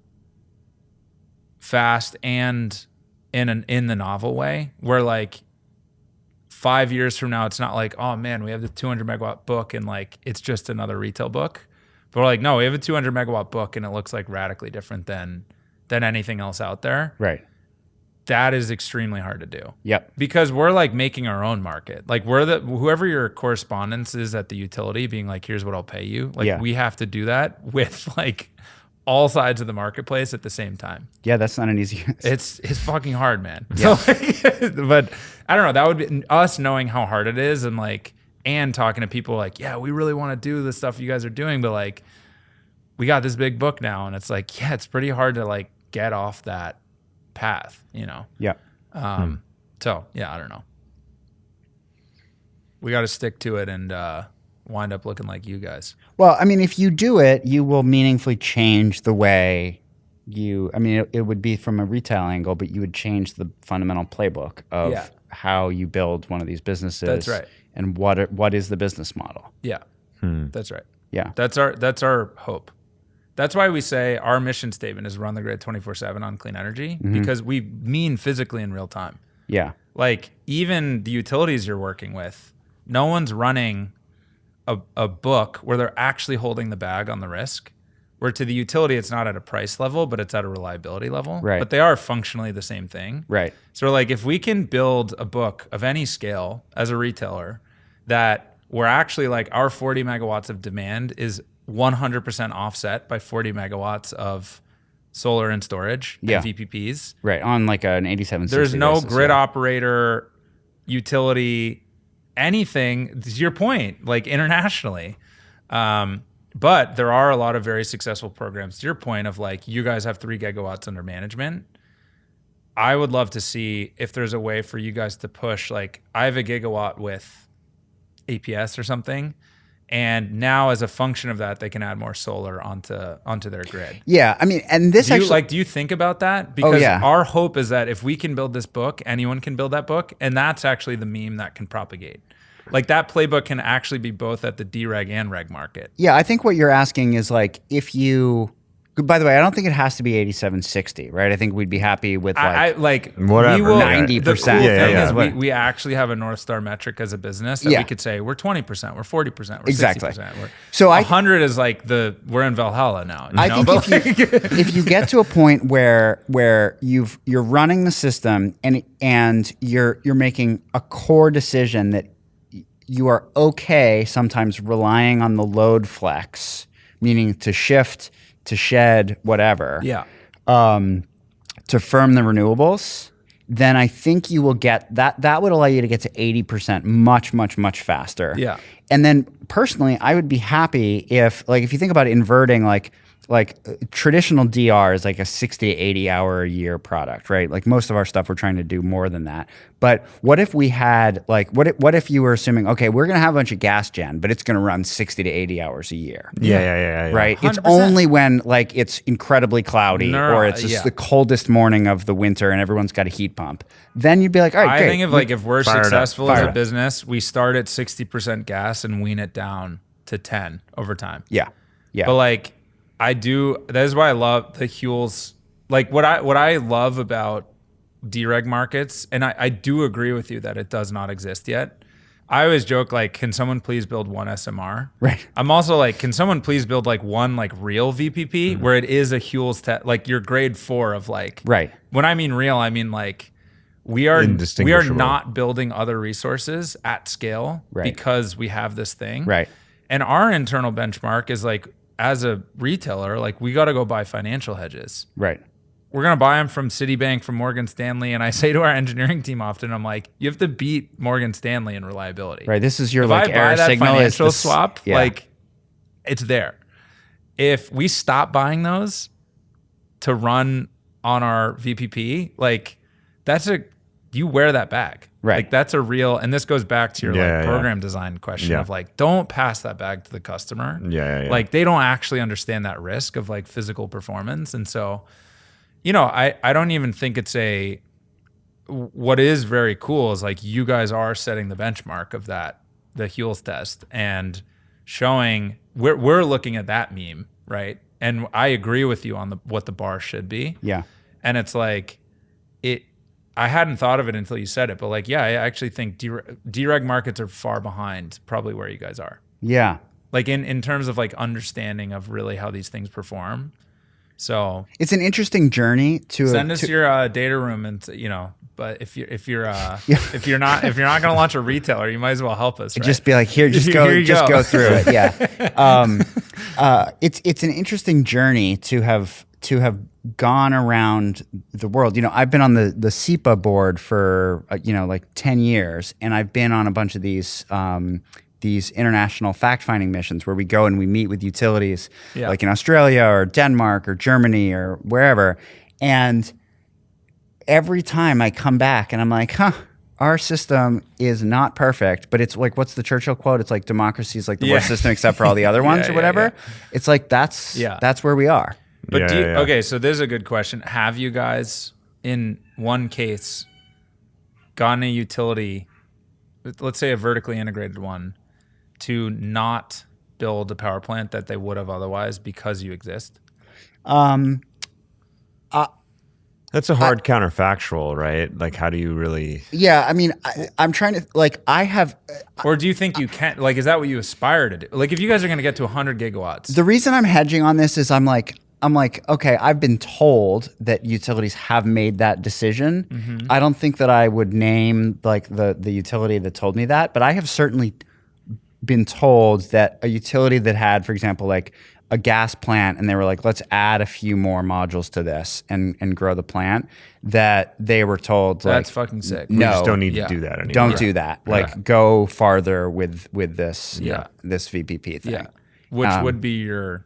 fast and in the novel way, where like 5 years from now, it's not like, oh man, we have the 200 megawatt book and like, it's just another retail book. But we're like, no, we have a 200 megawatt book and it looks like radically different than anything else out there. Right. that is extremely hard to do. Yep. Because we're like making our own market. Like we're whoever your correspondence is at the utility being like, here's what I'll pay you. Like we have to do that with like all sides of the marketplace at the same time. Yeah, that's not an easy. It's fucking hard, man. Yeah. So, like, but I don't know. That would be us knowing how hard it is, and like, and talking to people like, yeah, we really want to do the stuff you guys are doing, but like, we got this big book now, and it's like, yeah, it's pretty hard to like get off that path, you know? Yeah. So yeah, I don't know. We got to stick to it and wind up looking like you guys. Well, I mean, if you do it, you will meaningfully change the way I mean, it would be from a retail angle, but you would change the fundamental playbook of how you build one of these businesses. That's right. And what is the business model? Yeah. That's right. Yeah. That's our hope. That's why we say our mission statement is run the grid 24/7 on clean energy, because we mean physically in real time. Yeah. Like even the utilities you're working with, no one's running a book where they're actually holding the bag on the risk. Where to the utility, it's not at a price level, but it's at a reliability level. Right. But they are functionally the same thing. Right. So like if we can build a book of any scale as a retailer that we're actually like our 40 megawatts of demand is 100% offset by 40 megawatts of solar and storage and VPPs. Right. On like an 8760 There's no basis, grid operator, utility, anything, to your point, like internationally. But there are a lot of very successful programs, to your point of like, you guys have 3 gigawatts under management. I would love to see if there's a way for you guys to push, like I have a gigawatt with APS or something. And now as a function of that, they can add more solar onto their grid. Yeah. I mean, and this do you think about that? Because our hope is that if we can build this book, anyone can build that book. And that's actually the meme that can propagate. Like that playbook can actually be both at the dereg and reg market. Yeah, I think what you're asking is like if you. By the way, I don't think it has to be 8760, right? I think we'd be happy with like whatever, 90%. The cool thing is we actually have a North Star metric as a business that we could say we're 20%, we're 40%, we're 60%. So 100 is like we're in Valhalla now. I think if you get to a point where you're running the system and you're making a core decision that you are okay sometimes relying on the load flex, meaning to shift, to shed, whatever, to firm the renewables, then I think you will get that would allow you to get to 80% much, much, much faster. Yeah. And then personally, I would be happy if you think about inverting like traditional DR is like a 60 to 80 hour a year product, right? Like most of our stuff, we're trying to do more than that. But what if we had what if you were assuming, okay, we're going to have a bunch of gas gen, but it's going to run 60 to 80 hours a year. Yeah. Right. 100%. It's only when like it's incredibly cloudy or it's just the coldest morning of the winter and everyone's got a heat pump. Then you'd be like, all right, great. I think if we're successful as a business, we start at 60% gas and wean it down to 10 over time. Yeah. But like, that is why I love the Huels. Like what I love about dereg markets, and I do agree with you that it does not exist yet. I always joke like, can someone please build one SMR? Right. I'm also like, can someone please build like one like real VPP where it is a Huels like your grade 4 of like. Right. When I mean real, I mean like we are not building other resources at scale because we have this thing. Right. And our internal benchmark is like, as a retailer, like we got to go buy financial hedges. Right. We're going to buy them from Citibank, from Morgan Stanley. And I say to our engineering team often, I'm like, you have to beat Morgan Stanley in reliability. Right. This is your if like I air buy that signal financial swap, like it's there. If we stop buying those to run on our VPP, like you wear that bag. Right. Like that's a real, and this goes back to your program design question of like, don't pass that bag to the customer. Like they don't actually understand that risk of like physical performance. And so, I don't even think it's what is very cool is like you guys are setting the benchmark of that, the Huels test and showing we're looking at that meme. Right. And I agree with you on what the bar should be. Yeah. And it's like, I hadn't thought of it until you said it, but like, I actually think dereg markets are far behind probably where you guys are. Yeah. Like in terms of like understanding of really how these things perform, So It's an interesting journey to send us your data room, and But if you're not going to launch a retailer, you might as well help us. Right? Just be like, here, just go, go through it. Yeah. It's an interesting journey to have gone around the world. I've been on the SEPA board for like 10 years, and I've been on a bunch of these international fact-finding missions where we go and we meet with utilities, like in Australia or Denmark or Germany or wherever, and every time I come back and I'm like, our system is not perfect, but it's like, what's the Churchill quote? It's like democracy is like the worst system except for all the other ones or whatever. Yeah. It's like, that's where we are. But okay, so this is a good question. Have you guys, in one case, gotten a utility, let's say a vertically integrated one, to not build a power plant that they would have otherwise because you exist? That's a hard counterfactual, right? Like, how do you really? Yeah, I mean, I'm trying to, like, I have. Or do you think you can? Like, is that what you aspire to do? Like, if you guys are going to get to 100 gigawatts. The reason I'm hedging on this is I'm like, okay, I've been told that utilities have made that decision. Mm-hmm. I don't think that I would name like the utility that told me that, but I have certainly been told that a utility that had, for example, like a gas plant, and they were like, let's add a few more modules to this and grow the plant, that they were told, that's like, fucking sick. We just don't need to do that anymore. Don't do that. Like, go farther with this this VPP thing. Yeah. Which would be your...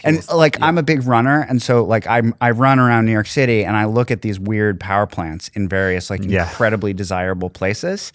And like, I'm a big runner, and so like I run around New York City, and I look at these weird power plants in various like incredibly desirable places,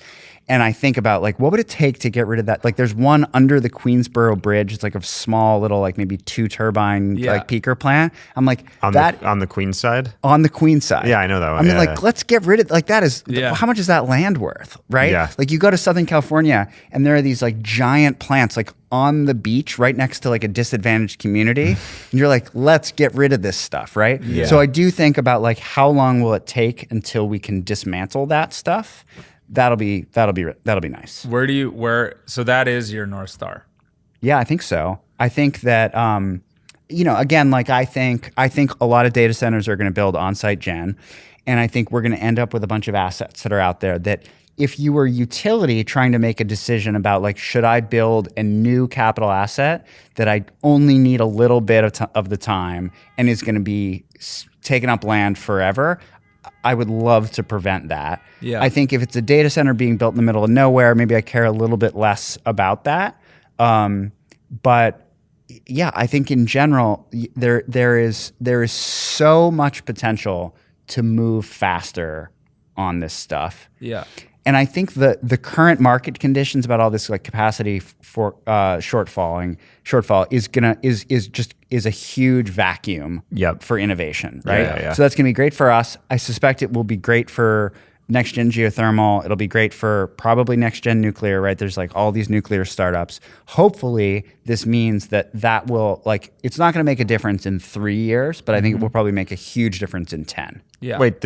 and I think about like, what would it take to get rid of that? Like, there's one under the Queensboro Bridge. It's like a small little like maybe 2 turbine like peaker plant. I'm like, on the Queen side. On the Queen side. Yeah, I know that one. I mean, let's get rid of like that is how much is that land worth, right? Yeah. Like, you go to Southern California, and there are these like giant plants like on the beach right next to like a disadvantaged community, and you're like, let's get rid of this stuff, right? Yeah. So I do think about like, how long will it take until we can dismantle that stuff? That'll be nice. So that is your North Star. Yeah, I think so. I think that again, like, I think a lot of data centers are going to build on-site gen, and I think we're going to end up with a bunch of assets that are out there that, if you were a utility trying to make a decision about like, should I build a new capital asset that I only need a little bit of the time and is going to be taking up land forever, I would love to prevent that. Yeah. I think if it's a data center being built in the middle of nowhere, maybe I care a little bit less about that. But yeah, I think in general, there is so much potential to move faster on this stuff. Yeah. And I think the current market conditions about all this like capacity for shortfall is a huge vacuum for innovation, right? Yeah. So that's gonna be great for us. I suspect it will be great for next gen geothermal. It'll be great for probably next gen nuclear, right? There's like all these nuclear startups. Hopefully this means that will, like, it's not gonna make a difference in 3 years, but I think it will probably make a huge difference in 10. Yeah. Wait,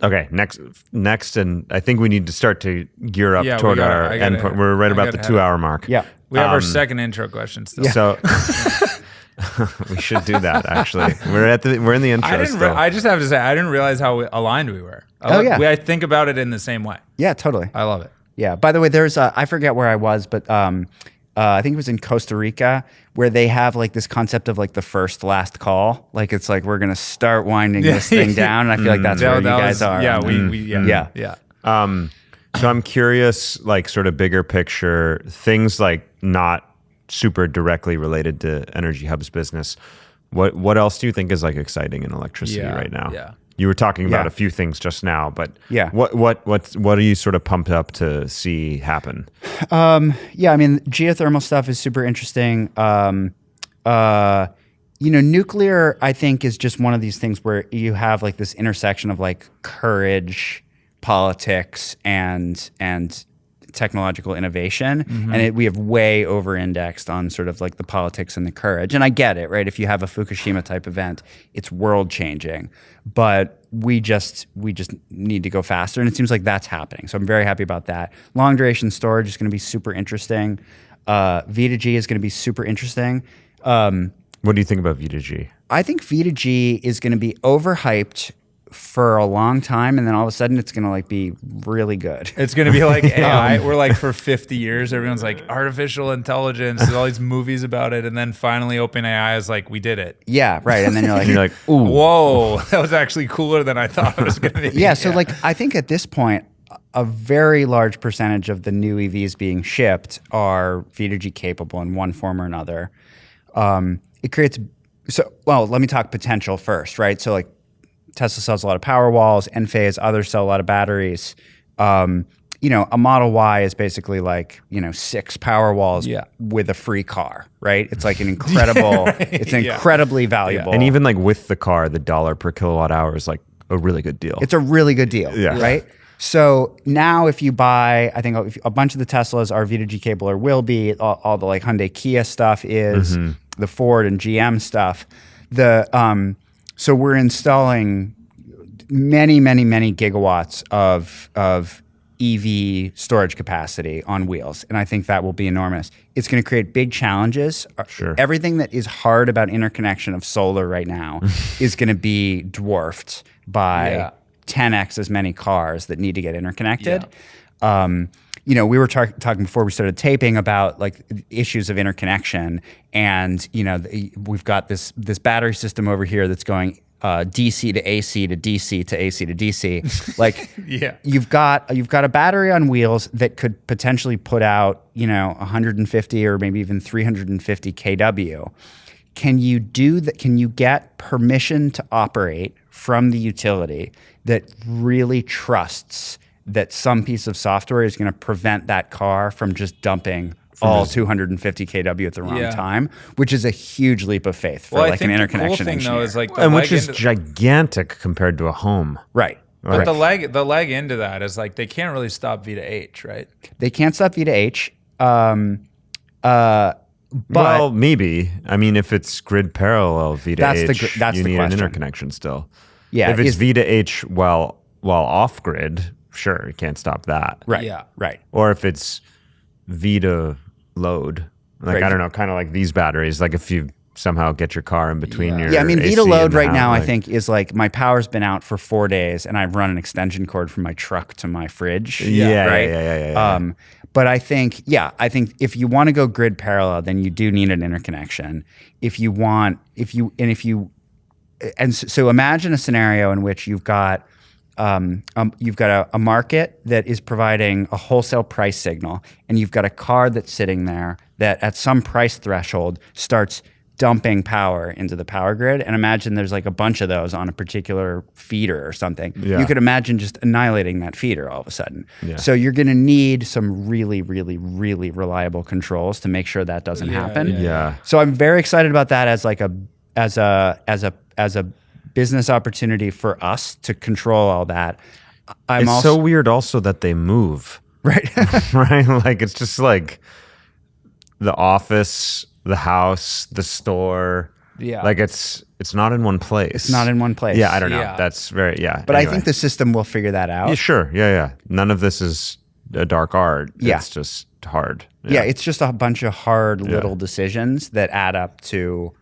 okay, next, and I think we need to start to gear up toward our endpoint. We're right about the 2-hour mark. Yeah. We have our second intro question still. So we should do that, actually. We're in the intro still. I just have to say, I didn't realize how aligned we were. I think about it in the same way. Yeah, totally. I love it. Yeah. By the way, there's I forget where I was, but I think it was in Costa Rica, where they have like this concept of like the first last call. Like, it's like, we're gonna start winding this thing down, and I feel like that's where you guys are. Yeah, yeah. So I'm curious, like, sort of bigger picture things, like not super directly related to EnergyHub's business. What else do you think is like exciting in electricity right now? Yeah. You were talking about a few things just now, but yeah, what are you sort of pumped up to see happen? Yeah, I mean, geothermal stuff is super interesting. Nuclear, I think, is just one of these things where you have like this intersection of like courage, politics, and technological innovation, and we have way over-indexed on sort of like the politics and the courage. And I get it, right? If you have a Fukushima type event, it's world-changing, but we just need to go faster, and it seems like that's happening. So I'm very happy about that. Long duration storage is going to be super interesting. V2G is going to be super interesting. What do you think about Vita G? I think Vita G is going to be overhyped for a long time, and then all of a sudden it's going to like be really good. It's going to be like AI. We're like for 50 years, everyone's like artificial intelligence. There's all these movies about it, and then finally OpenAI is like, we did it. Yeah, right. And then you're You're like, like, ooh, Whoa, that was actually cooler than I thought it was going to be. yeah. So like, I think at this point, a very large percentage of the new EVs being shipped are Vita G capable in one form or another. It creates let me talk potential first, right? So like Tesla sells a lot of Powerwalls, Enphase, others sell a lot of batteries. A Model Y is basically like, 6 Powerwalls with a free car, right? It's like an incredible, it's incredibly valuable. and even like with the car, the dollar per kilowatt hour is like a really good deal. It's a really good deal, right? So now if you buy, I think a bunch of the Teslas are Vita G capable or will be, all the like Hyundai Kia stuff is, the Ford and GM stuff. So we're installing many, many, many gigawatts of EV storage capacity on wheels. And I think that will be enormous. It's going to create big challenges. Sure. Everything that is hard about interconnection of solar right now is going to be dwarfed by 10x as many cars that need to get interconnected. We were talking before we started taping about like issues of interconnection, and we've got this battery system over here that's going DC to AC to DC to AC to DC. Like, you've got a battery on wheels that could potentially put out 150 or maybe even 350 kW. Can you do that? Can you get permission to operate from the utility that really trusts that some piece of software is going to prevent that car from just dumping all 250 kW at the wrong time, which is a huge leap of faith for like an interconnection engineer. Though is like and which is gigantic compared to a home. Right. But the leg into that is like they can't really stop Vita H, right? They can't stop Vita H. Well, maybe. I mean, if it's grid parallel Vita H, you need an interconnection still. Yeah. If it's Vita H while off grid, sure, you can't stop that. Right. Yeah. Right. Or if it's Vita load, like I don't know, kind of like these batteries. Like if you somehow get your car in between your I mean, AC Vita load and the right house, now, like, I think, is like my power's been out for 4 days, and I've run an extension cord from my truck to my fridge. Yeah. But I think if you want to go grid parallel, then you do need an interconnection. So imagine a scenario in which you've got a market that is providing a wholesale price signal, and you've got a car that's sitting there that at some price threshold starts dumping power into the power grid. And imagine there's like a bunch of those on a particular feeder or something. Yeah. You could imagine just annihilating that feeder all of a sudden. Yeah. So you're going to need some really, really, really reliable controls to make sure that doesn't happen. Yeah. So I'm very excited about that as like as a business opportunity for us to control all that. It's so weird also that they move. Right. Right? Like it's just like the office, the house, the store. Yeah. Like it's not in one place. It's not in one place. Yeah, I don't know. Yeah. That's very But anyway. I think the system will figure that out. Yeah, sure. Yeah. None of this is a dark art. Yeah. It's just hard. Yeah, it's just a bunch of hard little decisions that add up to,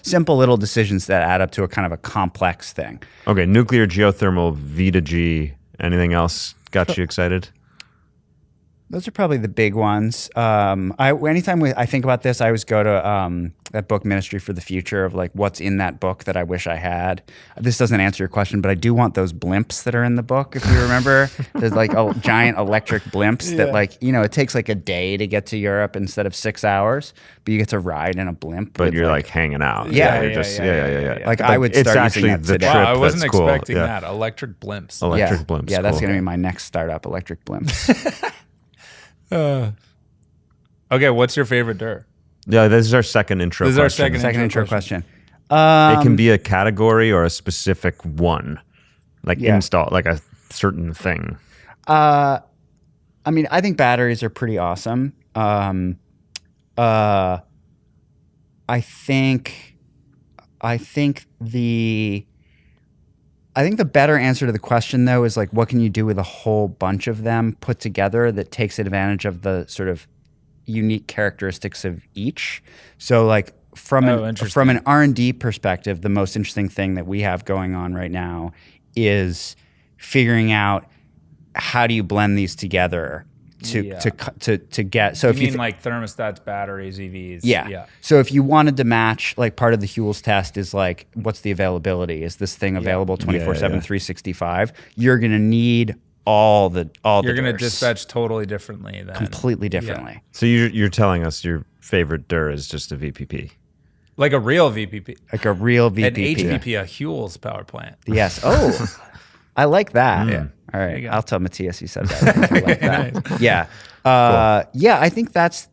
simple little decisions that add up to a kind of a complex thing. Okay, nuclear, geothermal, Vita G. Anything else got you excited? Those are probably the big ones. Anytime I think about this, I always go to that book, Ministry for the Future, of like what's in that book that I wish I had. This doesn't answer your question, but I do want those blimps that are in the book. If you remember, there's like giant electric blimps that it takes like a day to get to Europe instead of 6 hours, but you get to ride in a blimp. But you're like hanging out. Yeah. You're just, yeah. Like I would start it's using actually that the today. trip. Wow, I wasn't that's cool. expecting Yeah. that. Electric blimps. Electric blimps. Yeah, that's cool. going to be my next startup, electric blimps. Okay, what's your favorite dirt? Yeah, this is our second intro. This is our question. second Intro question. question. It can be a category or a specific one, like install, like a certain thing. I mean, I think batteries are pretty awesome. I think the better answer to the question though is like, what can you do with a whole bunch of them put together that takes advantage of the sort of unique characteristics of each? So like from interesting. an R&D perspective, the most interesting thing that we have going on right now is figuring out how do you blend these together to get. So You if you mean like thermostats, batteries, EVs? yeah. So if you wanted to match, like part of the Huels test is like, what's the availability? Is this thing available 24/7, 365? You're going to need all the You're going to DIRs dispatch totally differently then. completely differently. So you're telling us your favorite DIR is just a VPP. Like a real VPP. Like a real VPP. An HPP, a Huels power plant. Yes. Oh, I like that. Yeah. All There right. you go. I'll tell Matthias you said that. I think I like that. Yeah. Yeah. I think that's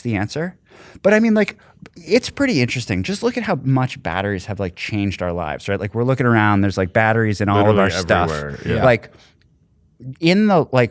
the answer. But I mean, like, it's pretty interesting. Just look at how much batteries have like changed our lives, right? Like we're looking around, there's like batteries in all of our Literally stuff. everywhere, yeah. Like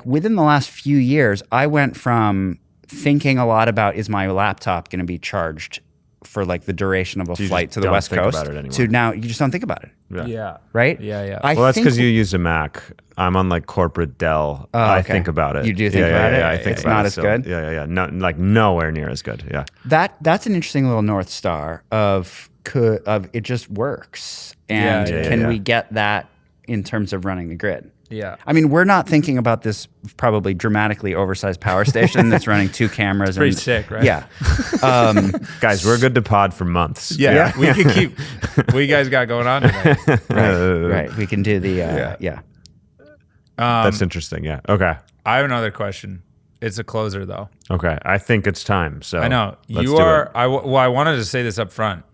within the last few years, I went from thinking a lot about, is my laptop going to be charged for like the duration of a you flight just to the don't West think Coast about it anymore. to now you just don't think about it. Yeah. Right? Yeah. I Well, that's think- because you use a Mac. I'm on like corporate Dell. I okay. think about it. You do think about it? Yeah, I think It's about not it as still. good? Yeah. No, like nowhere near as good. Yeah. That's an interesting little North Star of it just works. And Yeah, can yeah. we get that in terms of running the grid? Yeah. I mean, we're not thinking about this probably dramatically oversized power station that's running 2 cameras. Pretty and, sick, right? Yeah. Guys, we're good to pod for months. Yeah. We can keep what you guys got going on today. Right. We can do the, yeah. That's interesting. Yeah. Okay. I have another question. It's a closer though. Okay. I think it's time. So I know let's you do are. it. I wanted to say this up front.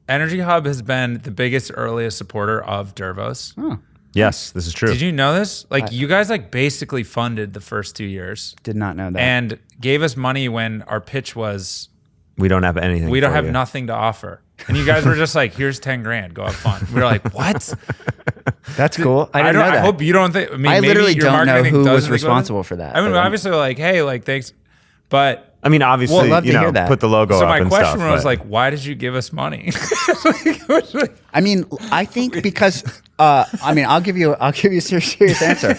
EnergyHub has been the biggest earliest supporter of Dervos. Yes, this is true. Did you know this? Like you guys like basically funded the first 2 years Did not know that. and gave us money when our pitch was We don't have anything. we don't for have you. nothing to offer. And you guys were just like, here's 10 grand, go have fun. We were like, what? That's cool. I didn't don't. know that. I hope you don't think. I mean, I maybe literally your don't know marketing who doesn't was think about it. responsible for that, I mean, but, obviously, like, hey, like, thanks, but I mean, obviously, love to hear that. put the logo so up my and question stuff. was but- like, why did you give us money? I mean, I think because I mean, I'll give you a serious answer.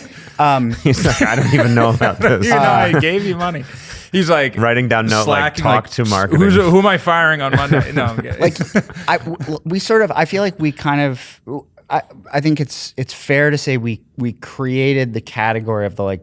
he's like, I don't even know about this. You know, I gave you money. He's like Writing down note, like, slacking, talk to marketing. Who am I firing on Monday? No, I'm kidding. Like, I feel like we kind of. I think it's fair to say we created the category of the like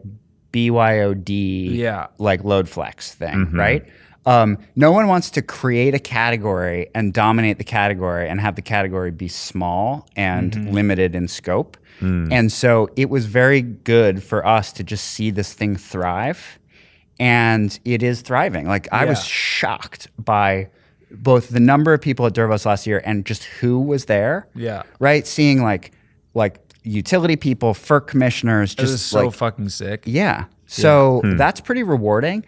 BYOD Yeah. like load flex thing, right? No one wants to create a category and dominate the category and have the category be small and limited in scope. And so it was very good for us to just see this thing thrive. And it is thriving. Like I was Yeah. shocked by both the number of people at Dervos last year and just who was there. Yeah. Right? Seeing like utility people, FERC commissioners, This just is so like fucking sick. yeah. So that's pretty rewarding.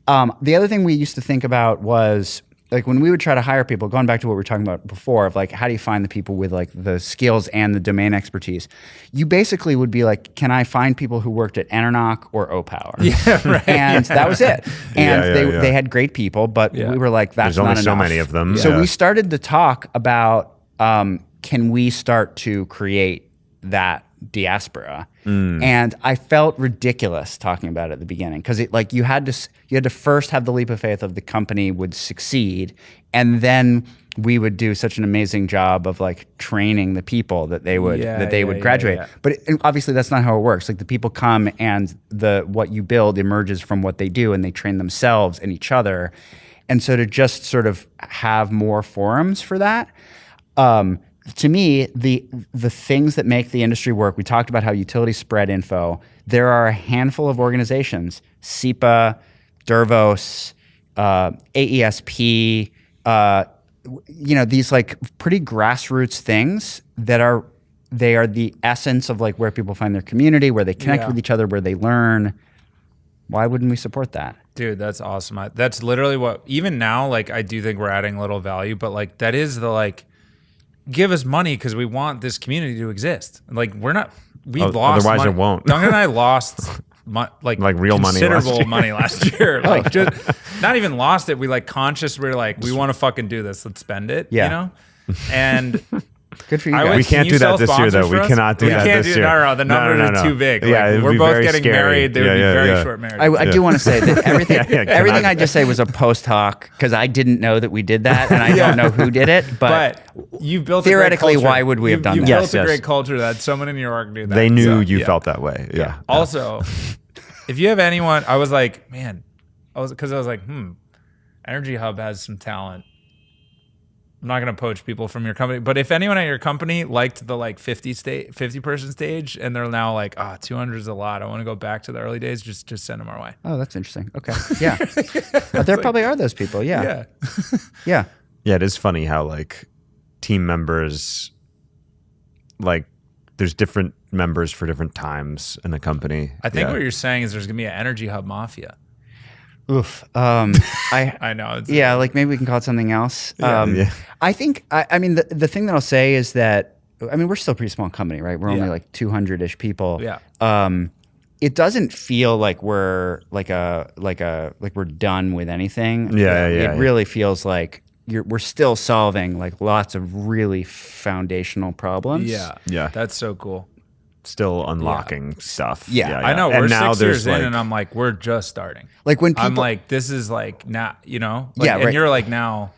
The other thing we used to think about was like when we would try to hire people, going back to what we were talking about before, of like how do you find the people with like the skills and the domain expertise? You basically would be like, can I find people who worked at Enernoc or Opower? Yeah, right. And that was it. And Yeah. they had great people, but Yeah. we were like, that's There's only not so enough. many of them. So Yeah. we started to talk about can we start to create that diaspora? And I felt ridiculous talking about it at the beginning because it like you had to first have the leap of faith of the company would succeed, and then we would do such an amazing job of like training the people that they would graduate. yeah. But obviously that's not how it works. Like the people come and what you build emerges from what they do, and they train themselves and each other. And so to just sort of have more forums for that. To me, the things that make the industry work, we talked about how utilities spread info. There are a handful of organizations, SEPA, Dervos, AESP, these like pretty grassroots things that are the essence of like where people find their community, where they connect Yeah. with each other, where they learn. Why wouldn't we support that? Dude, that's awesome. That's literally what, even now, like, I do think we're adding a little value, but like, that is the like, give us money because we want this community to exist. Like, we lost otherwise money. it won't. Duncan and I lost like real money last considerable year. money last year. Like, just not even lost it. We like conscious. We're like, we want to fucking do this. Let's spend it. Yeah. You know, and Good for you I guys. would- We Can can't you do that sell this year, though. sponsors We for us? cannot do We that can't this do- year. no, the numbers are too big. Yeah, Like, it would we're be both very getting scary. married. They would be very short married. I do want to say that everything, Yeah, everything cannot- I just say was a post hoc because I didn't know that we did that, and I don't know who did it. But you built theoretically, a great culture. why would we have done you that? built Yes, a yes. great culture that someone in your org knew that. They knew So, you yeah. felt that way. Yeah. Also, if you have anyone, I was like, man, I was like, EnergyHub has some talent. I'm not gonna poach people from your company, but if anyone at your company liked the like 50 person stage, and they're now like, 200 is a lot, I want to go back to the early days. Just send them our way. oh, that's interesting. Okay, yeah, but there probably are those people. Yeah, Yeah, yeah. Yeah, it is funny how like team members, like there's different members for different times in a company. I think Yeah. what you're saying is there's gonna be an EnergyHub mafia. Oof. I know. It's, Yeah, like maybe we can call it something else. Yeah. I think, I mean, the thing that I'll say is that, I mean, we're still a pretty small company, right? We're only Yeah. like 200-ish people. Yeah. It doesn't feel like we're like we're done with anything. Yeah. It really feels like we're still solving like lots of really foundational problems. Yeah. Yeah. That's so cool. Still unlocking stuff. Yeah. I know. And We're now 6 there's years in, like, and I'm like, we're just starting. Like when people, I'm like, this is like now, like, Yeah, and right. you're like now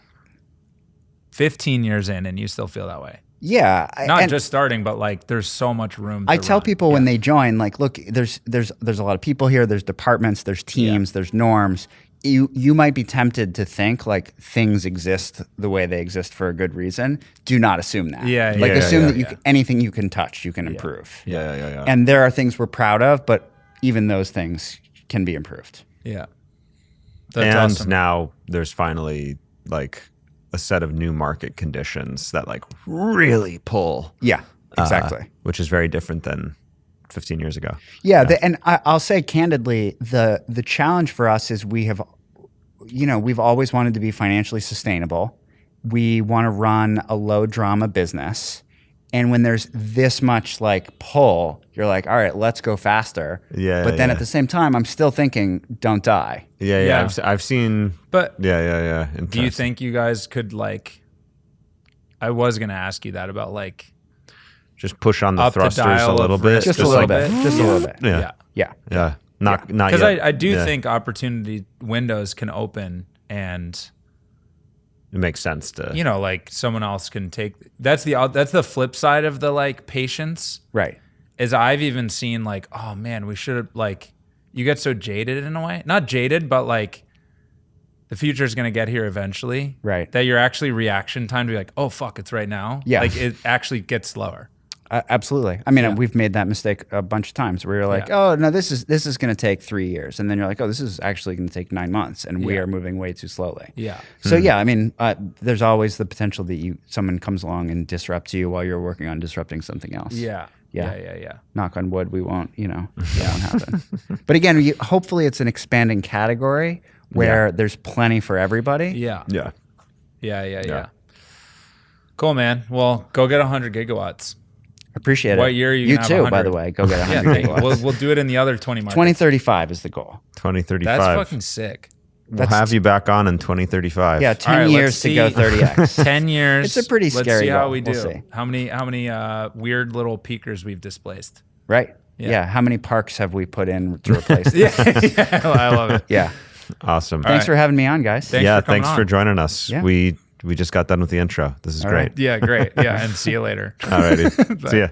15 years in, and you still feel that way. yeah, Not and just starting, but like there's so much room. I to tell run. people when they join, like, look, there's a lot of people here. There's departments, there's teams, there's norms. You might be tempted to think like things exist the way they exist for a good reason. Do not assume that. Yeah, like yeah, assume yeah, that yeah. anything you can touch, you can improve. yeah. And there are things we're proud of, but even those things can be improved. Yeah. That's and awesome. now there's finally like a set of new market conditions that like really pull. Yeah, exactly. Which is very different than 15 years ago. Yeah, and I'll say candidly, the challenge for us is we've always wanted to be financially sustainable. We want to run a low drama business, and when there's this much like pull, you're like, all right, let's go faster. Yeah, But then yeah. at the same time, I'm still thinking, don't die. Yeah. Yeah. I've seen. But Yeah. do you think you guys could like? I was gonna ask you that about like just push on the up the thrusters dial a little of bit? risk Just a little like- bit. Just a little bit. Yeah. Yeah. Yeah. Not Because yet. I do Yeah. think opportunity windows can open, and it makes sense to. like someone else can take. That's the flip side of the like patience. Right. Is I've even seen like, oh man, we should have like, you get so jaded in a way, not jaded, but like the future is going to get here eventually. Right. That your actually reaction time to be like, oh fuck, it's right now. Yeah. Like it actually gets slower. Absolutely. I mean, we've made that mistake a bunch of times where you're like, Yeah. oh no, this is going to take 3 years, and then you're like, oh, this is actually going to take 9 months, and we Yeah. are moving way too slowly. Yeah. So yeah, I mean, there's always the potential that someone comes along and disrupts you while you're working on disrupting something else. Yeah. Yeah. Yeah. Knock on wood, we won't. That won't happen. But again, hopefully, it's an expanding category where there's plenty for everybody. Yeah. Yeah. Yeah. Cool, man. Well, go get 100 gigawatts. Appreciate it. What year are you You gonna have too, 100? by the way. Go get 100 Yeah, thank you. gigawatts. We'll do it in the other 20 markets. 2035 is the goal. 2035. That's fucking sick. We'll have you back on in 2035. Yeah, 10 All right, years let's to go see. 30x. 10 years. It's a pretty Let's scary see how goal. we do. We'll see. How many weird little peakers we've displaced. Right. Yeah. Yeah. How many parks have we put in to replace them? Yeah, I love it. Yeah. Awesome. Thanks for having me on, guys. Thanks yeah, for coming thanks for on. joining us. Yeah. We just got done with the intro. This is All great. right. Yeah, great. Yeah, and see you later. Alrighty. See ya.